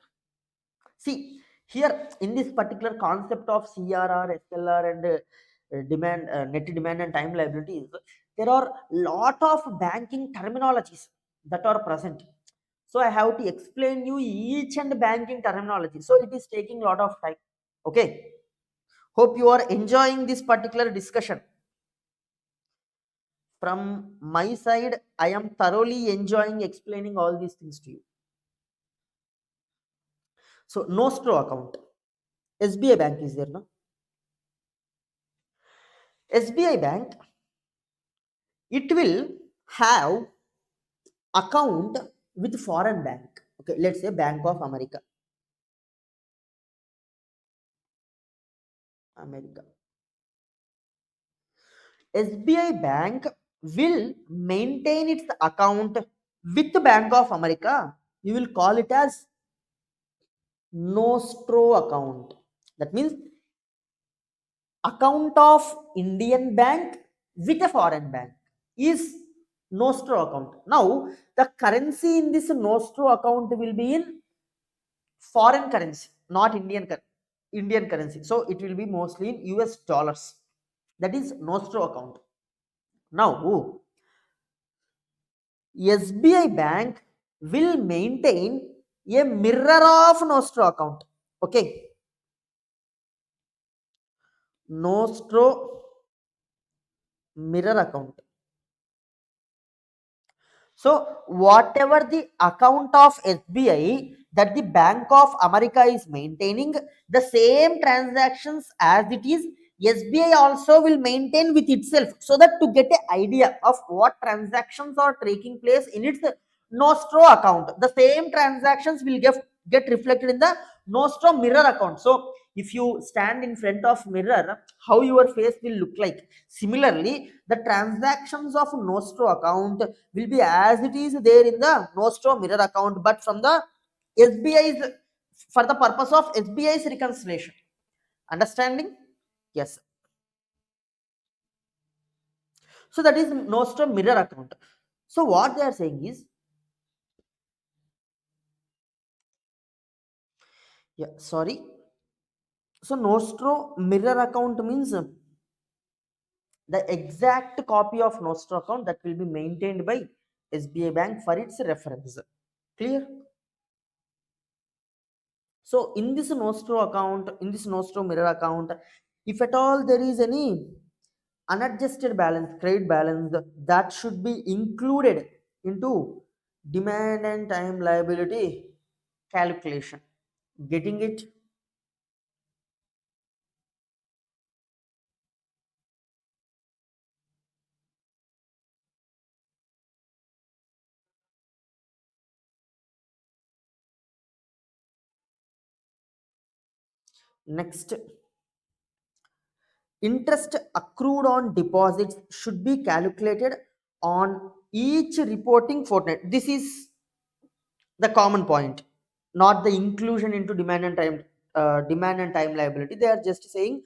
See, here in this particular concept of CRR, SLR, and net demand and time liabilities, there are lot of banking terminologies that are present. So I have to explain you each and banking terminology. So it is taking a lot of time. Okay. Hope you are enjoying this particular discussion. From my side, I am thoroughly enjoying explaining all these things to you. So nostro account. SBI Bank is there, no? SBI Bank, it will have account with foreign bank. Okay, let's say Bank of America. America. SBI Bank will maintain its account with Bank of America. You will call it as nostro account. That means account of Indian bank with a foreign bank is nostro account. Now, the currency in this nostro account will be in foreign currency, not Indian currency. So it will be mostly in US dollars. That is nostro account. Now, SBI Bank will maintain a mirror of nostro account. Okay, nostro mirror account. So whatever the account of SBI that the Bank of America is maintaining, the same transactions as it is, SBI also will maintain with itself, so that to get an idea of what transactions are taking place in its nostro account, the same transactions will get reflected in the nostro mirror account. So if you stand in front of mirror, how your face will look like. Similarly, the transactions of nostro account will be as it is there in the nostro mirror account, but from the SBI's, for the purpose of SBI's reconciliation. Understanding? Yes. So that is nostro mirror account. So what they are saying is, yeah, sorry. So nostro mirror account means the exact copy of nostro account that will be maintained by SBI Bank for its reference. Clear? So in this nostro account, in this nostro mirror account, if at all there is any unadjusted balance, credit balance, that should be included into demand and time liability calculation. Getting it? Next, interest accrued on deposits should be calculated on each reporting fortnight. This is the common point, not the inclusion into demand and time liability. They are just saying,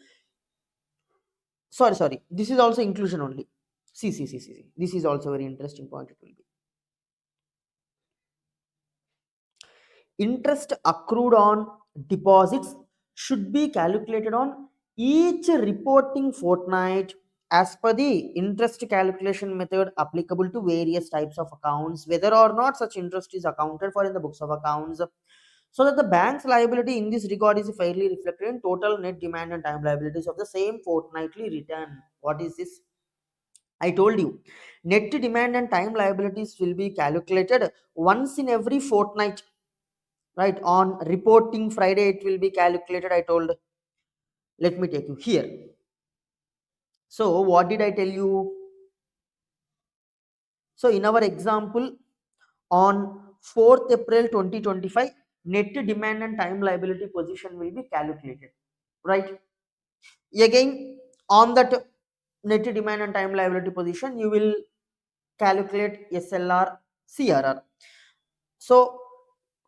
sorry, this is also inclusion only. See. This is also very interesting point. It will be interest accrued on deposits should be calculated on each reporting fortnight as per the interest calculation method applicable to various types of accounts, whether or not such interest is accounted for in the books of accounts, so that the bank's liability in this regard is fairly reflected in total net demand and time liabilities of the same fortnightly return. What is this? I told you, net demand and time liabilities will be calculated once in every fortnight, right? On reporting Friday, it will be calculated. I told, let me take you here. So, what did I tell you? So, in our example, on 4th April 2025, net demand and time liability position will be calculated, right? Again, on that net demand and time liability position, you will calculate SLR, CRR. So,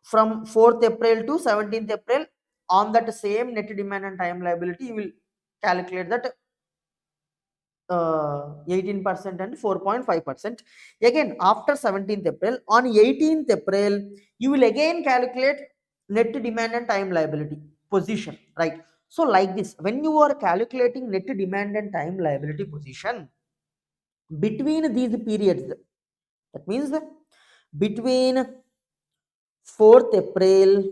from 4th April to 17th April, on that same net demand and time liability, you will calculate that 18% and 4.5%. Again, after 17th April, on 18th April, you will again calculate net demand and time liability position, right? So, like this, when you are calculating net demand and time liability position between these periods, that means between 4th April,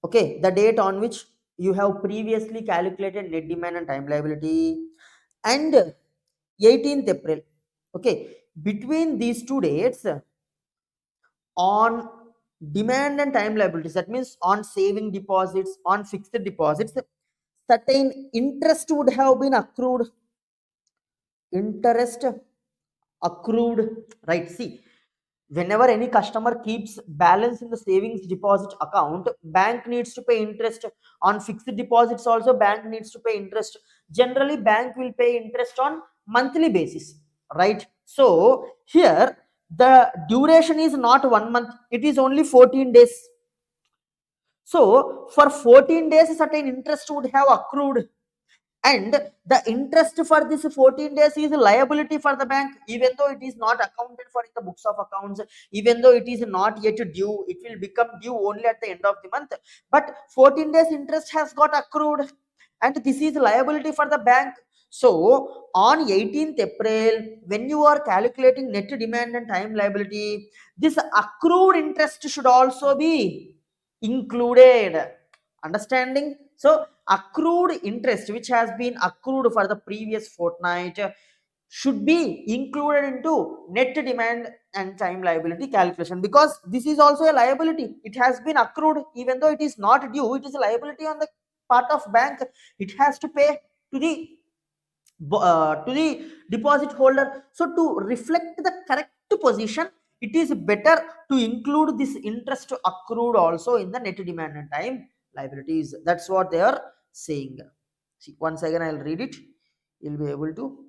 okay, the date on which you have previously calculated net demand and time liability, and 18th April, okay, between these two dates, on demand and time liabilities, that means on saving deposits, on fixed deposits, certain interest would have been accrued. Interest accrued, right? See, whenever any customer keeps balance in the savings deposit account, bank needs to pay interest. On fixed deposits also, bank needs to pay interest. Generally, bank will pay interest on monthly basis, right? So here, the duration is not 1 month, it is only 14 days. So for 14 days, certain interest would have accrued, and the interest for this 14 days is liability for the bank, even though it is not accounted for in the books of accounts, even though it is not yet due, it will become due only at the end of the month, but 14 days interest has got accrued, and this is liability for the bank. So on 18th April, when you are calculating net demand and time liability, this accrued interest should also be included. Understanding? So accrued interest which has been accrued for the previous fortnight should be included into net demand and time liability calculation, because this is also a liability. It has been accrued, even though it is not due, it is a liability on the part of bank. It has to pay to the deposit holder. So to reflect the correct position, it is better to include this interest accrued also in the net demand and time liabilities. That's what they are saying. See, once again I'll read it, you'll be able to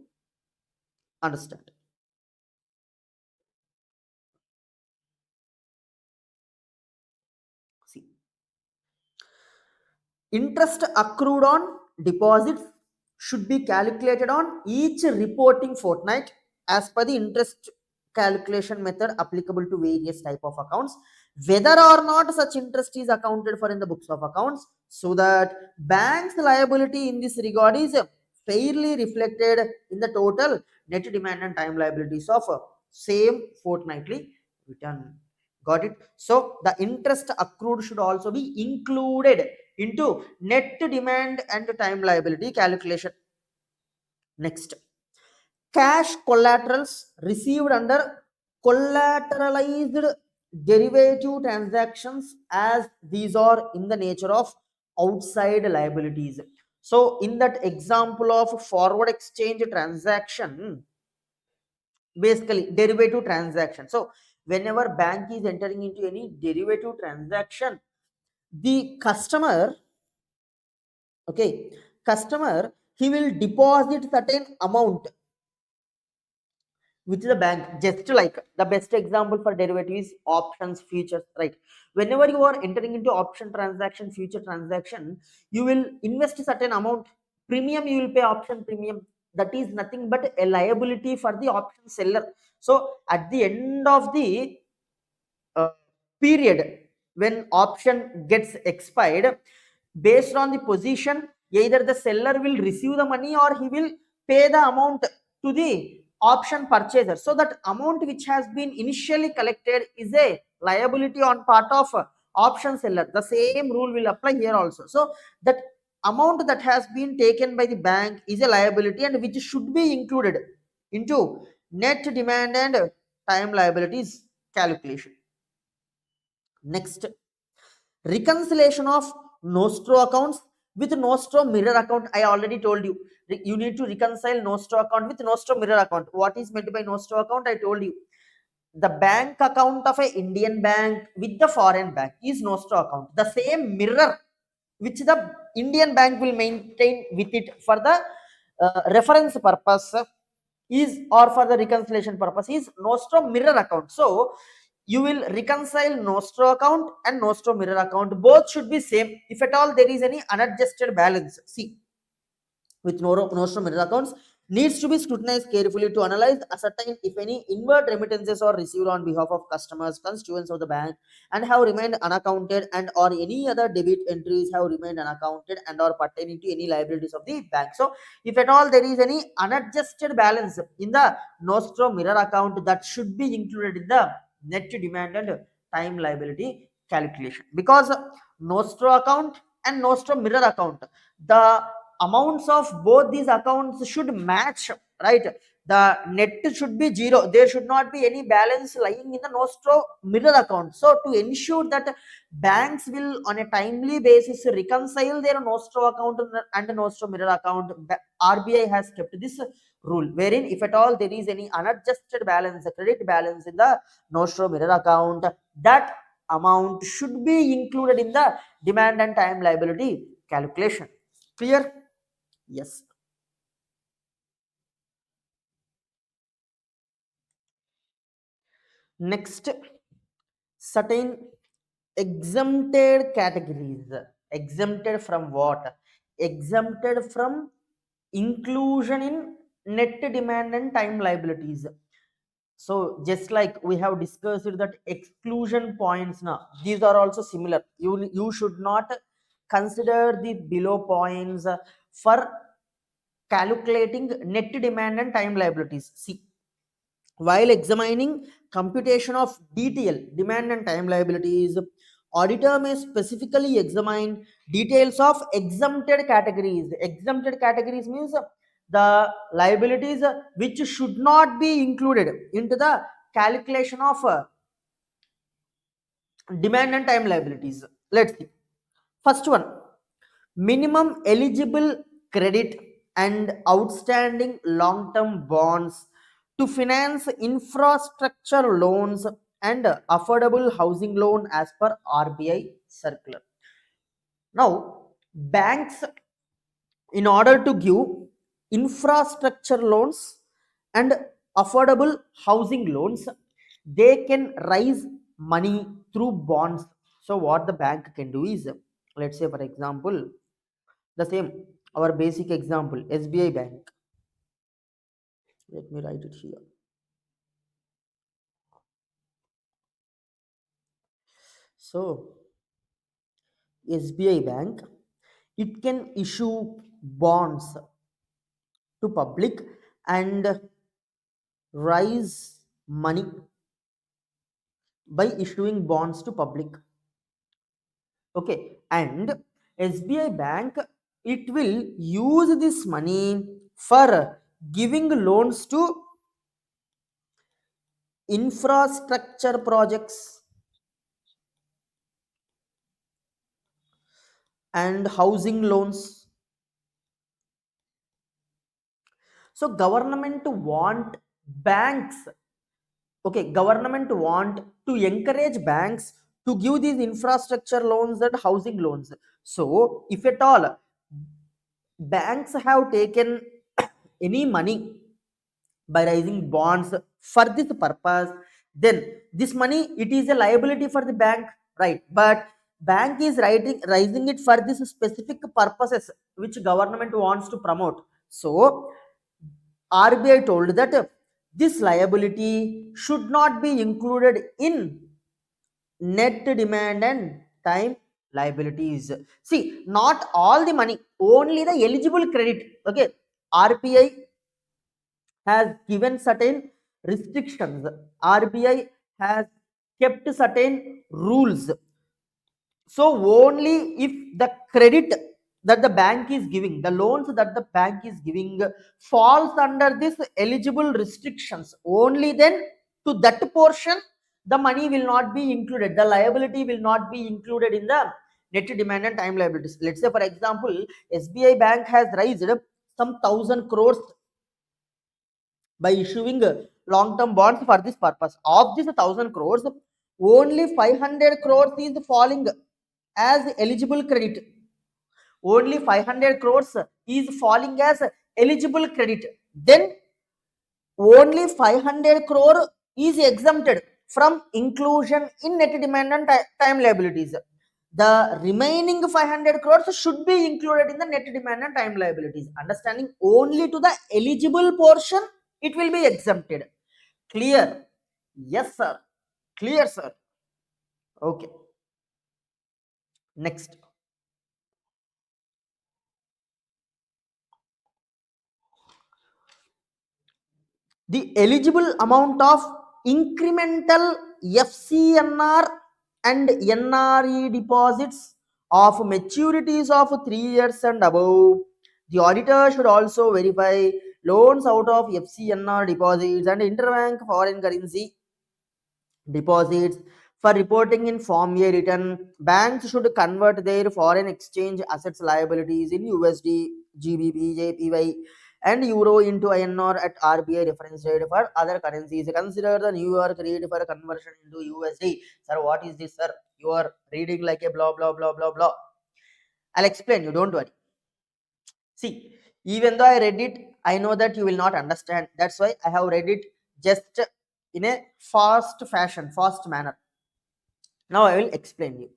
understand. See, interest accrued on deposits should be calculated on each reporting fortnight as per the interest calculation method applicable to various type of accounts, whether or not such interest is accounted for in the books of accounts, so that bank's liability in this regard is fairly reflected in the total net demand and time liabilities of same fortnightly return. Got it? So the interest accrued should also be included into net demand and time liability calculation. Next, cash collaterals received under collateralized derivative transactions, as these are in the nature of outside liabilities. So in that example of forward exchange transaction, basically derivative transaction. So whenever bank is entering into any derivative transaction, the customer, okay, customer, he will deposit certain amount with the bank. Just like the best example for derivative is options, futures, right? Whenever you are entering into option transaction, future transaction, you will invest a certain amount, premium you will pay, option premium, that is nothing but a liability for the option seller. So at the end of the uh, period, when option gets expired, based on the position, either the seller will receive the money or he will pay the amount to the option purchaser. So that amount which has been initially collected is a liability on part of option seller. The same rule will apply here also. So that amount that has been taken by the bank is a liability and which should be included into net demand and time liabilities calculation. Next, reconciliation of nostro accounts with nostro mirror account. I already told you, you need to reconcile nostro account with nostro mirror account. What is meant by nostro account? I told you, the bank account of a Indian bank with the foreign bank is nostro account. The same mirror which the Indian bank will maintain with it for the reference purpose is, or for the reconciliation purpose, is nostro mirror account. So you will reconcile nostro account and nostro mirror account. Both should be same. If at all there is any unadjusted balance, see, with nostro mirror accounts needs to be scrutinized carefully to analyze, ascertain if any inward remittances are received on behalf of customers, constituents of the bank, and have remained unaccounted, and or any other debit entries have remained unaccounted and or pertaining to any liabilities of the bank. So if at all there is any unadjusted balance in the nostro mirror account, that should be included in the net demand and time liability calculation, because nostro account and nostro mirror account, the amounts of both these accounts should match, right? The net should be zero. There should not be any balance lying in the nostro mirror account. So to ensure that banks will on a timely basis reconcile their nostro account and nostro mirror account, RBI has kept this rule, wherein if at all there is any unadjusted balance, a credit balance in the nostro mirror account, that amount should be included in the demand and time liability calculation. Clear? Yes. Next, certain exempted categories. Exempted from what? Exempted from inclusion in net demand and time liabilities. So just like we have discussed that exclusion points, now these are also similar. You should not consider the below points for calculating net demand and time liabilities. See, while examining computation of DTL, demand and time liabilities, auditor may specifically examine details of exempted categories. Exempted categories means the liabilities which should not be included into the calculation of demand and time liabilities. Let's see. First one, minimum eligible credit and outstanding long-term bonds to finance infrastructure loans and affordable housing loan as per RBI circular. Now, banks, in order to give infrastructure loans and affordable housing loans, they can raise money through bonds. So what the bank can do is, let's say for example, the same, our basic example, SBI bank. Let me write it here. So SBI bank, it can issue bonds to public and raise money by issuing bonds to public. Okay, and SBI bank, it will use this money for giving loans to infrastructure projects and housing loans. So government want banks, okay, government want to encourage banks to give these infrastructure loans and housing loans. So if at all banks have taken any money by raising bonds for this purpose, then this money, it is a liability for the bank, right? But bank is raising it for this specific purposes which government wants to promote. So RBI told that this liability should not be included in net demand and time liabilities. See, not all the money, only the eligible credit. Okay, RBI has given certain restrictions. RBI has kept certain rules. So only if the credit that the bank is giving, the loans that the bank is giving falls under this eligible restrictions, only then to that portion the money will not be included, the liability will not be included in the net demand and time liabilities. Let's say for example, SBI bank has raised some 1,000 crores by issuing long term bonds for this purpose. Of this 1,000 crores, only 500 crores is falling as eligible credit. Only 500 crores is falling as eligible credit. Then only 500 crore is exempted from inclusion in net demand and time liabilities. The remaining 500 crores should be included in the net demand and time liabilities. Understanding, only to the eligible portion it will be exempted. Clear? Yes, sir. Clear, sir. Okay. Next. The eligible amount of incremental FCNR and NRE deposits of maturities of 3 years and above. The auditor should also verify loans out of FCNR deposits and interbank foreign currency deposits. For reporting in Form A return, banks should convert their foreign exchange assets liabilities in USD, GBP, JPY, and Euro into INR at RBI reference rate. For other currencies, consider the New York rate for conversion into USD. Sir, what is this, sir? You are reading like a blah blah blah blah blah. I'll explain you, don't worry. See, even though I read it, I know that you will not understand. That's why I have read it just in a fast fashion, fast manner. Now I will explain you.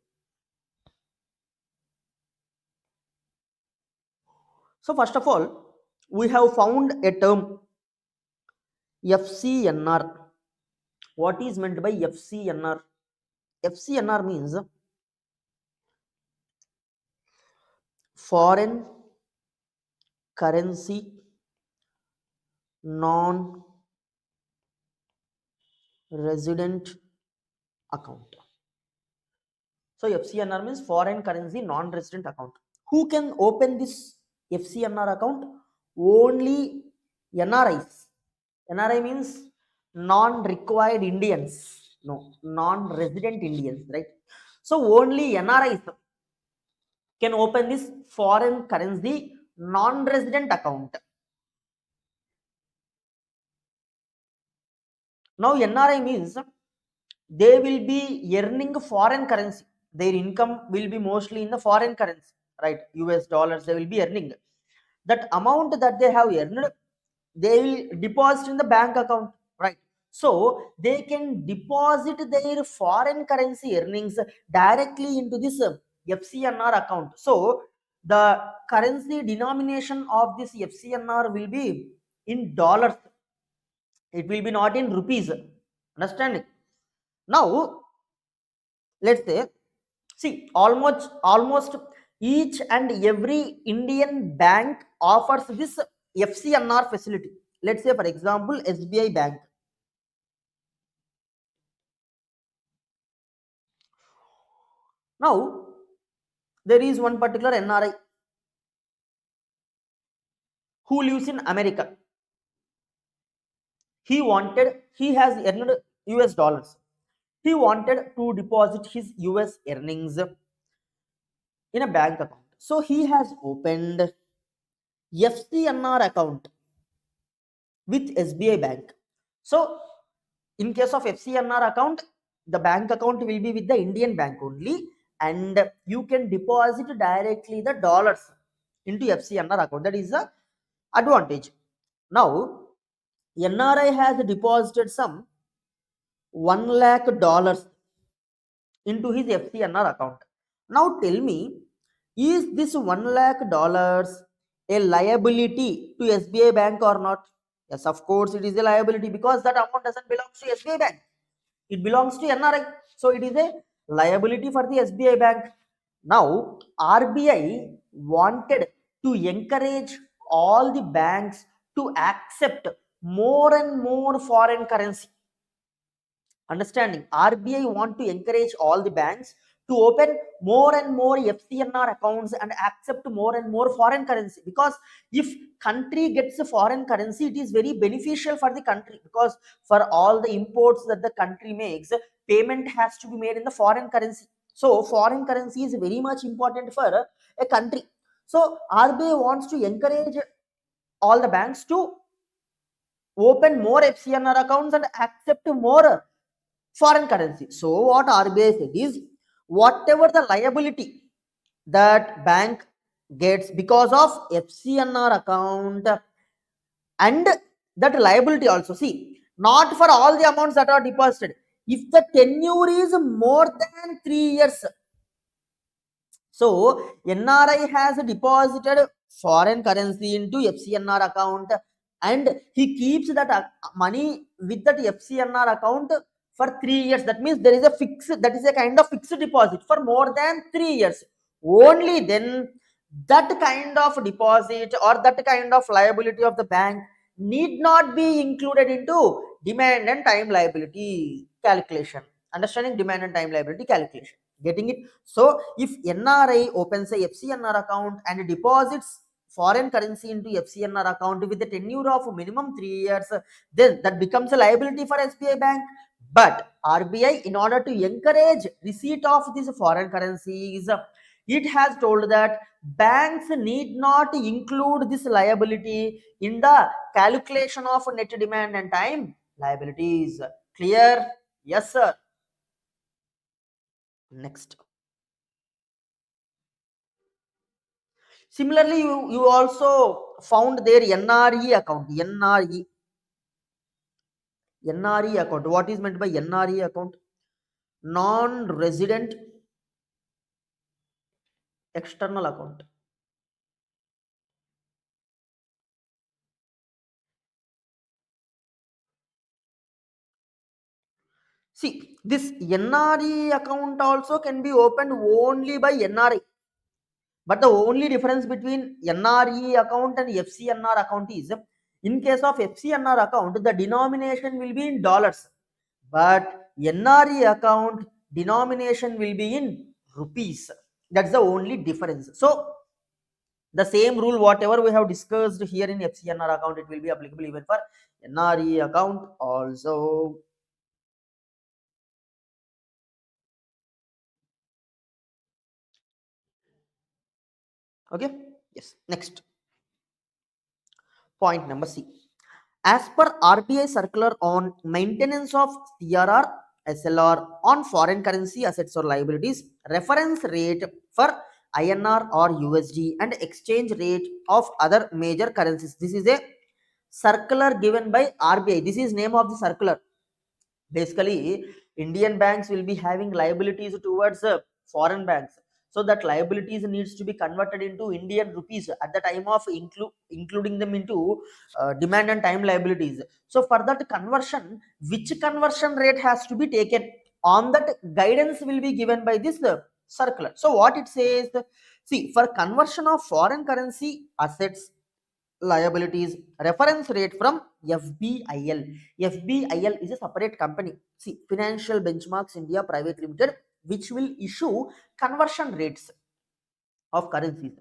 So first of all, we have found a term FCNR. What is meant by FCNR? FCNR means foreign currency non-resident account. So FCNR means foreign currency non-resident account. Who can open this FCNR account? Only NRIs. NRI means non-required Indians. No, non-resident Indians, right? So only NRIs can open this foreign currency non-resident account. Now NRI means they will be earning foreign currency. Their income will be mostly in the foreign currency, right? US dollars they will be earning. That amount that they have earned, they will deposit in the bank account, right? So they can deposit their foreign currency earnings directly into this FCNR account. So the currency denomination of this FCNR will be in dollars. It will be not in rupees. Understand? Now let's say, see, almost each and every Indian bank offers this FCNR facility. Let's say for example SBI bank. Now there is one particular NRI who lives in America. He has earned US dollars. He wanted to deposit his US earnings in a bank account. So he has opened FCNR account with SBI bank. So in case of FCNR account, the bank account will be with the Indian bank only, and you can deposit directly the dollars into FCNR account. That is the advantage. Now NRI has deposited some $1 lakh into his FCNR account. Now tell me, is this $1 lakh a liability to SBI bank or not? Yes, of course it is a liability, because that amount doesn't belong to SBI bank. It belongs to NRI. So it is a liability for the SBI Bank. Now, RBI wanted to encourage all the banks to accept more and more foreign currency. Understanding, RBI want to encourage all the banks to open more and more FCNR accounts and accept more and more foreign currency, because if country gets a foreign currency, it is very beneficial for the country, because for all the imports that the country makes, payment has to be made in the foreign currency. So foreign currency is very much important for a country. So RBI wants to encourage all the banks to open more FCNR accounts and accept more foreign currency. So what RBI said is, whatever the liability that bank gets because of FCNR account, and that liability also, see, not for all the amounts that are deposited. If the tenure is more than 3 years, so NRI has deposited foreign currency into FCNR account, and he keeps that money with that FCNR account for 3 years. That means there is a that is a kind of fixed deposit for more than 3 years. Only then that kind of deposit or that kind of liability of the bank need not be included into demand and time liability calculation. Understanding demand and time liability calculation. Getting it? So if NRI opens a FCNR account and deposits foreign currency into FCNR account with a tenure of minimum 3 years, then that becomes a liability for SBI Bank. But RBI, in order to encourage receipt of these foreign currencies, it has told that banks need not include this liability in the calculation of net demand and time liabilities. Clear? Yes, sir. Next. Similarly, you also found their NRE account. NRE account. What is meant by NRE account? Non-resident external account. See, this NRE account also can be opened only by NRI. But the only difference between NRE account and FCNR account is, in case of FCNR account, the denomination will be in dollars. But NRE account denomination will be in rupees. That's the only difference. So the same rule whatever we have discussed here in FCNR account, it will be applicable even for NRE account also. Okay. Yes. Next point, number C. As per RBI circular on maintenance of CRR, SLR on foreign currency assets or liabilities, reference rate for INR or USD and exchange rate of other major currencies. This is a circular given by RBI. This is name of the circular. Basically, Indian banks will be having liabilities towards foreign banks. So that liabilities needs to be converted into Indian rupees at the time of including them into demand and time liabilities. So for that conversion, which conversion rate has to be taken, on that guidance will be given by this circular. So what it says, see, for conversion of foreign currency assets, liabilities, reference rate from FBIL. FBIL is a separate company. See, Financial Benchmarks India Private Limited, which will issue conversion rates of currencies.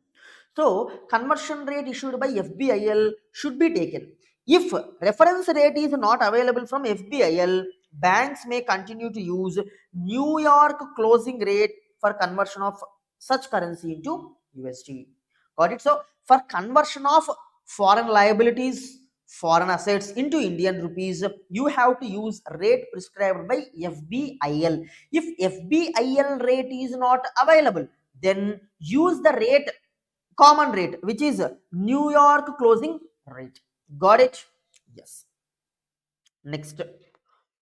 So, conversion rate issued by FBIL should be taken. If reference rate is not available from FBIL, banks may continue to use New York closing rate for conversion of such currency into USD. Got it? So, for conversion of foreign liabilities, foreign assets into Indian rupees, you have to use rate prescribed by FBIL. If FBIL rate is not available, then use the rate, common rate, which is New York closing rate. Got it? Yes. Next.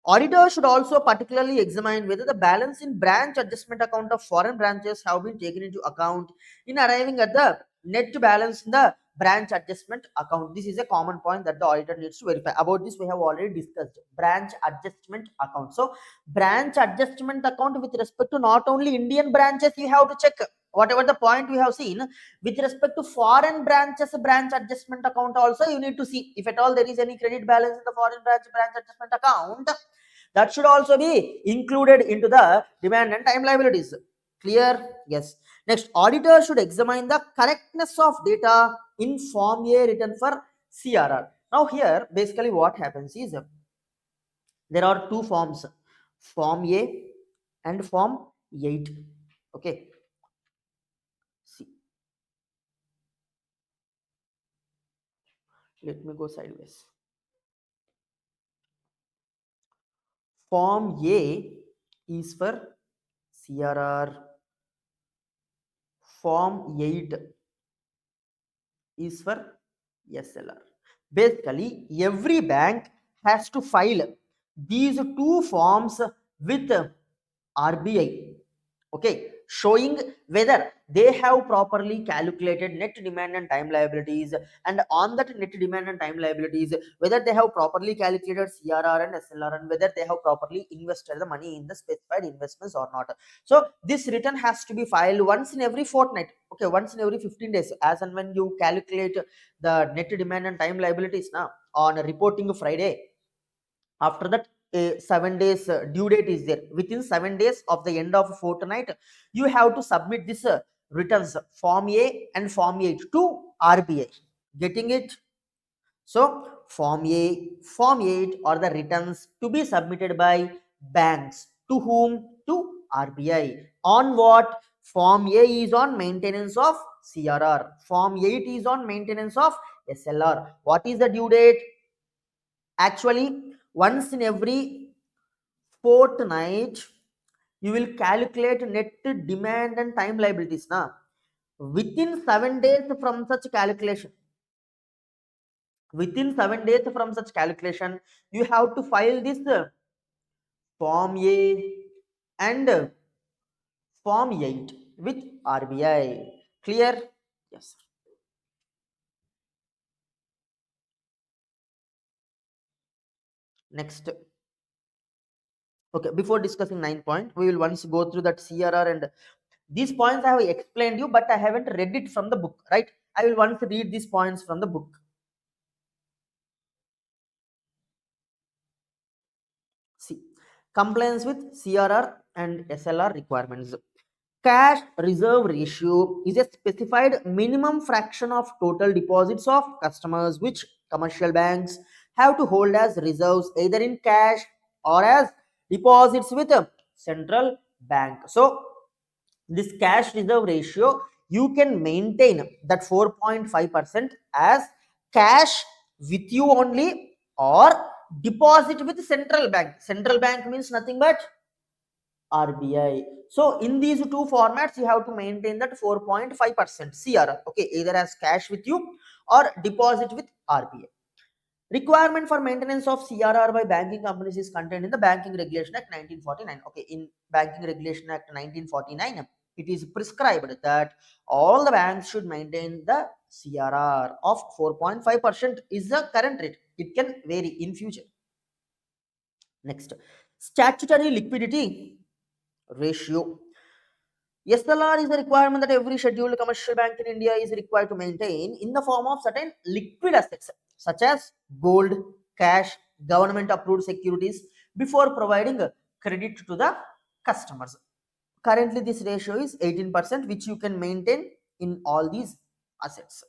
Auditor should also particularly examine whether the balance in branch adjustment account of foreign branches have been taken into account in arriving at the net balance in the branch adjustment account. This is a common point that the auditor needs to verify. About this we have already discussed, branch adjustment account. So branch adjustment account with respect to not only Indian branches you have to check, whatever the point we have seen, with respect to foreign branches branch adjustment account also you need to see. If at all there is any credit balance in the foreign branch adjustment account, that should also be included into the demand and time liabilities. Clear? Yes. Next, auditor should examine the correctness of data in Form A written for CRR. Now here basically what happens is there are two forms, Form A and Form 8. Okay. See, let me go sideways. Form A is for CRR. Form 8 is for SLR. Basically, every bank has to file these two forms with RBI, okay, showing whether they have properly calculated net demand and time liabilities, and on that net demand and time liabilities, whether they have properly calculated CRR and SLR, and whether they have properly invested the money in the specified investments or not. So this return has to be filed once in every fortnight, okay, once in every 15 days, as and when you calculate the net demand and time liabilities now on a reporting Friday. After that, a 7 days due date is there. Within 7 days of the end of a fortnight, you have to submit this returns Form A and Form 8 to RBI. Getting it? So Form A, Form 8 are the returns to be submitted by banks. To whom? To RBI. On what? Form A is on maintenance of CRR. Form 8 is on maintenance of SLR. What is the due date? Actually, once in every fortnight, you will calculate net demand and time liabilities. Now, within 7 days from such calculation, you have to file this Form A and Form 8 with RBI. Clear? Yes. Next. Okay, before discussing 9 point, we will once go through that CRR, and these points I have explained you, but I haven't read it from the book, right? I will once read these points from the book. See, compliance with CRR and SLR requirements. Cash reserve ratio is a specified minimum fraction of total deposits of customers which commercial banks have to hold as reserves either in cash or as deposits with a central bank. So this cash reserve ratio, you can maintain that 4.5% as cash with you only, or deposit with central bank. Central bank means nothing but RBI. So in these two formats, you have to maintain that 4.5% CRR. Okay, either as cash with you or deposit with RBI. Requirement for maintenance of CRR by banking companies is contained in the Banking Regulation Act 1949. Okay, in Banking Regulation Act 1949, it is prescribed that all the banks should maintain the CRR of 4.5% is the current rate. It can vary in future. Next, statutory liquidity ratio. SLR is a requirement that every scheduled commercial bank in India is required to maintain in the form of certain liquid assets such as gold, cash, government approved securities before providing credit to the customers. Currently, this ratio is 18%, which you can maintain in all these assets.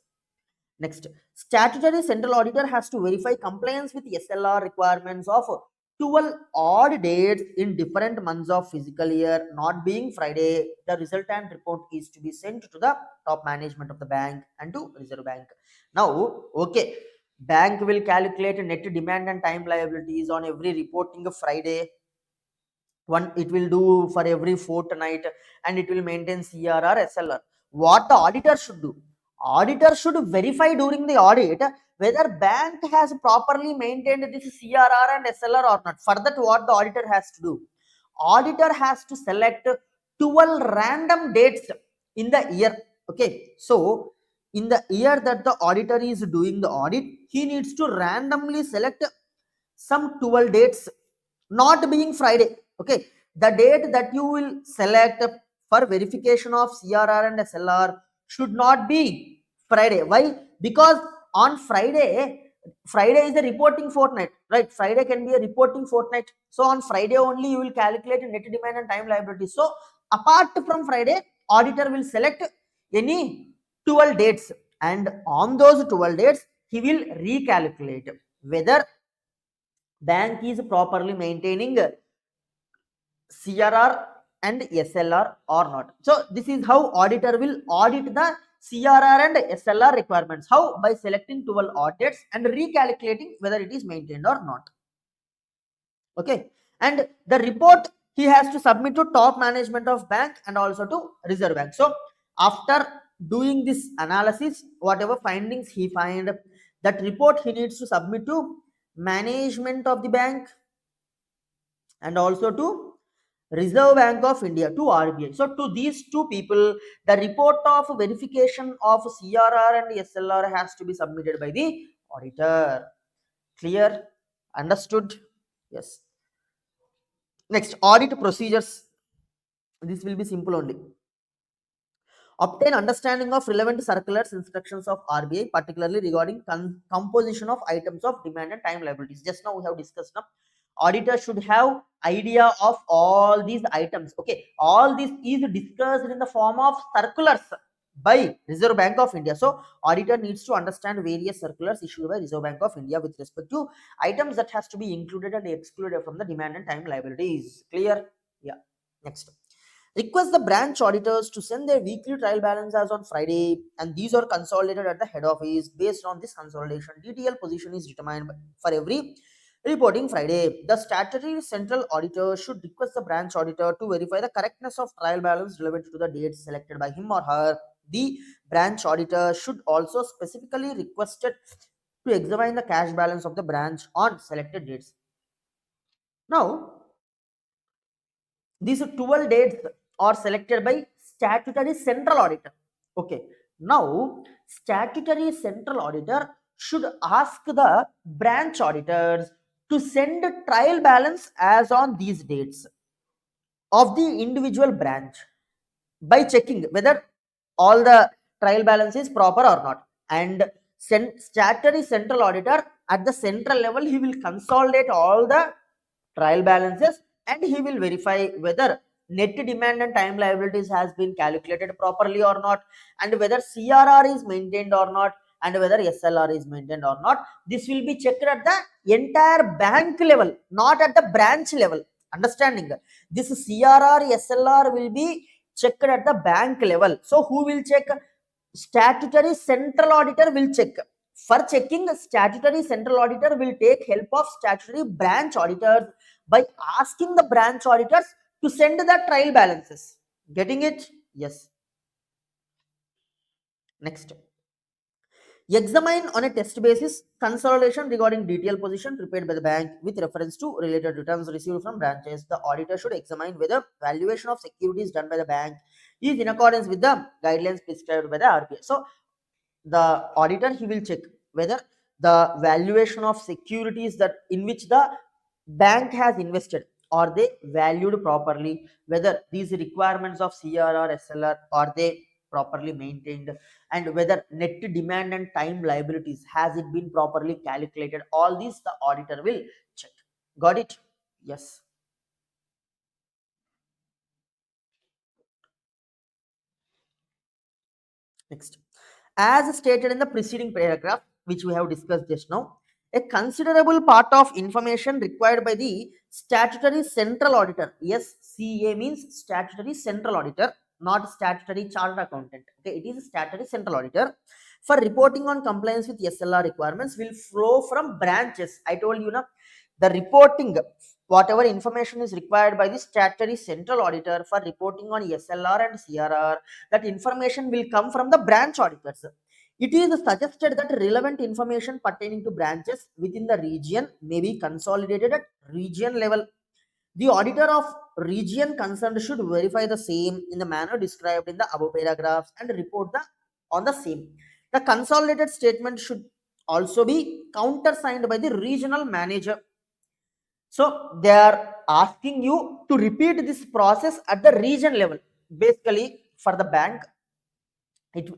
Next, statutory central auditor has to verify compliance with SLR requirements of 12 odd dates in different months of fiscal year, not being Friday. The resultant report is to be sent to the top management of the bank and to Reserve Bank. Now, okay, bank will calculate net demand and time liabilities on every reporting of Friday. One, it will do for every fortnight, and it will maintain CRR, SLR. What the auditor should do? Auditor should verify during the audit whether bank has properly maintained this CRR and SLR or not. For that, what the auditor has to do? Auditor has to select 12 random dates in the year. Okay, so in the year that the auditor is doing the audit, he needs to randomly select some 12 dates, not being Friday. Okay, the date that you will select for verification of CRR and SLR should not be Friday. Why? Because on Friday is a reporting fortnight, right? Friday can be a reporting fortnight. So on Friday only you will calculate net demand and time liability. So apart from Friday, auditor will select any 12 dates, and on those 12 dates he will recalculate whether bank is properly maintaining CRR and SLR or not. So this is how auditor will audit the CRR and SLR requirements. How? By selecting 12 audits and recalculating whether it is maintained or not. Okay, and the report he has to submit to top management of bank and also to Reserve Bank. So after doing this analysis, whatever findings he find, that report he needs to submit to management of the bank and also to Reserve Bank of India, to RBI. So to these two people, the report of verification of CRR and SLR has to be submitted by the auditor. Clear? Understood? Yes. Next, audit procedures. This will be simple only. Obtain understanding of relevant circulars, instructions of RBI, particularly regarding composition of items of demand and time liabilities. Just now we have discussed. Now, auditor should have idea of all these items. Okay, all this is discussed in the form of circulars by Reserve Bank of India. So auditor needs to understand various circulars issued by Reserve Bank of India with respect to items that has to be included and excluded from the demand and time liabilities. Clear? Yeah. Next, request the branch auditors to send their weekly trial balance as on Friday, and these are consolidated at the head office. Based on this consolidation, DTL position is determined for every reporting Friday. The statutory central auditor should request the branch auditor to verify the correctness of trial balance relevant to the dates selected by him or her. The branch auditor should also specifically request it to examine the cash balance of the branch on selected dates. Now, these 12 dates are selected by statutory central auditor. Okay. Now, statutory central auditor should ask the branch auditors to send trial balance as on these dates of the individual branch by checking whether all the trial balance is proper or not. And statutory central auditor at the central level, he will consolidate all the trial balances and he will verify whether net demand and time liabilities has been calculated properly or not, and whether CRR is maintained or not, and whether SLR is maintained or not. This will be checked at the entire bank level, not at the branch level. Understanding? This CRR, SLR will be checked at the bank level. So who will check? Statutory central auditor will check. For checking, statutory central auditor will take help of statutory branch auditors by asking the branch auditors to send the trial balances. Getting it? Yes. Next, examine on a test basis consolidation regarding DTL position prepared by the bank with reference to related returns received from branches. The auditor should examine whether valuation of securities done by the bank is in accordance with the guidelines prescribed by the RBI. So the auditor, he will check whether the valuation of securities that in which the bank has invested, are they valued properly, whether these requirements of CRR, SLR, are they properly maintained, and whether net demand and time liabilities, has it been properly calculated. All these the auditor will check. Got it? Yes. Next, as stated in the preceding paragraph, which we have discussed just now, a considerable part of information required by the statutory central auditor. Yes, CA means statutory central auditor, not statutory chartered accountant. Okay, it is statutory central auditor. For reporting on compliance with SLR requirements will flow from branches. I told you now, the reporting, whatever information is required by the statutory central auditor for reporting on SLR and CRR, that information will come from the branch auditors. It is suggested that relevant information pertaining to branches within the region may be consolidated at region level. The auditor of region concerned should verify the same in the manner described in the above paragraphs and report on the same. The consolidated statement should also be countersigned by the regional manager. So they are asking you to repeat this process at the region level. Basically, for the bank, it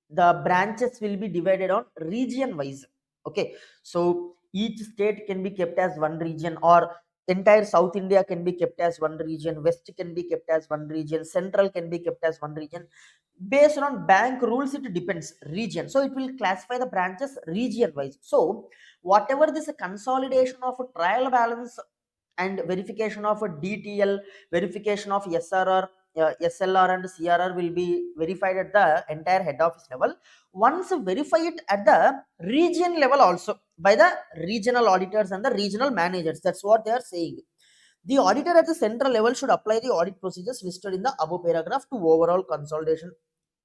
the branches will be divided on region wise. Okay, so each state can be kept as one region, or entire South India can be kept as one region, west can be kept as one region, central can be kept as one region. Based on bank rules, it depends region, so it will classify the branches region wise. So whatever this consolidation of a trial balance and verification of a DTL, verification of SRR, SLR and CRR will be verified at the entire head office level. Once verify it at the region level also by the regional auditors and the regional managers. That's what they are saying. The auditor at the central level should apply the audit procedures listed in the above paragraph to overall consolidation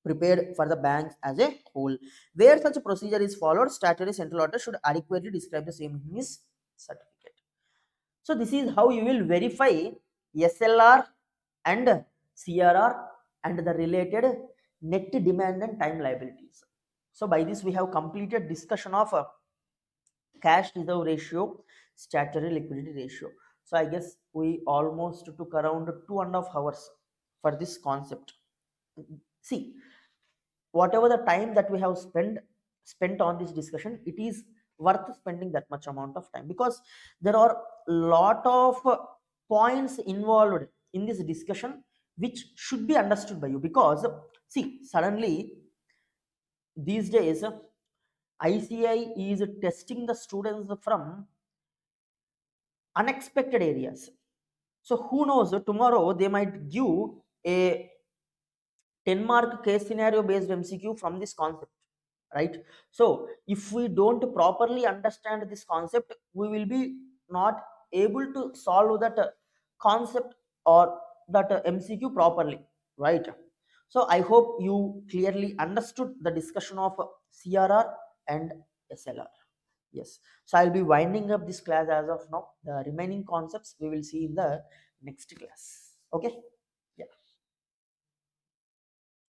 prepared for the banks as a whole. Where such a procedure is followed, statutory central auditor should adequately describe the same in his certificate. So this is how you will verify SLR and CRR and the related net demand and time liabilities. So by this we have completed discussion of cash reserve ratio, statutory liquidity ratio. So I guess we almost took around 2.5 hours for this concept. See, whatever the time that we have spent on this discussion, it is worth spending that much amount of time, because there are lot of points involved in this discussion which should be understood by you. Because see, suddenly these days ICAI is testing the students from unexpected areas. So who knows, tomorrow they might give a 10-mark case scenario based MCQ from this concept, right? So if we don't properly understand this concept, we will be not able to solve that concept or that MCQ properly, right? So I hope you clearly understood the discussion of CRR and SLR. Yes, so I'll be winding up this class as of now. The remaining concepts we will see in the next class. Okay.